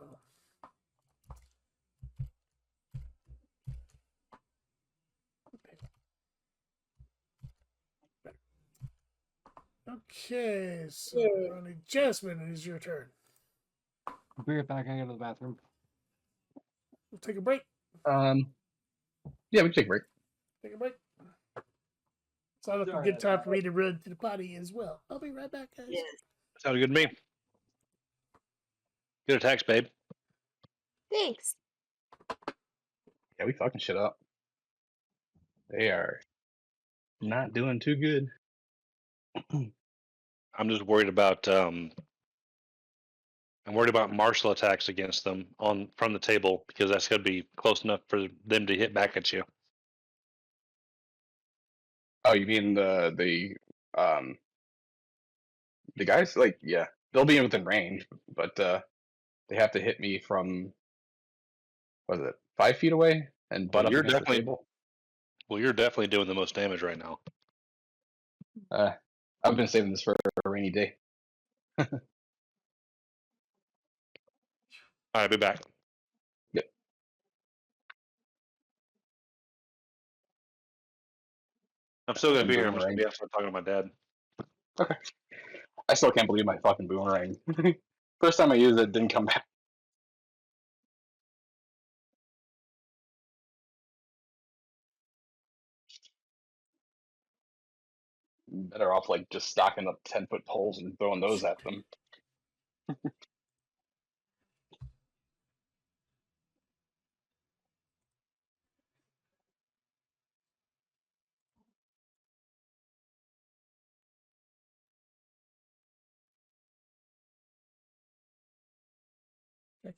okay, so Ronnie Jasmine, it is your turn. I'll be right back. I go to the bathroom. We'll take a break. Yeah, we can take a break. Take a break. Sounds like a Sorry, good time for me to run to the potty as well. I'll be right back, guys. Sounded good to me. Good attacks, babe. Thanks. Yeah, we fucking shit up. They are not doing too good. I'm just worried about martial attacks against them from the table because that's going to be close enough for them to hit back at you. Oh, you mean the guys? Like, yeah, they'll be within range, but they have to hit me from, what is it, 5 feet away and butt up against the table. Well, you're definitely doing the most damage right now. I've been saving this for a rainy day. All right, be back. Yep. I'm still going to be here. I'm just Boomerang. going to be outside talking to my dad. Okay. I still can't believe my fucking boomerang. First time I used it, didn't come back. Better off like just stocking up 10-foot poles and throwing those at them.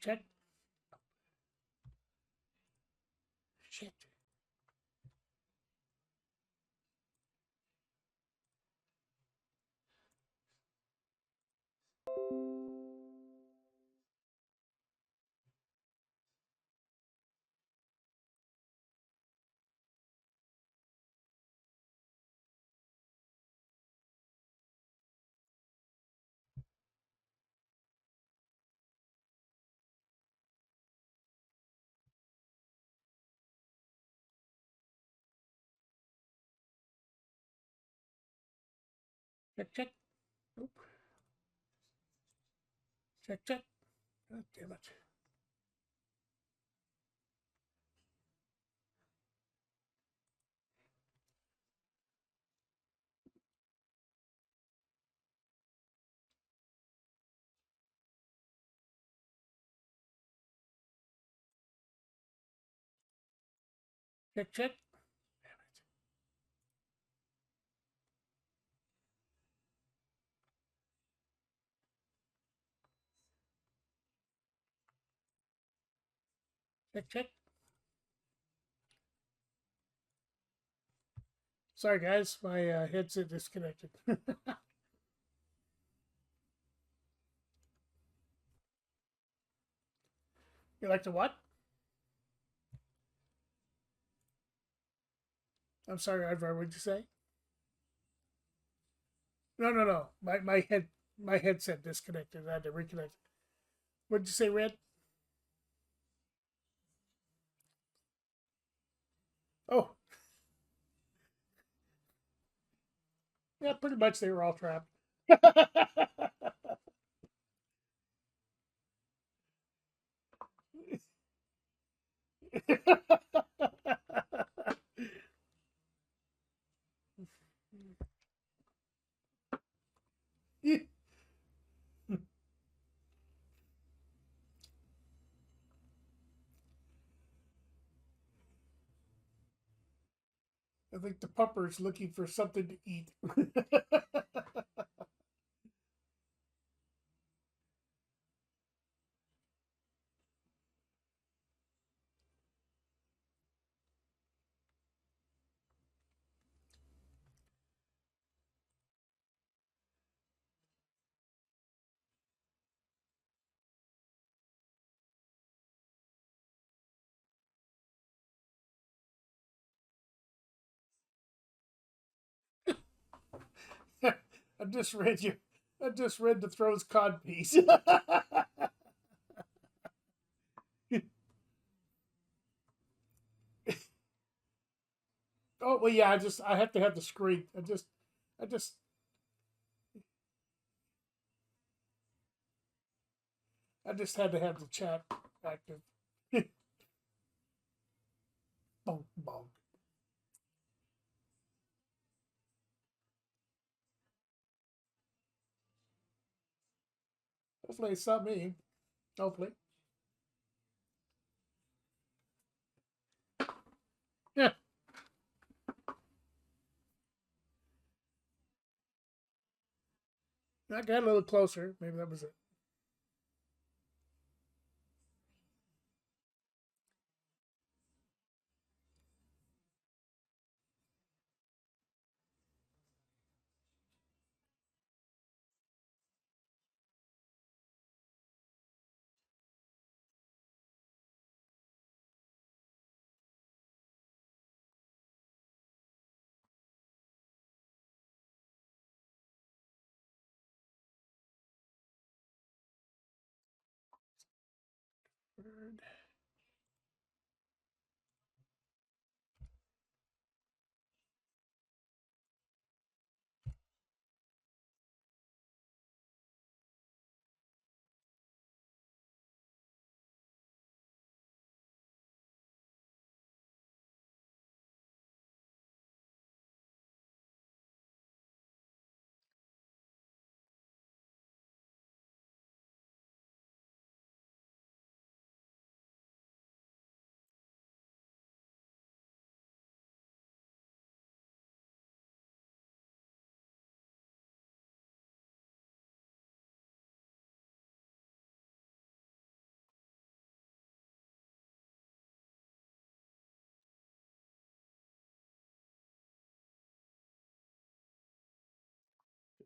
Check. Shit. Check. Nope. Check. God damn it. Check. Check. Sorry, guys. My headset disconnected. You like to what? I'm sorry, Ivar. What'd you say? No. My headset disconnected. I had to reconnect. What'd you say, Red? Oh. Yeah, pretty much they were all trapped. I think the pupper's looking for something to eat. I just read you. I just read the throws cod piece. Oh well, yeah. I have to have the screen. I just had to have the chat active. Bonk bonk. Hopefully it's not me. Hopefully. Yeah. I got a little closer. Maybe that was it.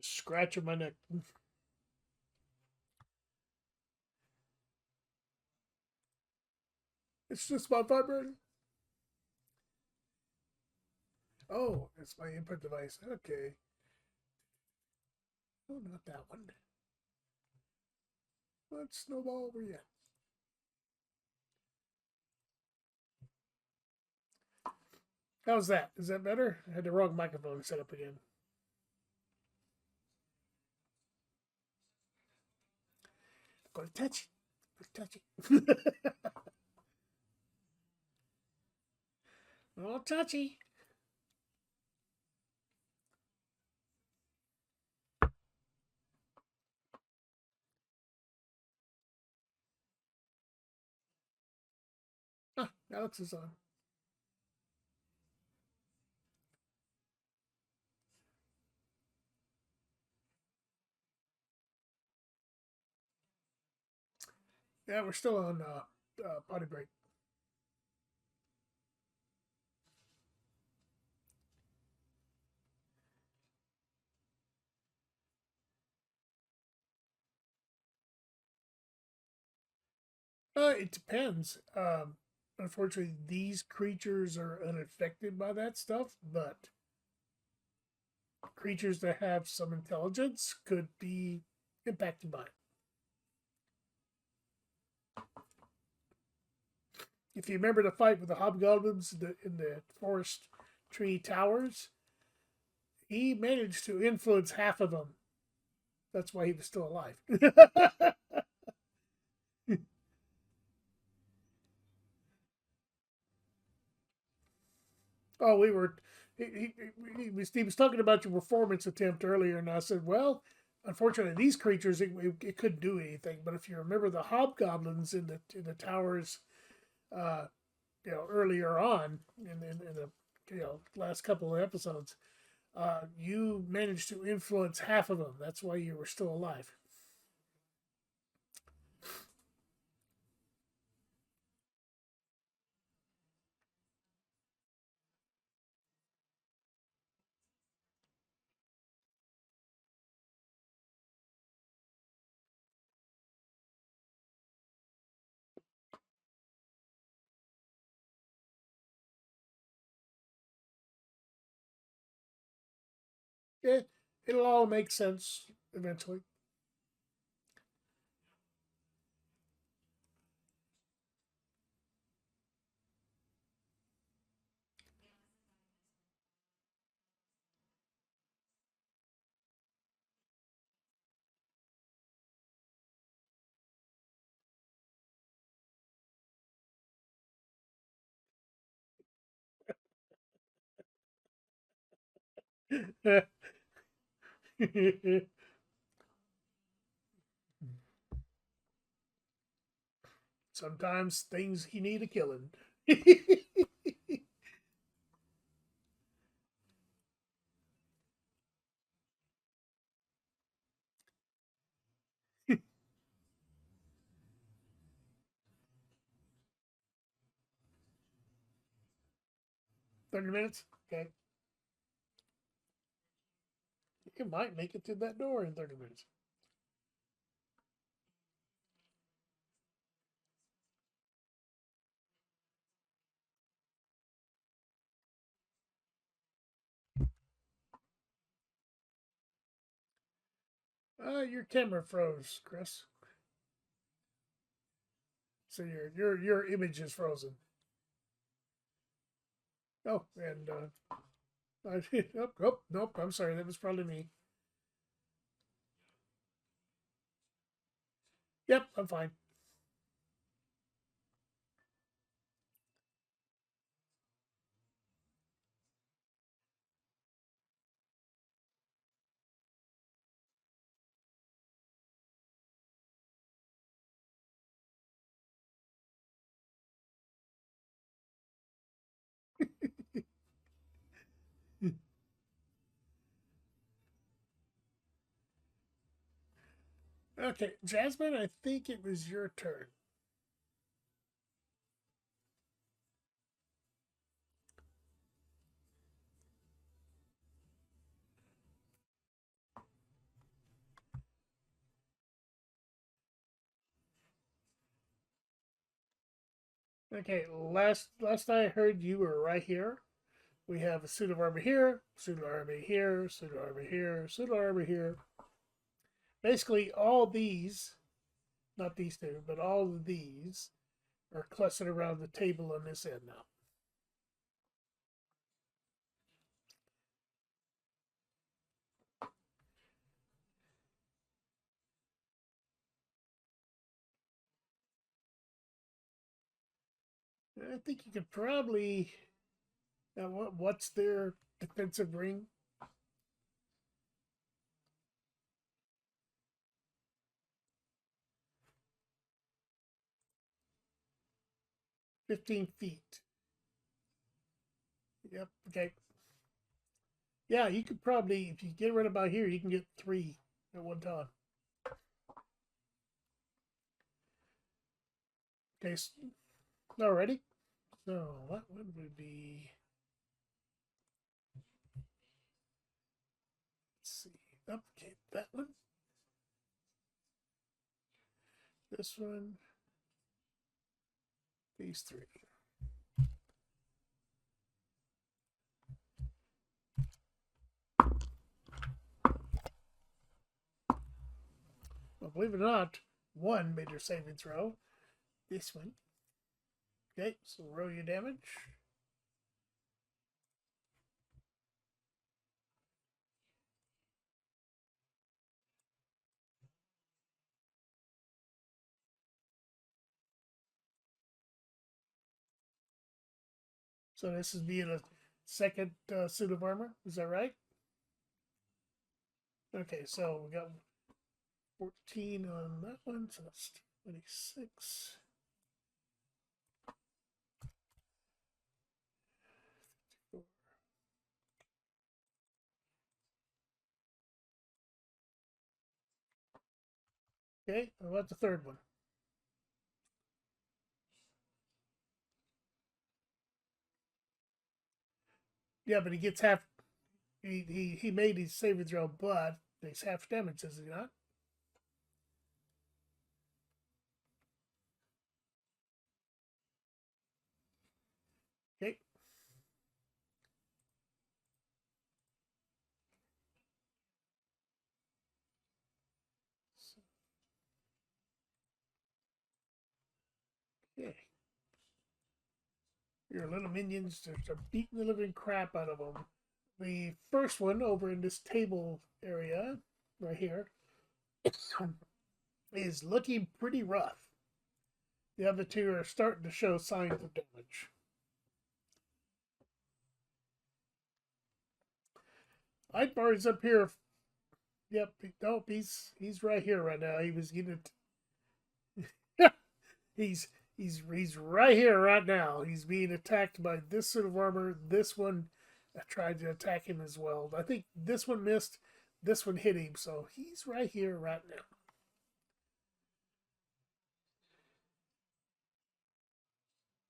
Scratching my neck. It's just my vibrator. Oh, it's my input device. Okay. Oh, not that one. What snowball were you at? How's that? Is that better? I had the wrong microphone set up again. Go to touch it. Go to touch it. A little touchy. Ah, Alex is on. Yeah, we're still on potty break. It depends. Unfortunately, these creatures are unaffected by that stuff, but creatures that have some intelligence could be impacted by it. If you remember the fight with the hobgoblins in the forest tree towers, he managed to influence half of them. That's why he was still alive. Oh, we were. He was talking about your performance attempt earlier, and I said, well, unfortunately, these creatures it couldn't do anything. But if you remember the hobgoblins in the towers, earlier on in the last couple of episodes, you managed to influence half of them. That's why you were still alive. Yeah, it'll all make sense eventually. Sometimes things he need a killing. 30 minutes? Okay. You might make it to that door in 30 minutes. Your camera froze, Chris. So your image is frozen. Oh, and nope. I'm sorry. That was probably me. Yep, I'm fine. Okay, Jasmine, I think it was your turn. Okay, last I heard you were right here. We have a suit of armor here, suit of armor here, suit of armor here, suit of armor here. Basically, all these, not these two, but all of these are clustered around the table on this end now. I think you could probably. Now, what's their defensive ring? 15 feet. Yep. Okay. Yeah, you could probably, if you get right about here, you can get 3 at one time. Okay. Alrighty. So what would we be? Let's see. Okay, that one. This one. These 3. Well, believe it or not, 1 made your saving throw. This one. Okay, so roll your damage. So this is being a second suit of armor. Is that right? Okay, so we got 14 on that one, so that's 26. Okay, how about the third one? Yeah, but he gets half. He made his saving throw, but takes half damage, does he not? Okay. Okay. Your little minions just are beating the living crap out of them. The first one over in this table area, right here, is looking pretty rough. The other two are starting to show signs of damage. Idbar's up here. Yep, nope, he's right here right now. He was getting he's right here right now. He's being attacked by this suit of armor. This one tried to attack him as well. I think this one missed. This one hit him, so he's right here right now.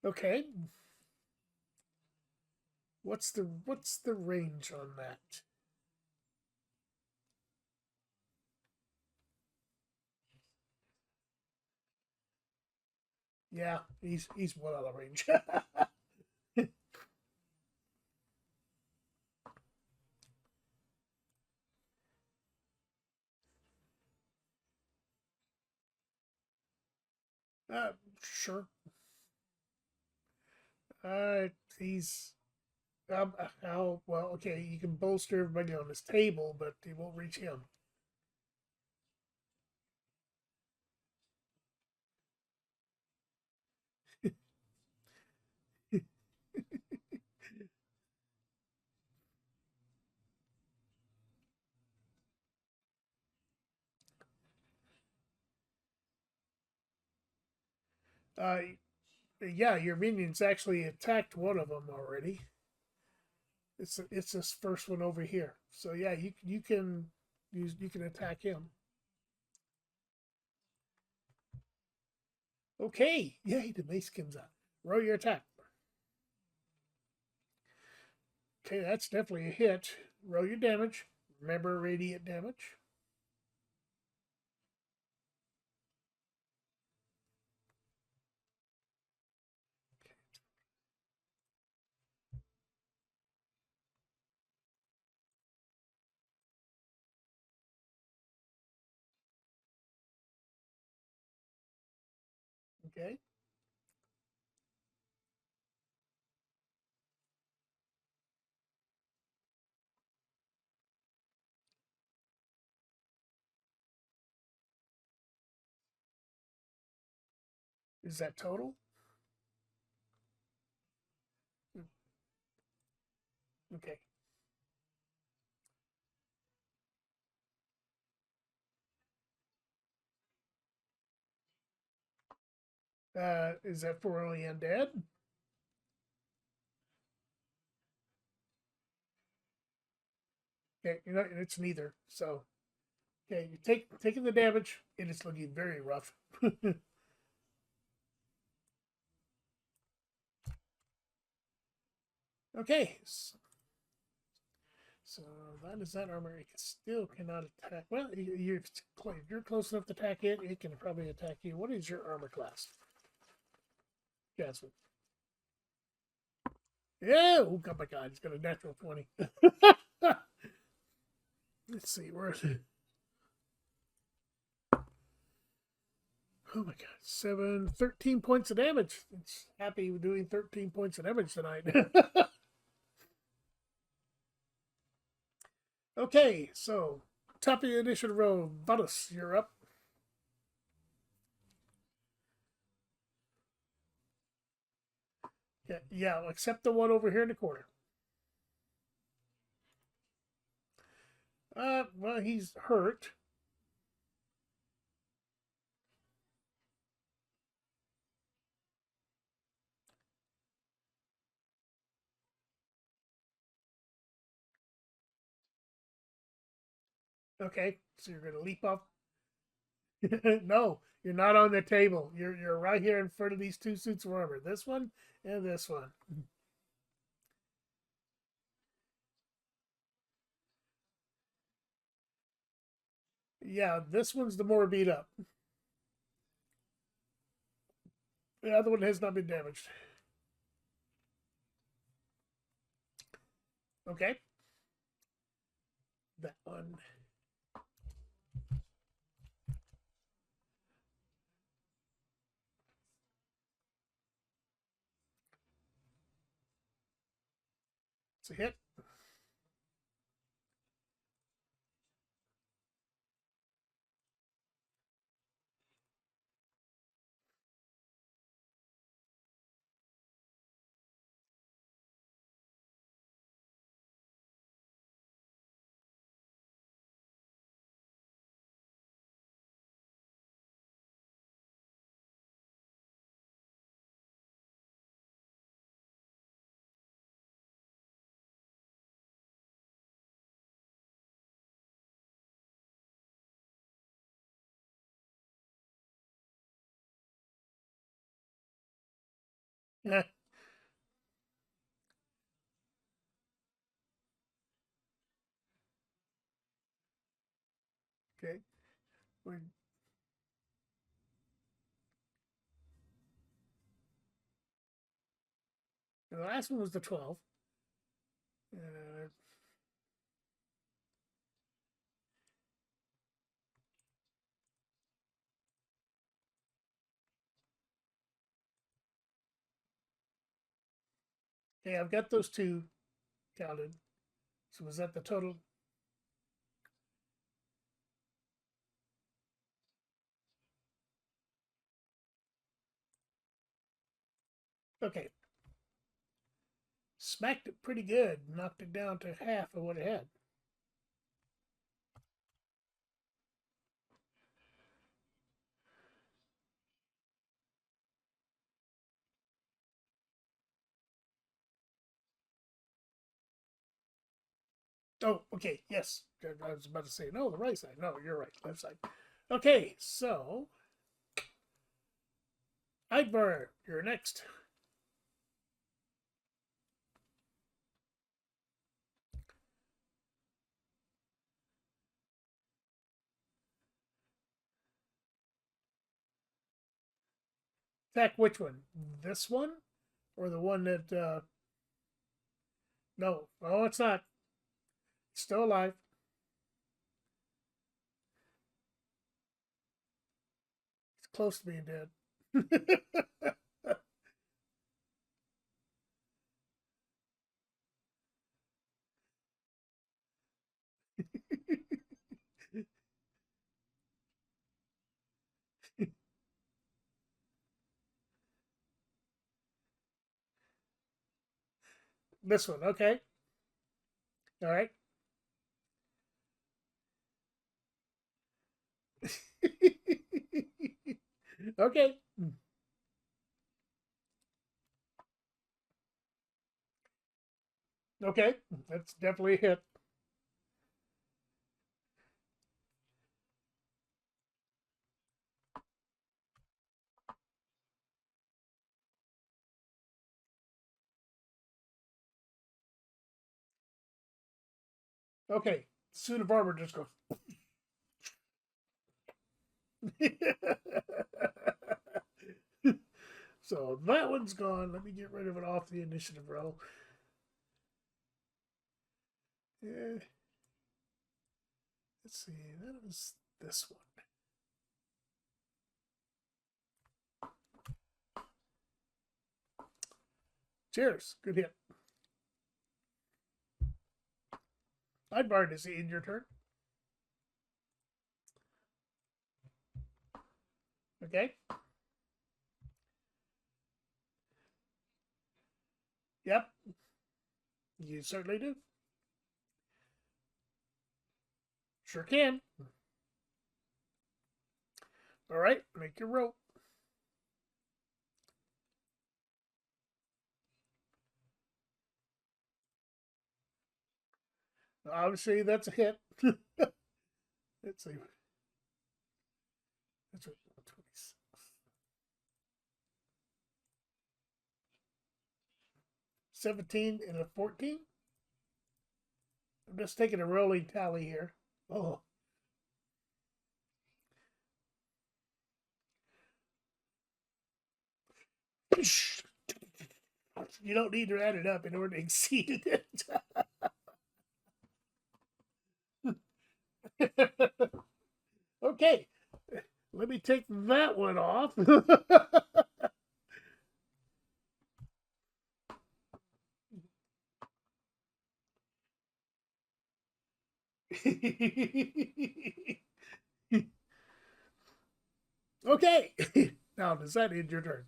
Okay. What's the range on that? Yeah, he's well out of range. Sure. He's how well? Okay, you can bolster everybody on this table, but he won't reach him. Uh, yeah, your minions actually attacked one of them already. It's this first one over here. So yeah, you can attack him. Okay, yay, the mace comes out. Roll your attack. Okay, that's definitely a hit. Roll your damage. Remember radiant damage. Okay. Is that total? Okay. Is that for only undead? Okay, it's neither. So, okay, you taking the damage, and it's looking very rough. Okay, so that is that armor. It still cannot attack. Well, you're close enough to attack it. It can probably attack you. What is your armor class, Jasmine? Yeah. Oh my God, it's got a natural 20. Let's see, where is it? Oh my God, 13 points of damage. It's happy with doing 13 points of damage tonight. Okay, so top of the initiative row, Vadus, you're up. Yeah, except the one over here in the corner. Well, he's hurt. Okay, so you're gonna leap off. No, you're not on the table. You're right here in front of these two suits of armor. This one and this one. Yeah, this one's the more beat up. The other one has not been damaged. Okay. That one. It's a hit. Yeah. Okay. The last one was the 12. Uh, okay, I've got those two counted. So was that the total? Okay. Smacked it pretty good. Knocked it down to half of what it had. Oh, okay. Yes. I was about to say, no, the right side. No, you're right. Left side. Okay, so. Eidvar, you're next. Attack which one? This one? Or the one that. No. Oh, it's not. It's still alive. It's close to being dead. This one, okay. All right. Okay. Okay. That's definitely a hit. Okay. Suit of armor just goes. So that one's gone. Let me get rid of it off the initiative row. Yeah. Let's see. That was this one. Cheers. Good hit. Eidvar, is it in your turn? Okay. Yep. You certainly do. Sure can. All right. Make your roll. Obviously, that's a hit. Let's see. That's right. 26. 17 and a 14. I'm just taking a rolling tally here. Oh. You don't need to add it up in order to exceed it. Okay. Let me take that one off. Okay. Now, does that end your turn?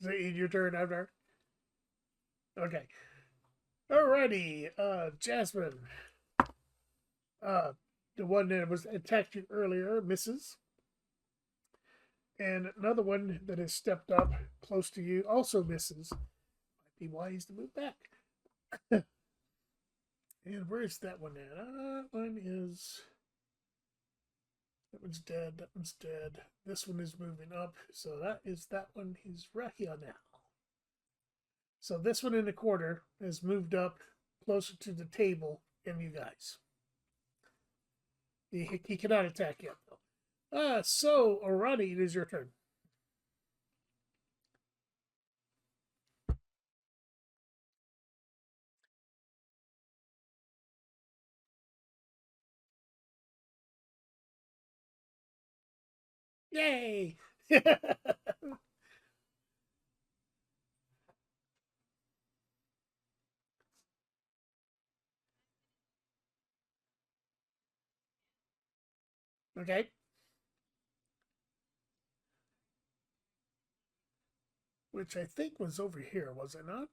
Does that end your turn after? Okay. Alrighty. Jasmine. The one that was attacked you earlier misses. And another one that has stepped up close to you also misses. Might be wise to move back. And where's that one at? That one's dead. That one's dead. This one is moving up. So that one is right here now. So this one in the corner has moved up closer to the table than you guys. He cannot attack yet, though. So, Arani, it is your turn. Yay! Okay. Which I think was over here, was it not?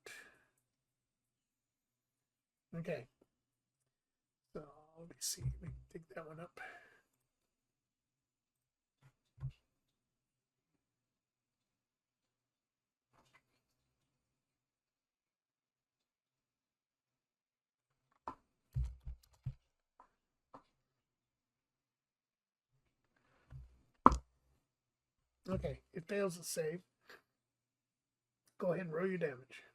Okay. So, let me see. Let me take that one up. Okay, it fails to save. Go ahead and roll your damage.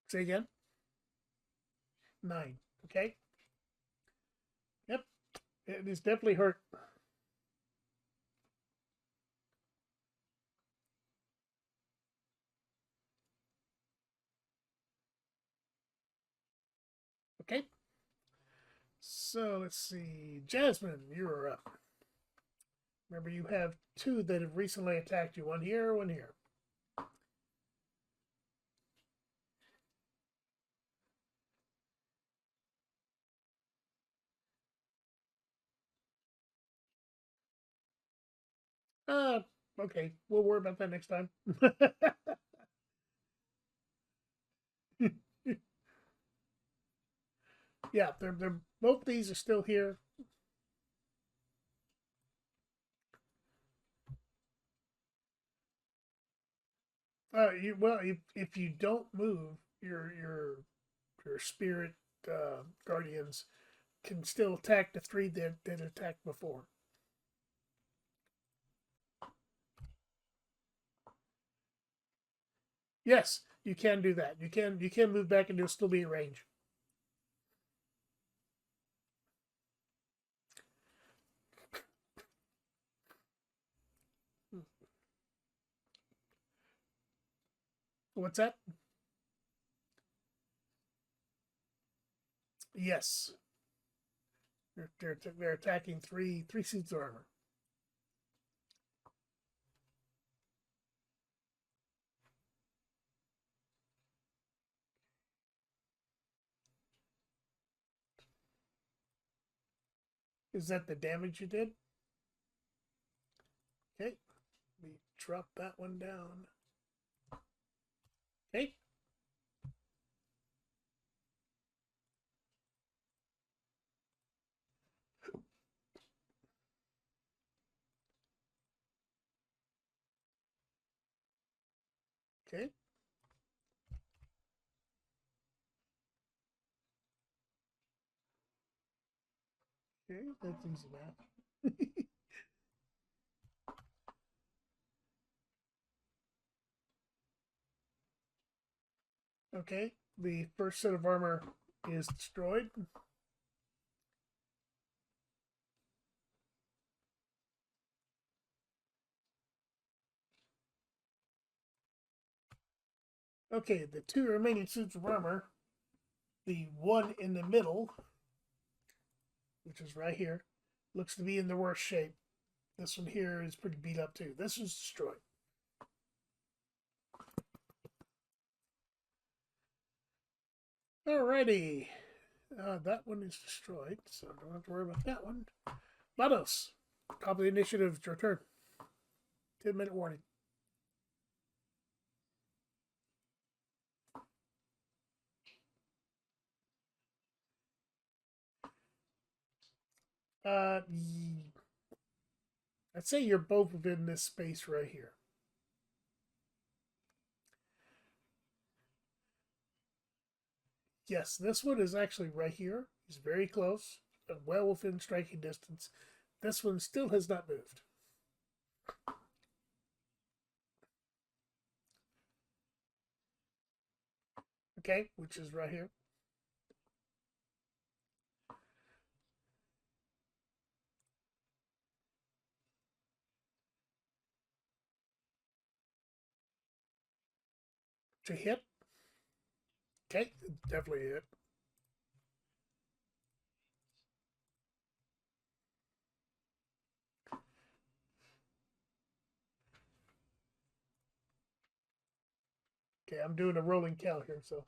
Say again. 9. Okay. Yep. It is definitely hurt. Okay. So let's see. Jasmine, you're up. Remember, you have 2 that have recently attacked you. One here, one here. Okay. We'll worry about that next time. Yeah, they're both these are still here. If you don't move, your spirit guardians can still attack the 3 that attacked before. Yes, you can do that. You can move back and you'll still be in range. What's that? Yes. They're attacking three suits of armor. Is that the damage you did? Okay. Let me drop that one down. Okay. Okay. Okay, that's easy math. Okay, the first set of armor is destroyed. Okay, the two remaining suits of armor, the one in the middle, which is right here, looks to be in the worst shape. This one here is pretty beat up too. This is destroyed. Alrighty. That one is destroyed, so don't have to worry about that one. Matos, top of the initiative, it's your turn. 10-minute warning. I'd say you're both within this space right here. Yes, this one is actually right here. He's very close, well within striking distance. This one still has not moved. Okay, which is right here. To hit. Okay, definitely a hit. Okay, I'm doing a rolling count here, so.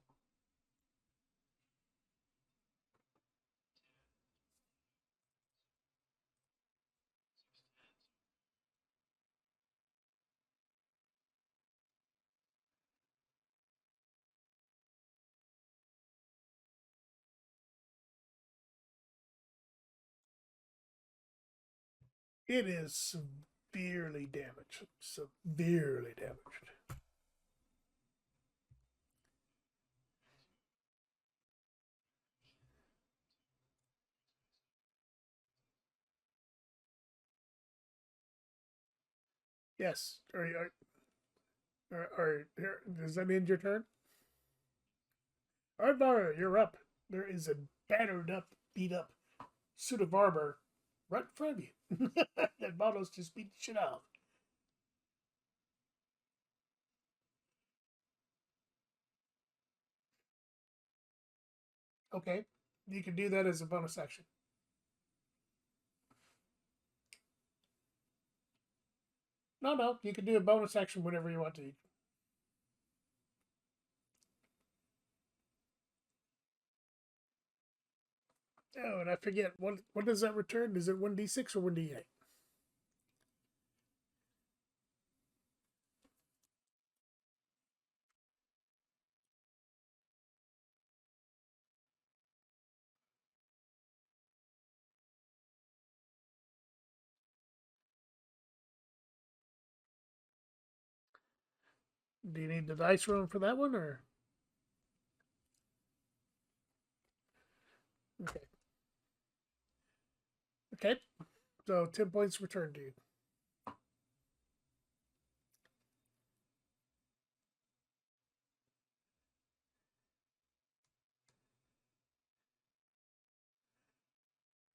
It is severely damaged. Severely damaged. Yes. Does that end your turn? Ardvar, you're up. There is a battered up, beat up suit of armor right in front of you. That Matos just beat the shit out. Okay. You can do that as a bonus action. No. You can do a bonus action whenever you want to. Oh, and I forget, what does that return? Is it 1d6 or 1d8? Do you need the dice roll for that one, or? Okay. Okay. So 10 points returned to you.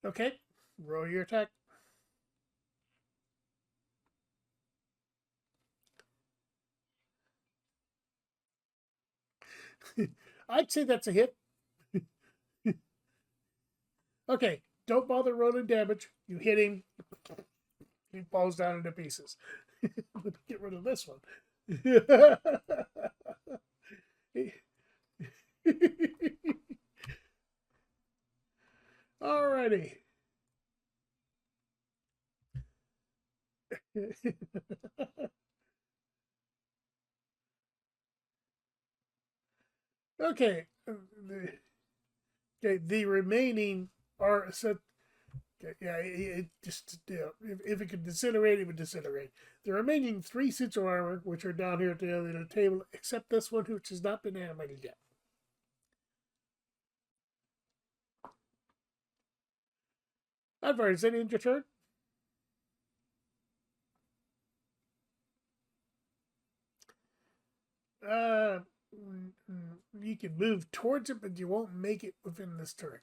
Okay. Roll your attack. I'd say that's a hit. Okay. Don't bother rolling damage. You hit him. He falls down into pieces. Let me get rid of this one. Alrighty. Okay. The remaining are set. Okay, yeah, it just if it could disintegrate, it would disintegrate. The remaining 3 suits of armor, which are down here at the other end of the table, except this one, which has not been animated yet. Advar, is that in your turn? You can move towards it, but you won't make it within this turn.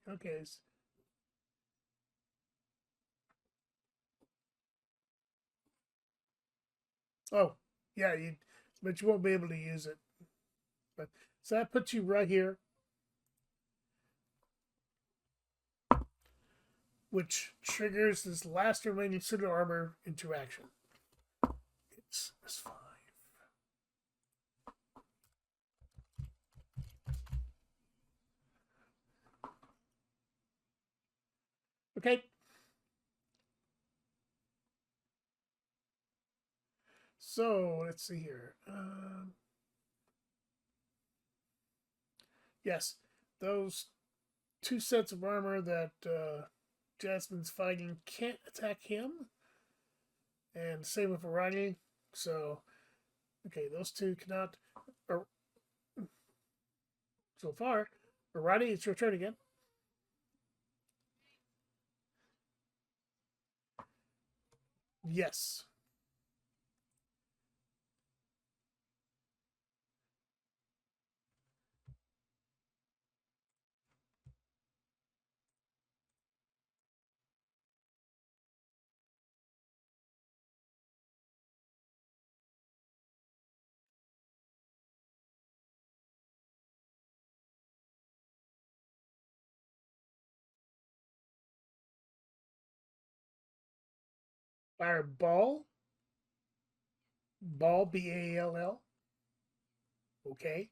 Okay. Oh, yeah, but you won't be able to use it. But so that puts you right here, which triggers this last remaining suit of armor into action. It's 5. Okay. So let's see here. Yes, those 2 sets of armor that Jasmine's fighting can't attack him, and same with Arani. So, okay, those 2 cannot. So far, Arani, it's your turn again. Yes. Fireball. Ball, B-A-L-L. Okay.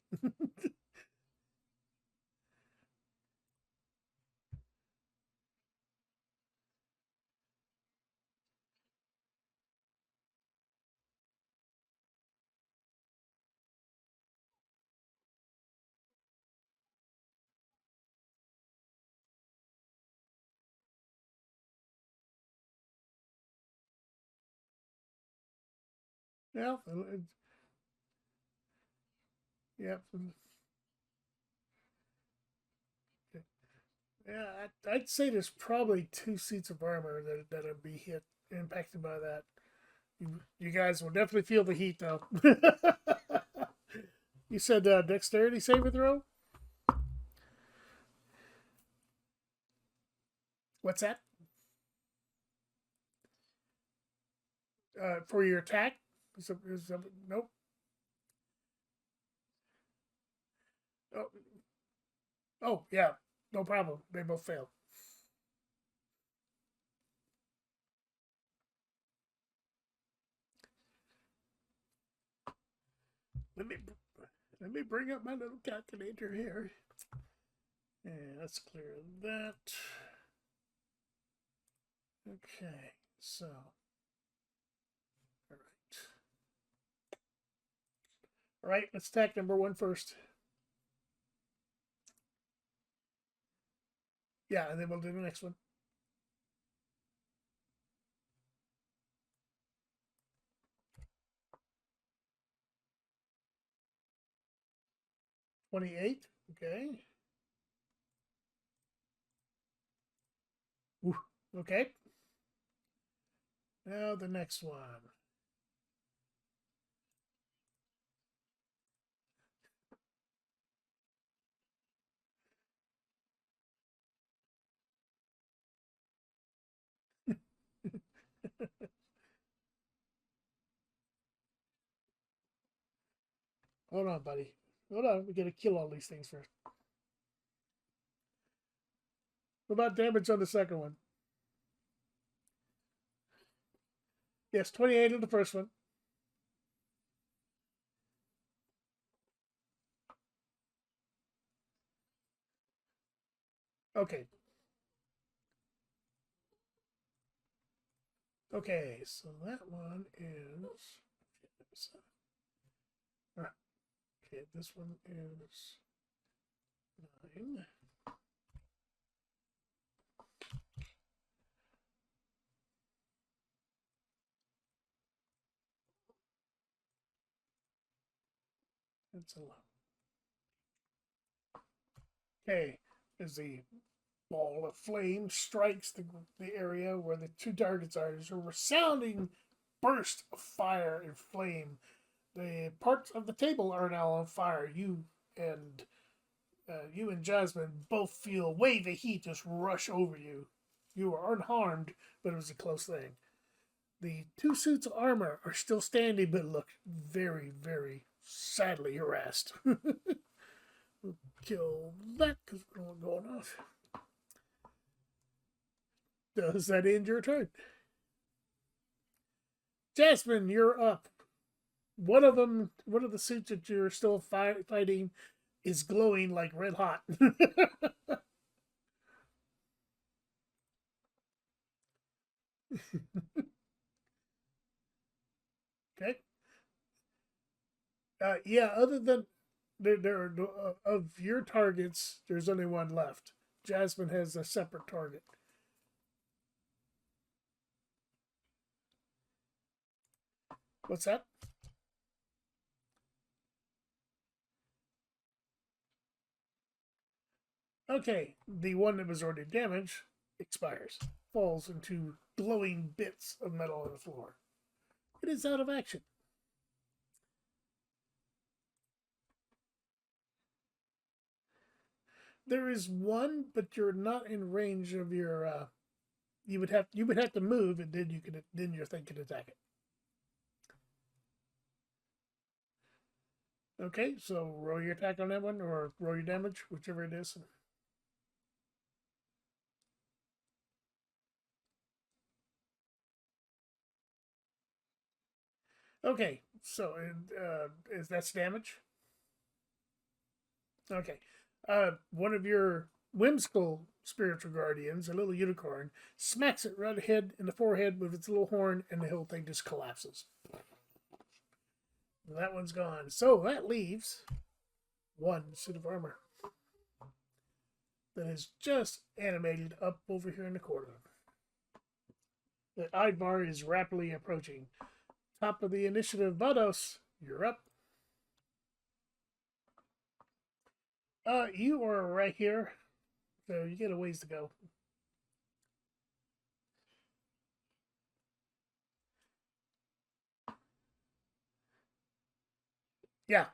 Well, yeah. Yeah, I'd say there's probably 2 seats of armor that'll be hit, impacted by that. You guys will definitely feel the heat, though. You said dexterity saving throw? What's that? For your attack? Nope. Oh, oh, yeah. No problem. They both fail. Let me bring up my little calculator here. And let's clear that. Okay, so. All right. All right, let's attack number 1 first. Yeah, and then we'll do the next one. $28. Okay. Ooh, okay. Now the next one. Hold on, buddy. Hold on. We gotta kill all these things first. What about damage on the second one? Yes, 28 on the first one. Okay. Okay, so that one is. Okay, this one is 9. That's 11. Okay, as the ball of flame strikes the area where the two targets are, there's a resounding burst of fire and flame. The parts of the table are now on fire. You and Jasmine both feel a wave of heat just rush over you. You are unharmed, but it was a close thing. The 2 suits of armor are still standing, but look very, very sadly harassed. We'll kill that because we're not going off. Does that end your turn? Jasmine, you're up. One of the suits that you're still fighting is glowing like red hot. Okay. Yeah. Other than there of your targets, there's only one left. Jasmine has a separate target. What's that? Okay, the one that was already damaged expires, falls into glowing bits of metal on the floor. It is out of action. There is one, but you're not in range of your. You would have to move, and then your thing could attack it. Okay, so roll your attack on that one, or roll your damage, whichever it is. Okay, so is that's damage? Okay. One of your whimsical spiritual guardians, a little unicorn, smacks it right ahead in the forehead with its little horn, and the whole thing just collapses. And that one's gone. So that leaves 1 suit of armor that is just animated up over here in the corner. The Idvar is rapidly approaching. Top of the initiative, Vados, you're up. You are right here, so you get a ways to go. Yeah.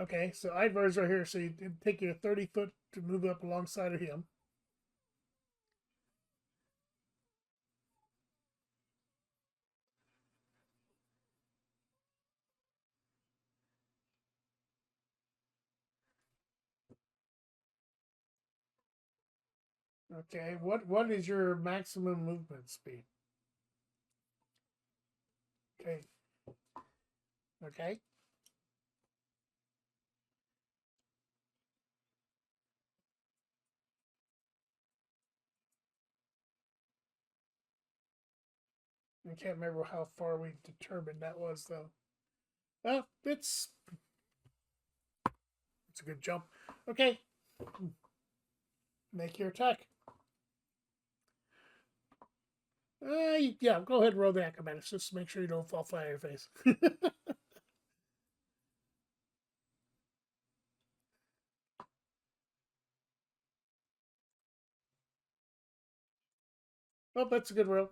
Okay, so Ivar's right here, so it'd take you 30 foot to move up alongside of him. Okay, what is your maximum movement speed? Okay. Okay. I can't remember how far we determined that was though. Well, it's a good jump. Okay. Make your attack. Yeah, go ahead and roll the acrobatics just to make sure you don't fall flat on your face. Oh, that's a good roll.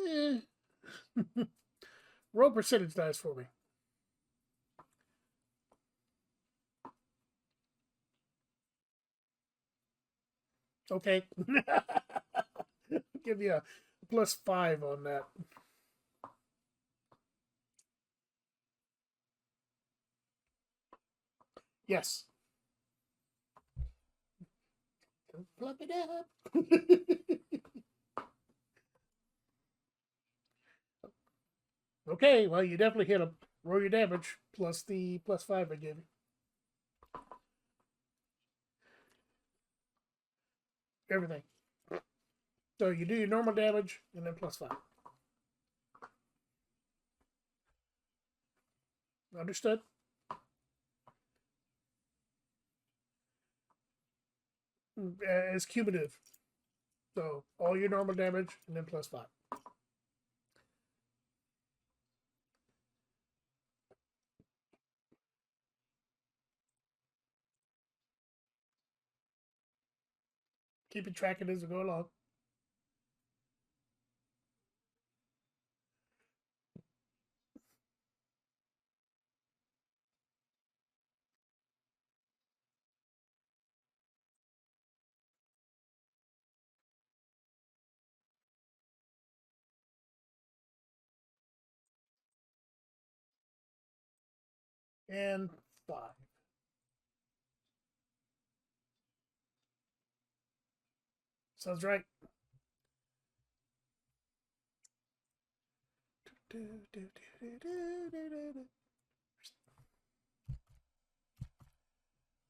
Eh. Roll percentage dice for me. Okay. Give you a +5 on that. Yes. Plug it up. Okay, well, you definitely hit him. Roll your damage plus the +5 I gave you. Everything. So you do your normal damage and then +5. Understood? As cumulative. So all your normal damage and then +5. Keep it tracking as we go along. And 5. Sounds right.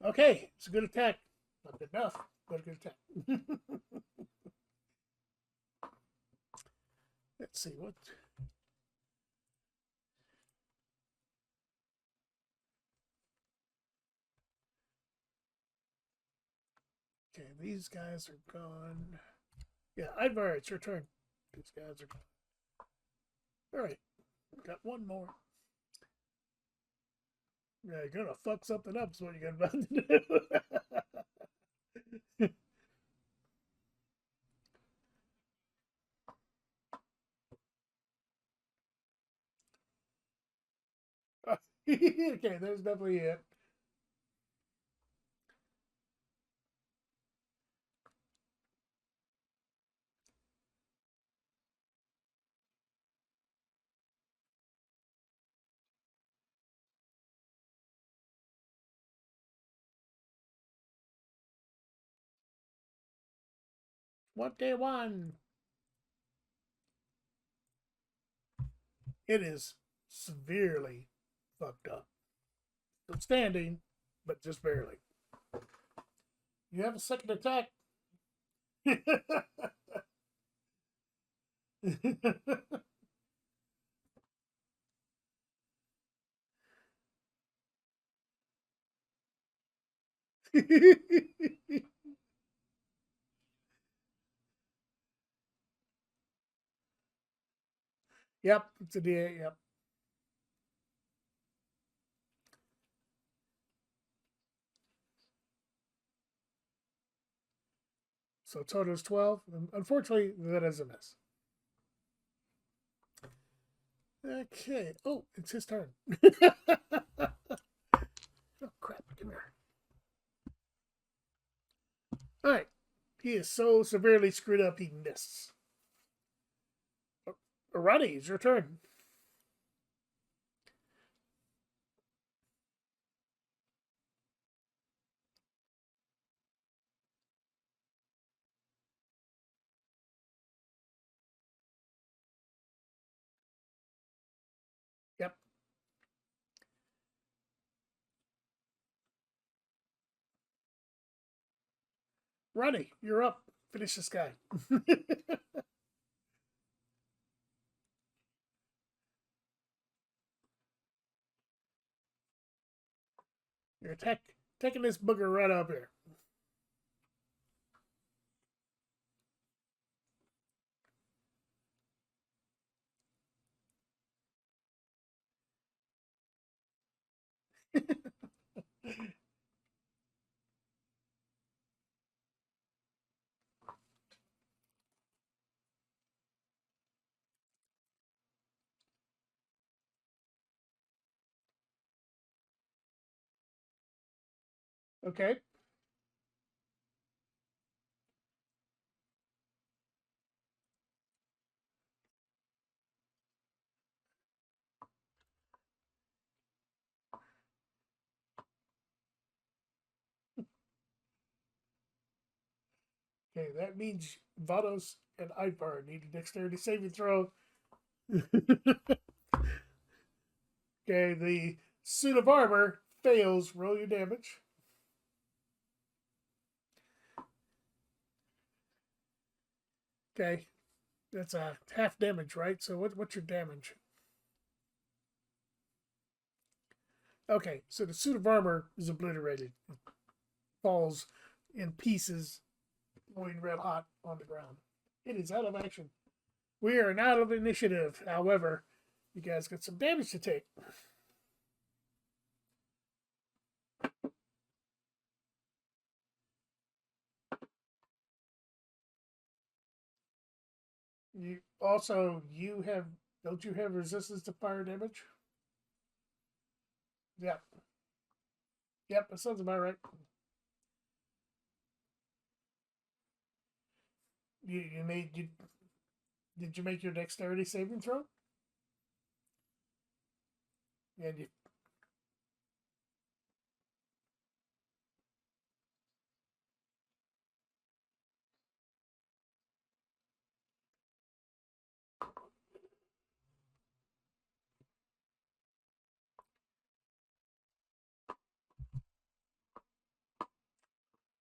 Okay, it's a good attack. Not good enough, but a good attack. Let's see what. Okay, these guys are gone. Yeah, Ivar, it's your turn. These guys are gone. All right, got one more. Yeah, you're gonna fuck something up. Is what you're about to do. Okay, there's definitely it. What they won. It is severely fucked up. Still standing, but just barely. You have a second attack. Yep, it's a D8. Yep. So total is 12. Unfortunately, that is a miss. Okay. Oh, it's his turn. Oh, crap. Come here. All right. He is so severely screwed up, he missed. Alrighty, it's your turn. Yep. Ronnie, you're up. Finish this guy. You're taking this booger right up here. Okay. Okay, that means Vados and Ivar need a dexterity saving throw. Okay, the suit of armor fails. Roll your damage. Okay, that's a half damage, right? So what's your damage? Okay, so the suit of armor is obliterated. It falls in pieces, glowing red hot on the ground. It is out of action. We are out of initiative. However, you guys got some damage to take. Don't you have resistance to fire damage? Yep. Yep, that sounds about right. Did you make your dexterity saving throw? And you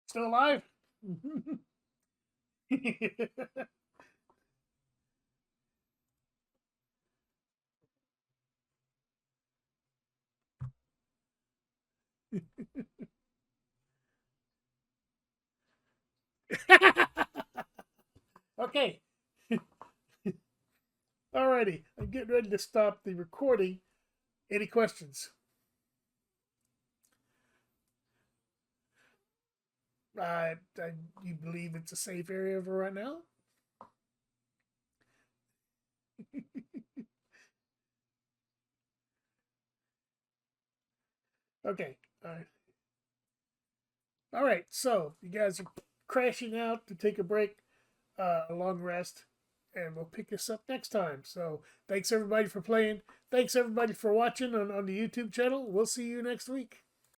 still alive? Okay. Alrighty. I'm getting ready to stop the recording. Any questions? You believe it's a safe area for right now? Okay. All right. So you guys are crashing out to take a break, a long rest, and we'll pick this up next time. So thanks everybody for playing. Thanks everybody for watching on the YouTube channel. We'll see you next week.